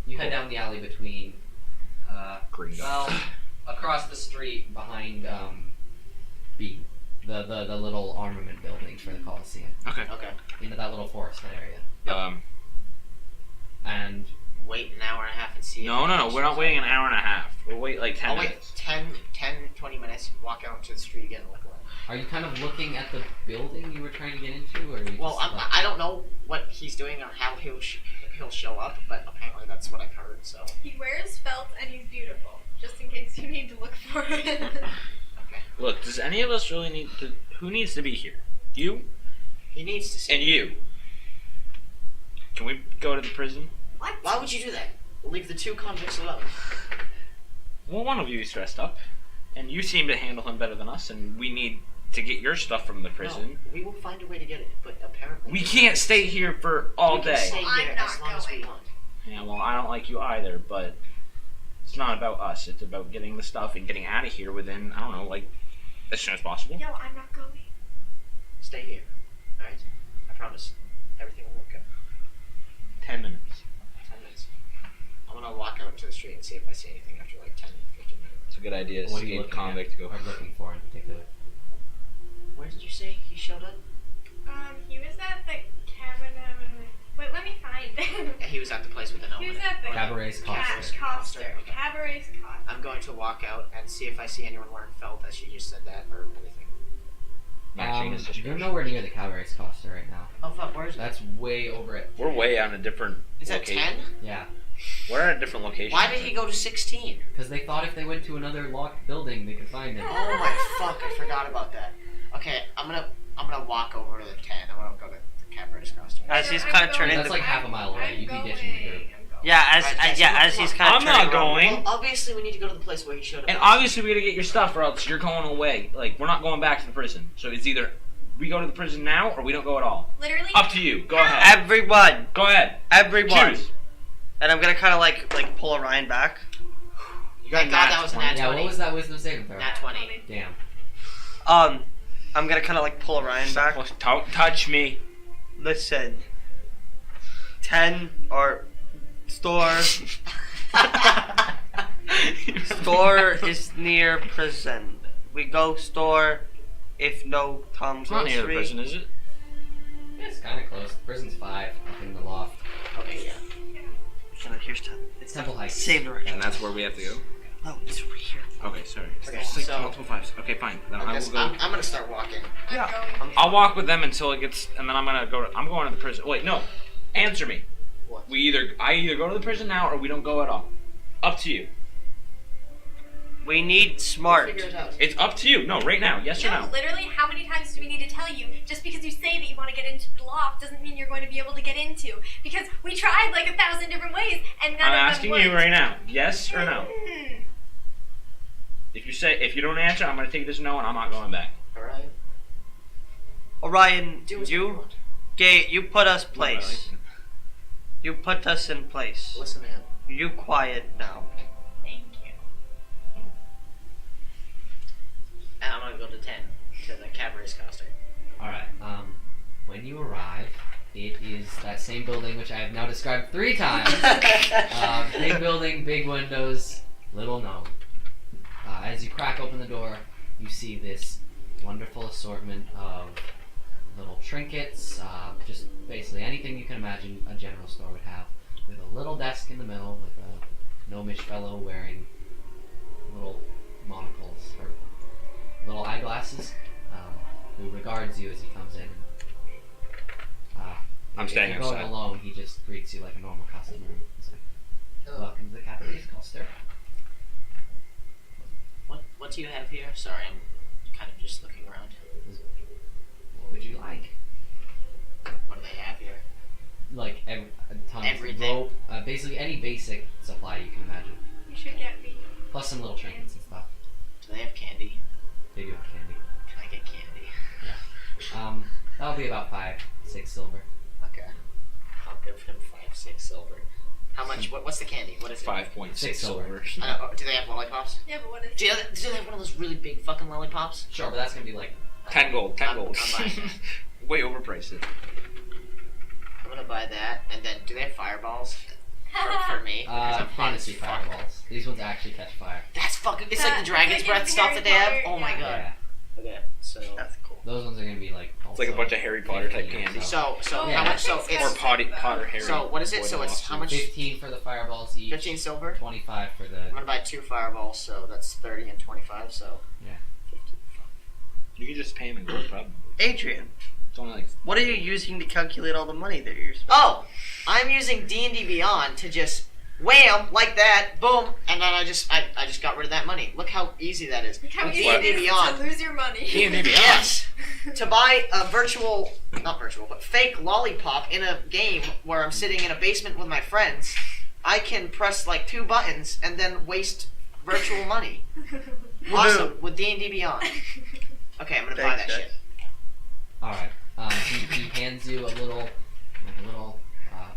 You head down the alley between, Green. well, across the street behind B, the little armament building for the Coliseum, Okay. okay. into that little forested area. And Wait an hour and a half and see. No, we're not waiting an hour and a half. We'll wait like 10 I'll wait minutes. 10, 20 minutes. Walk out to the street again and look around. are you kind of looking at the building you were trying to get into, or are you Well, just, I don't know what he's doing or how he'll show up, but apparently that's what I've heard. So He wears felt and he's beautiful. Just in case you need to look for it. okay, Look, does any of us really need to... Who needs to be here? You he needs to see. and you. Can we go to the prison? What? Why would you do that? Leave the two convicts alone. Well, one of you is dressed up, and you seem to handle him better than us, and we need to get your stuff from the prison. No, we will find a way to get it, but apparently We can't stay here for all we can day. stay Well, I'm here not as long as we going. want. Yeah, well, I don't like you either, but it's not about us. It's about getting the stuff and getting out of here within, I don't know, like, as soon as possible. No, I'm not going. Stay here, all right? I promise. Everything will work out. 10 minutes. 10 minutes. I'm gonna walk out into the street and see if I see anything after like 10, 15 minutes. It's a good idea. what are you looking at, or looking for in particular? Where did you say he showed up? He was at the cabinet. Wait, let me find. Yeah, he was at the place with the He was helmet. at the Cabaret's Coster. Coster. Okay. Cabaret's Coster. I'm going to walk out and see if I see anyone wearing felt as you just said that or anything. Matching his You're description. nowhere near the Cabaret's Coster right now. Oh fuck, where is it? That's way over it. We're way on a different Is that location. 10? Yeah, We're at a different location. Why did he go to 16? because they thought if they went to another locked building, they could find him. Oh my fuck, I forgot about that. Okay, I'm gonna walk over to the 10. I'm gonna go to the Cabaret's costume. As he's I'm kind of going. turning That's the like half a mile away. You'd be ditching the group. I'm going. yeah, as he's kind of I'm not turning around. going. Well, obviously we need to go to the place where he showed up. And obviously we gotta get your stuff or else you're going away. Like, we're not going back to the prison. So it's either we go to the prison now or we don't go at all. Literally. Up to you. Go ahead. Everyone, Go ahead. everyone. Choose. And I'm gonna kind of like pull Orion back. You got that was an nat Yeah, 20. what was that wisdom saving throw? Nat 20. Damn. I'm gonna kind of like pull Orion back. Don't touch me. Listen, 10 or store. Store is near prison. We go store if no Tom It's not near the grocery. prison, is it? Yeah, it's kind of close. The prison's 5 up in the loft. Okay, yeah. Here's 10. It's Temple Heights. Save the record. And that's where we have to go? No, it's over here. Okay, sorry. Okay, It's like so- multiple fives. Okay, fine. Then I Okay, will so go. I'm gonna start walking. I'm Yeah. going. I'll walk with them until it gets, and then I'm gonna go. I'm going to the prison. Wait, no. Answer me. What? I either go to the prison now or we don't go at all. Up to you. We need smart. Figure it out. It's up to you. No, right now. Yes or No, no? literally, how many times do we need to tell you? Just because you say that you want to get into the loft doesn't mean you're going to be able to get into. Because we tried like 1,000 different ways, and none I'm of them asking worked. you right now. Yes or no? Hmm. If you don't answer, I'm gonna take this no, and I'm not going back. Alright? Orion, Do what you you want. you put us place. You put us in place. Listen to him. You quiet now. Thank you. And I'm gonna go to 10 to the Cabaret's costume. Alright, when you arrive, it is that same building which I have now described 3 times. Big building, big windows, little gnome. As you crack open the door, you see this wonderful assortment of little trinkets, just basically anything you can imagine a general store would have, with a little desk in the middle with a gnomish fellow wearing little monocles, or little eyeglasses, who regards you as he comes in. I'm staying if you're going outside. alone, he just greets you like a normal customer. He's like, welcome to the Cabaret's Coster. What do you have here? Sorry, I'm kind of just looking around. What would you like? What do they have here? like tons Everything. of rope, basically any basic supply you can imagine, You should get me. plus some little trinkets and stuff. Do they have candy? They do have candy. Can I get candy? That'll be about 5-6 silver. Okay. I'll give him 5-6 silver. How much? What's the candy? What is it? 5.6 6 silver. Do they have lollipops? Yeah, but what is Do they have one of those really big fucking lollipops? Sure, but that's gonna be like 10 gold. 10 gold. I'm buying it. Way overpriced it. I'm gonna buy that. And then, do they have fireballs for me? Because I'm fantasy fuck. fireballs. These ones actually catch fire. That's fucking. It's like the dragon's like breath in stuff Harry that they have. Potter, Oh my yeah. god. Yeah, Okay, so. That's cool. those ones are gonna be like. It's like a bunch of Harry Potter type 15 or candy. So Yeah. how much? So That's it's Or expensive. Potter Harry. So what is it? So it's how much? 15 for the fireballs each. 15 silver. 25 for I'm the. gonna buy 2 fireballs, so that's 30 and 25. So Yeah. 50. You can just pay him in gold, probably. Adrian, It's only like. what are you using to calculate all the money that you're spending? Oh, I'm using D&D Beyond to just wham like that, boom, and then I just got rid of that money. Look how easy that is. Look how With easy D&D it is Beyond. to lose your money. D&D Beyond. Yes. To buy a not virtual, but fake lollipop in a game where I'm sitting in a basement with my friends, I can press like 2 buttons and then waste virtual money. Awesome with D&D Beyond. Okay, I'm gonna buy Thanks, that guys. shit. All right. He hands you a little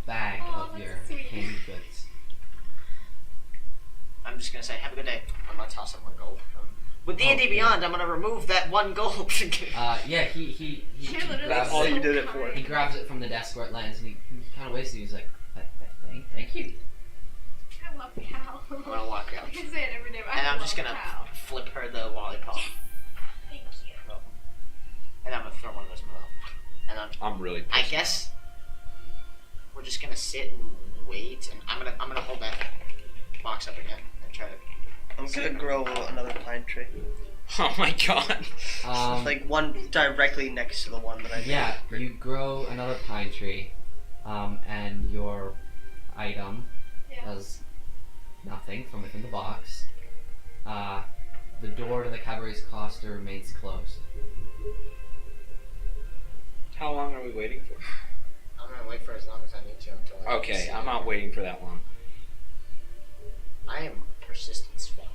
bag Aw, of your that's sweet. candy goods. I'm just gonna say, have a good day. I'm gonna toss him 1 gold. With D&D Oh, yeah. Beyond, I'm gonna remove that 1 gold. Yeah, he You're literally grabs all it. you did it for. He grabs it from the desk where it lands, and he kind of waves it. He's like, "Thank you." I love Cal. I'm gonna walk out. I can say it every day, but And I I'm just love gonna Cal. flip her the lollipop. Thank you. And I'm gonna throw one of those in my mouth. And I'm really. I guess we're just gonna sit and wait, and I'm gonna hold that box up again and try to. I'm gonna grow another pine tree. Oh my god. Like one directly next to the one that I made. Yeah, you grow another pine tree, and your item Yeah. does nothing from within the box. The door to the cabaret's coster remains closed. How long are we waiting for? I'm gonna wait for as long as I need to until. I Okay, see I'm it. not waiting for that long. I am persistent as fuck.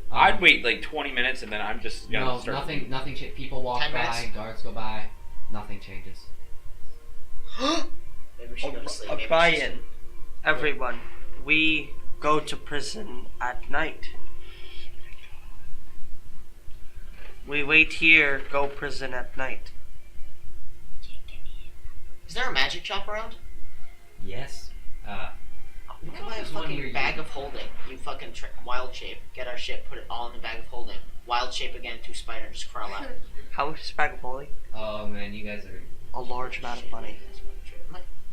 I'd wait like 20 minutes and then I'm just gonna No, start. nothing. People walk 10 by, minutes? guards go by, nothing changes. Maybe we should go to sleep. Maybe we should O'Brien, everyone, we go to prison at night. We wait here, go prison at night. Is there a magic shop around? Yes. We can buy a There's one near fucking you. bag of holding. You fucking wild shape. Get our shit. Put it all in the bag of holding. Wild shape again. 2 spider. Just crawl out. How much is a bag of bowling? Oh man, you guys are A large amount of money.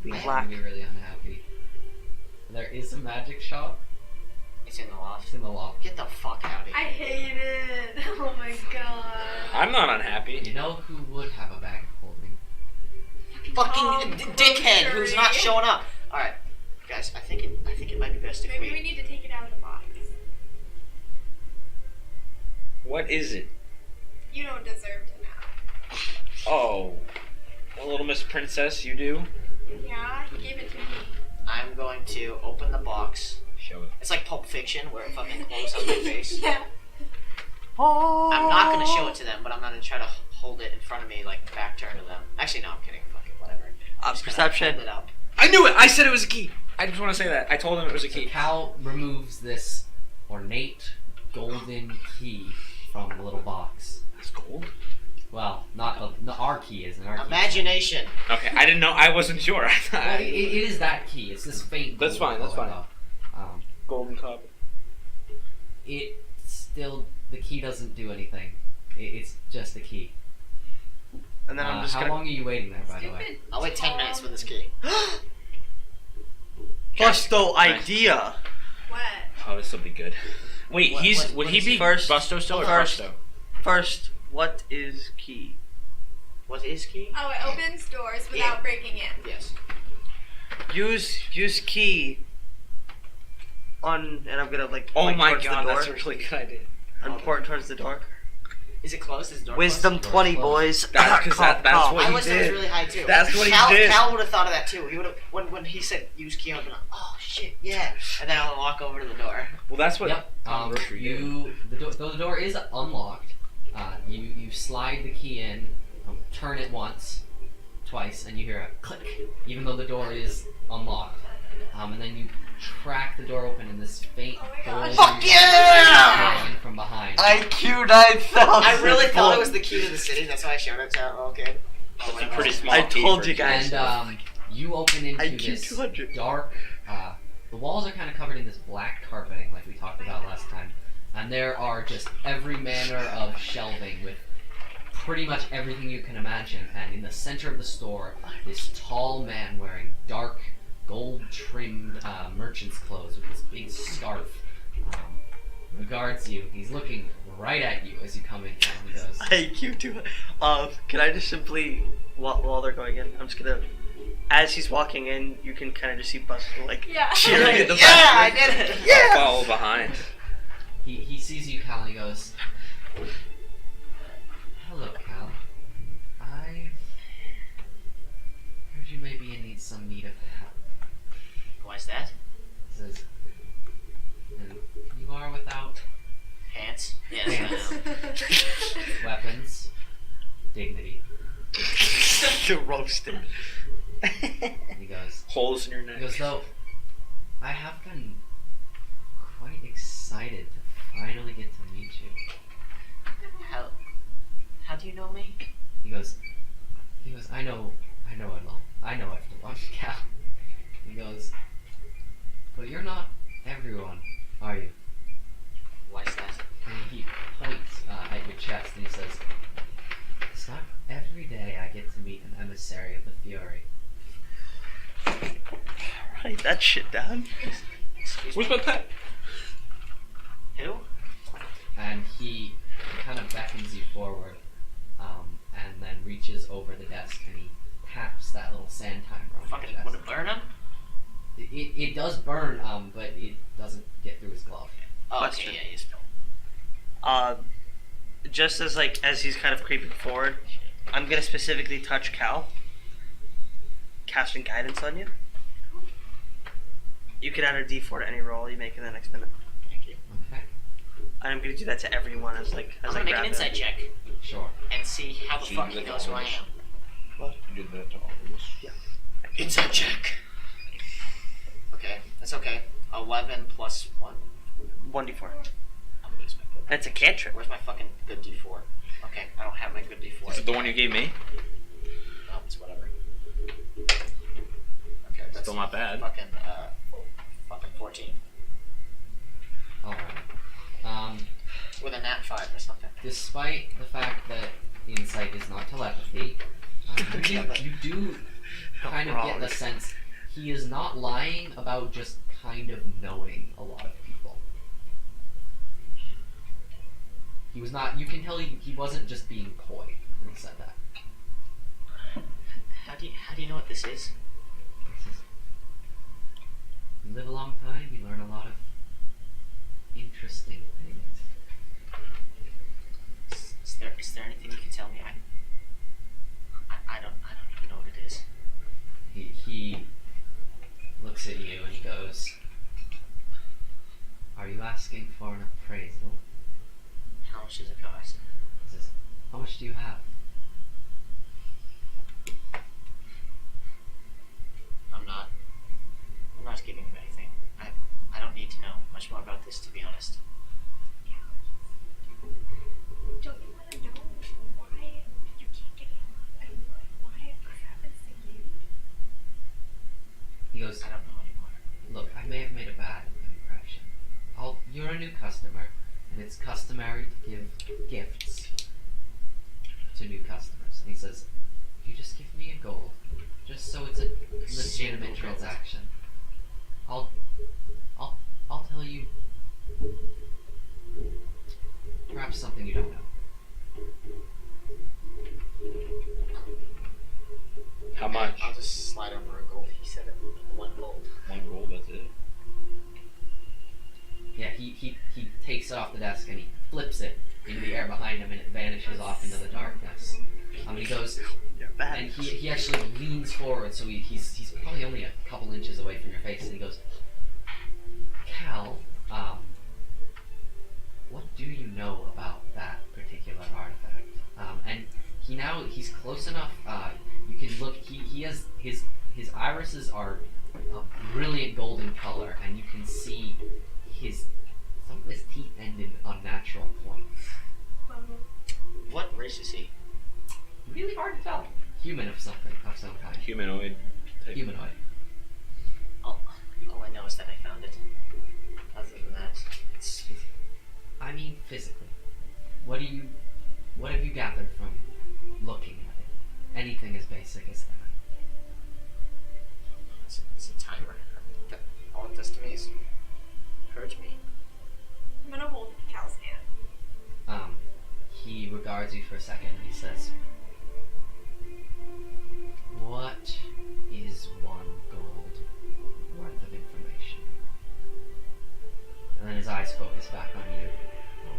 Be gonna black. be really unhappy. There is a magic shop. It's in the loft. It's in the loft. Get the fuck out of here. I hate it. Oh my god. I'm not unhappy. You know who would have a bag of holding? Fucking dickhead who's not showing up. All right, guys. I think it might be best if Maybe we need to take it out of the box. What is it? You don't deserve to know. Oh. Well, little Miss Princess, you do? Yeah, he gave it to me. I'm going to open the box. Show it. It's like Pulp Fiction where it fucking closes on my face. Yeah. I'm not gonna show it to them, but I'm gonna try to hold it in front of me, like back turn to them. Actually, no, I'm kidding. Fuck it, whatever. I'm just gonna Perception. hold it up. I knew it! I said it was a key! I just want to say that. I told him it was a So key. Cal removes this ornate golden key from the little box. That's gold? Well, not our key isn't our key. Imagination. Okay, I didn't know. I wasn't sure. Well, it is that key. It's this faint. That's golden fine, that's color, fine. though. Golden copper. It still the key doesn't do anything. It's just the key. And then I'm just how gonna. long are you waiting there, by the way? Stupid. I'll wait 10 minutes with this key. Busto Nice. idea. What? Oh, this will be good. Wait, What- would what he is be first- Busto still or first- Busto? First, what is key? What is key? Oh, it opens doors without Yeah. breaking in. Yes. Use key on, and I'm gonna like. Oh point my towards god, the door, that's a really good idea. and point towards the door. Is it closed? Is the door Wisdom closed? 20, boys. That's 'cause that's what I he wish it was did. really high too. That's what he Cal, did. Cal would have thought of that too. He would have when he said use key, I would have been like, oh shit, yeah. And then I would walk over to the door. Well, that's what Yep. Tom Grocery did. The door is unlocked. You slide the key in, turn it once, twice, and you hear a click. Even though the door is unlocked, and then you crack the door open, and this faint golden Fuck yeah! glowing from behind. IQ 9000. I really thought it was the key to the city. That's why I showed it to our little kid. Oh That's my a pretty God. small I key told for you a guys. kid. And you open into IQ this 200. dark. The walls are kind of covered in this black carpeting, like we talked about last time, and there are just every manner of shelving with pretty much everything you can imagine. And in the center of the store, this tall man wearing dark, gold-trimmed merchant's clothes with this big scarf regards you. He's looking right at you as you come in, and he goes, IQ 200. Can I just simply, while they're going in, I'm just gonna, as he's walking in, you can kind of just see Busto like Yeah. cheering in the Yeah, I background. did it. Yeah. Follow behind. he sees you, Cal, and he goes, "Hello, Cal. I heard you may be in some need of help." Why's that? He says, "And you are without Pants. Yes, I Pants. know. weapons, dignity." You're roasted. And he goes, Holes in your neck. He goes, though, I have been quite excited to finally get to meet you. How do you know me? He goes, I know I've to watch Cal. He goes, but you're not everyone, are you? Why's that? And he points at your chest and he says, it's not every day I get to meet an emissary of the Fury. Write that shit down. Excuse Where's me. my pet? Who? And he kind of beckons you forward, and then reaches over the desk and he taps that little sand timer on Fucking your chest. would it burn him? It does burn, but it doesn't get through his glove. Oh, okay, Question. yeah, he's filmed. Just as he's kind of creeping forward, I'm gonna specifically touch Cal, casting guidance on you. You can add a D4 to any roll you make in the next minute. Thank you. Okay, And I'm gonna do that to everyone as I'm I gonna make an grab insight it. check sure. and see how the So you fuck did he that knows to who I all of us? am. What? You did that to all of us. Insight check. Okay, that's okay. 11 plus 1. 1D4. How good is my good? That's a cantrip. Where's my fucking good D4? Okay, I don't have my good D4. Is it the one you gave me? No, it's whatever. Okay, that's Still not bad. Fucking 14. Alright. With a nat 5 or something. Despite the fact that insight is not telepathy, you do kind of get the sense he is not lying about just kind of knowing a lot of people. He was not, you can tell he wasn't just being coy when he said that. How do you know what this is? You live a long time, you learn a lot of interesting things. Is there anything you can tell me? I don't even know what it is. He looks at you and he goes, "Are you asking for an appraisal?" How much does it cost? He says, "How much do you have?" I'm not giving you anything. I don't need to know much more about this, to be honest. Don't you want to know why you can't get along? Why this happens to you? He goes, I don't know anymore. "Look, I may have made a bad impression. You're a new customer, and it's customary to give gifts to new customers." And he says, "If you just give me a gold, just so it's a legitimate transaction, I'll tell you perhaps something you don't know." How much? I'll just slide over a gold. He said it. 1 gold. 1 gold, that's it. Yeah, he takes it off the desk and he flips it, in the air behind him, and it vanishes off into the darkness. And he goes, You're bad. and he actually leans forward, so he's probably only a couple inches away from your face, and he goes, Kal, what do you know about that particular artifact? And he's close enough. You can look. He has his irises are a brilliant golden color, and you can see some of his teeth ended on natural points. What race is he? Really hard to tell. Human of some kind. Humanoid. Type. Humanoid. All I know is that I found it. Other than that, it's... I mean, physically. What have you gathered from looking at it? Anything as basic as that. It's a timer. All it does to me is hurt me. I'm gonna hold Cal's hand. He regards you for a second and he says, what is 1 gold worth of information? And then his eyes focus back on you.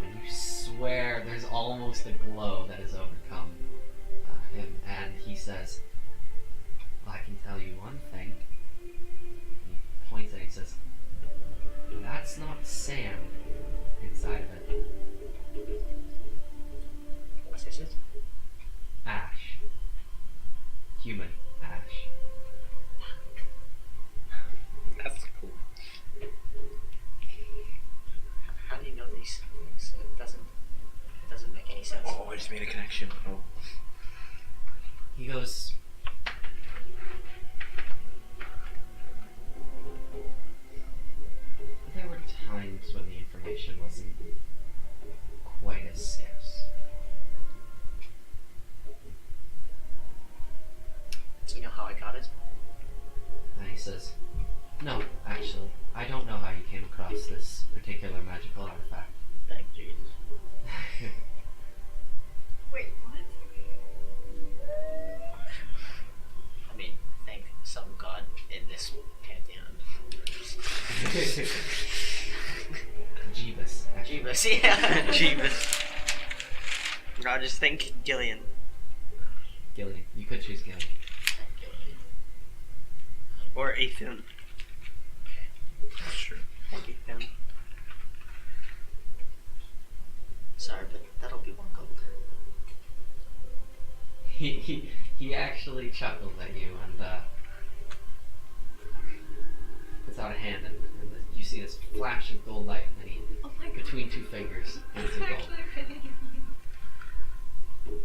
And you swear there's almost a glow that has overcome him. And he says, I can tell you one thing. He points at it and says, that's not sand inside of it. What is it? Ash. Human ash. That's cool. How do you know these things? It doesn't make any sense. Oh, I just made a connection. Oh. He goes, there were times when the information wasn't quite as scarce. Do you know how I got it? And he says, no, actually, I don't know how you came across this particular magical artifact. Thank Jesus. Wait, what? I mean, thank some god in this pantheon. Jeebus. actually. Jeebus, yeah. Jeebus. No, just think Gillian. Gillian. You could choose Gillian. Or Athun. That's true. Thank you, Athun. Sorry, but that'll be 1 gold. He actually chuckles at you and puts out a hand and you see this flash of gold light and then he, Oh my god. between 2 fingers, hands in gold. Actually, really.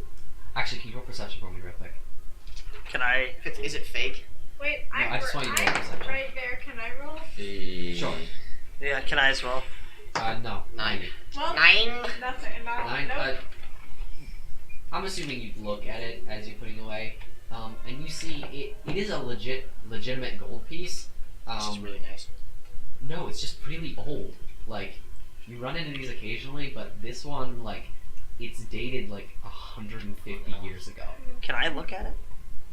Actually, can you roll perception for me real quick? Can I? Is it fake? Wait, No, I just want you to roll perception. right there. Can I roll? Sure. Yeah, can I as well? No. 9. Well, 9? nothing. Not, 9. nope. I'm assuming you look at it as you're putting away, and you see it is a legitimate gold piece. This is really nice. No, it's just really old. Like, you run into these occasionally, but this one, like, it's dated like 150 years ago. Can I look at it?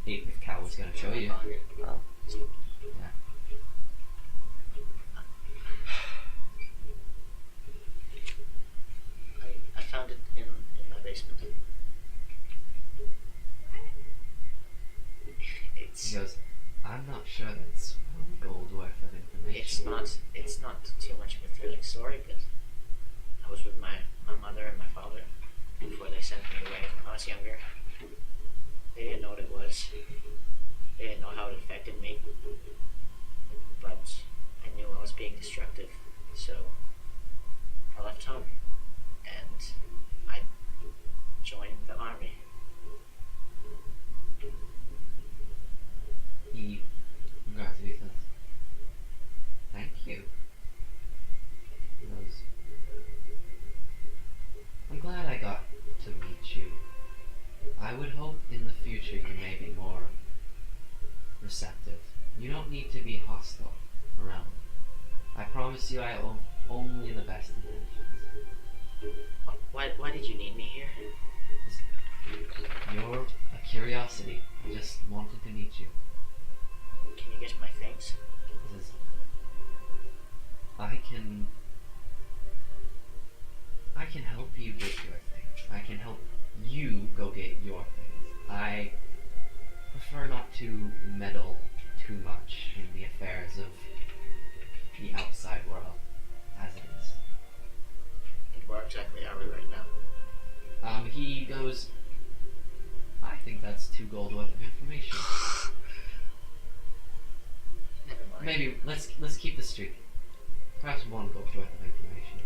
If Kal was gonna show you. Oh. Yeah. I found it in my basement. He It's goes, I'm not sure that's 1 gold worth of information. it's not too much of a thrilling story, but I was with my mother and my father before they sent me away when I was younger. They didn't know what it was. They didn't know how it affected me. But I knew I was being destructive, so I left home and I joined the army. He regards you and says, thank you. He goes, I'm glad I got to meet you. I would hope in the future you may be more receptive. You don't need to be hostile around me. I promise you I have only the best intentions. Why did you need me here? You're a curiosity. I just wanted to meet you. Can you get my things? He says, I can help you with your go get your things. I prefer not to meddle too much in the affairs of the outside world, as it is. And where exactly are we right now? He goes, I think that's 2 gold worth of information. Never mind. Maybe, let's keep the streak. Perhaps 1 gold worth of information.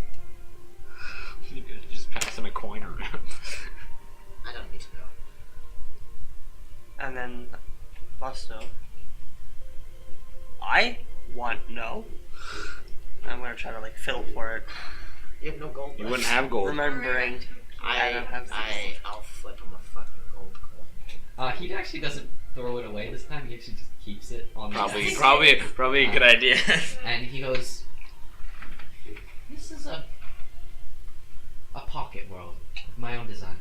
You could just pass him a coin around. I don't need to know. And then Busto. I want no. I'm gonna try to like fiddle for it. You have no gold. You left. wouldn't have gold. Remembering. I don't have I'll flip him a fucking gold coin. He actually doesn't throw it away this time. He actually just keeps it on the desk. Probably a good idea. And he goes, this is a pocket world of my own design.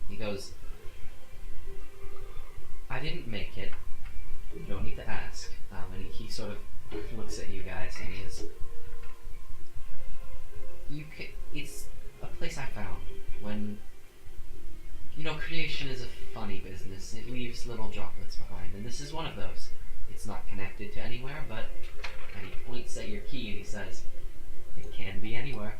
He goes, I didn't make it. You don't need to ask. And he sort of looks at you guys and he is, it's a place I found when, creation is a funny business. It leaves little droplets behind, and this is one of those. It's not connected to anywhere, and he points at your key and he says, it can be anywhere.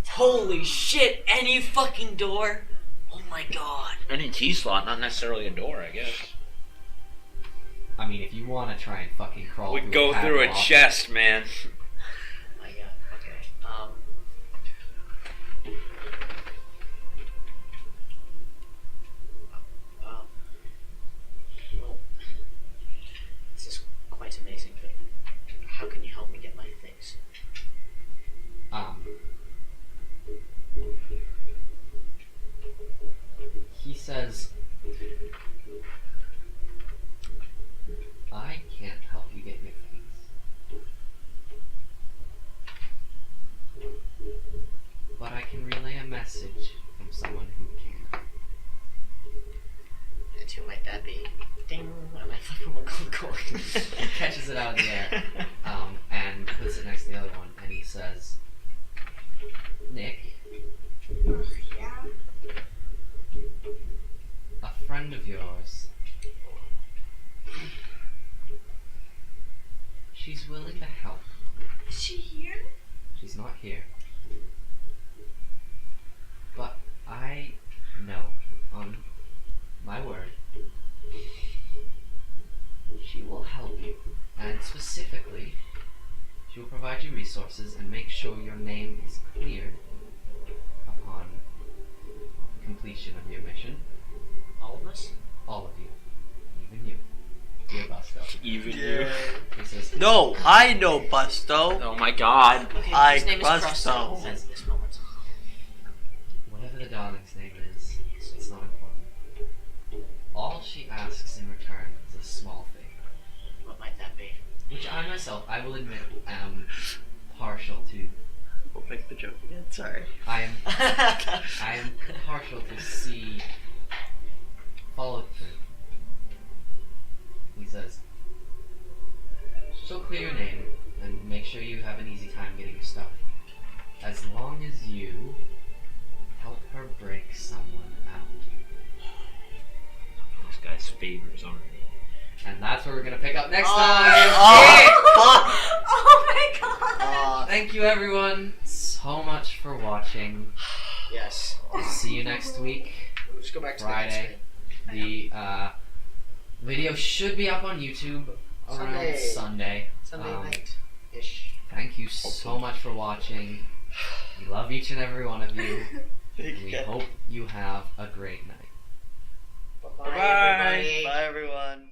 Holy shit! Any fucking door? Oh my god. Any key slot, not necessarily a door, I guess. I mean, if you want to try and fucking crawl We through go through a padlock, chest, man. My god. Okay. Well, this is quite amazing, but how can you help me get my things? He says, I can't help you get your things, but I can relay a message from someone who can. And who might that be? Ding! I might flip him a gold coin. He catches it out of the air, and puts it next to the other one, and he says, Nick, Yeah. a friend of yours, she's willing to help. Is she here? She's not here. But I know, on my word, she will help you. And specifically, she will provide you resources and make sure your name is cleared upon completion of your mission. All of us? All of you. Even you. Dear Busto. Even Yeah. He says, No, I know Busto. Oh my god. Okay, I his name is trust Crosso so. at this moment. whatever the darling's name is, it's not important. All she asks in return is a small favor. What might that be? Which I myself, I will admit, am partial to. We'll make the joke again. Sorry. I am partial to see followed through. He says, she'll clear your name and make sure you have an easy time getting your stuff. As long as you help her break someone out. This guy's favors already. And that's where we're going to pick up next Oh, time. Oh my god! Thank you everyone so much for watching. Yes. See you next week. We'll just go back to Friday. The video should be up on YouTube around Sunday. Sunday Um, night-ish. Thank you so much for watching. We love each and every one of you. We hope you have a great night. Bye-bye, everybody. Bye, everyone.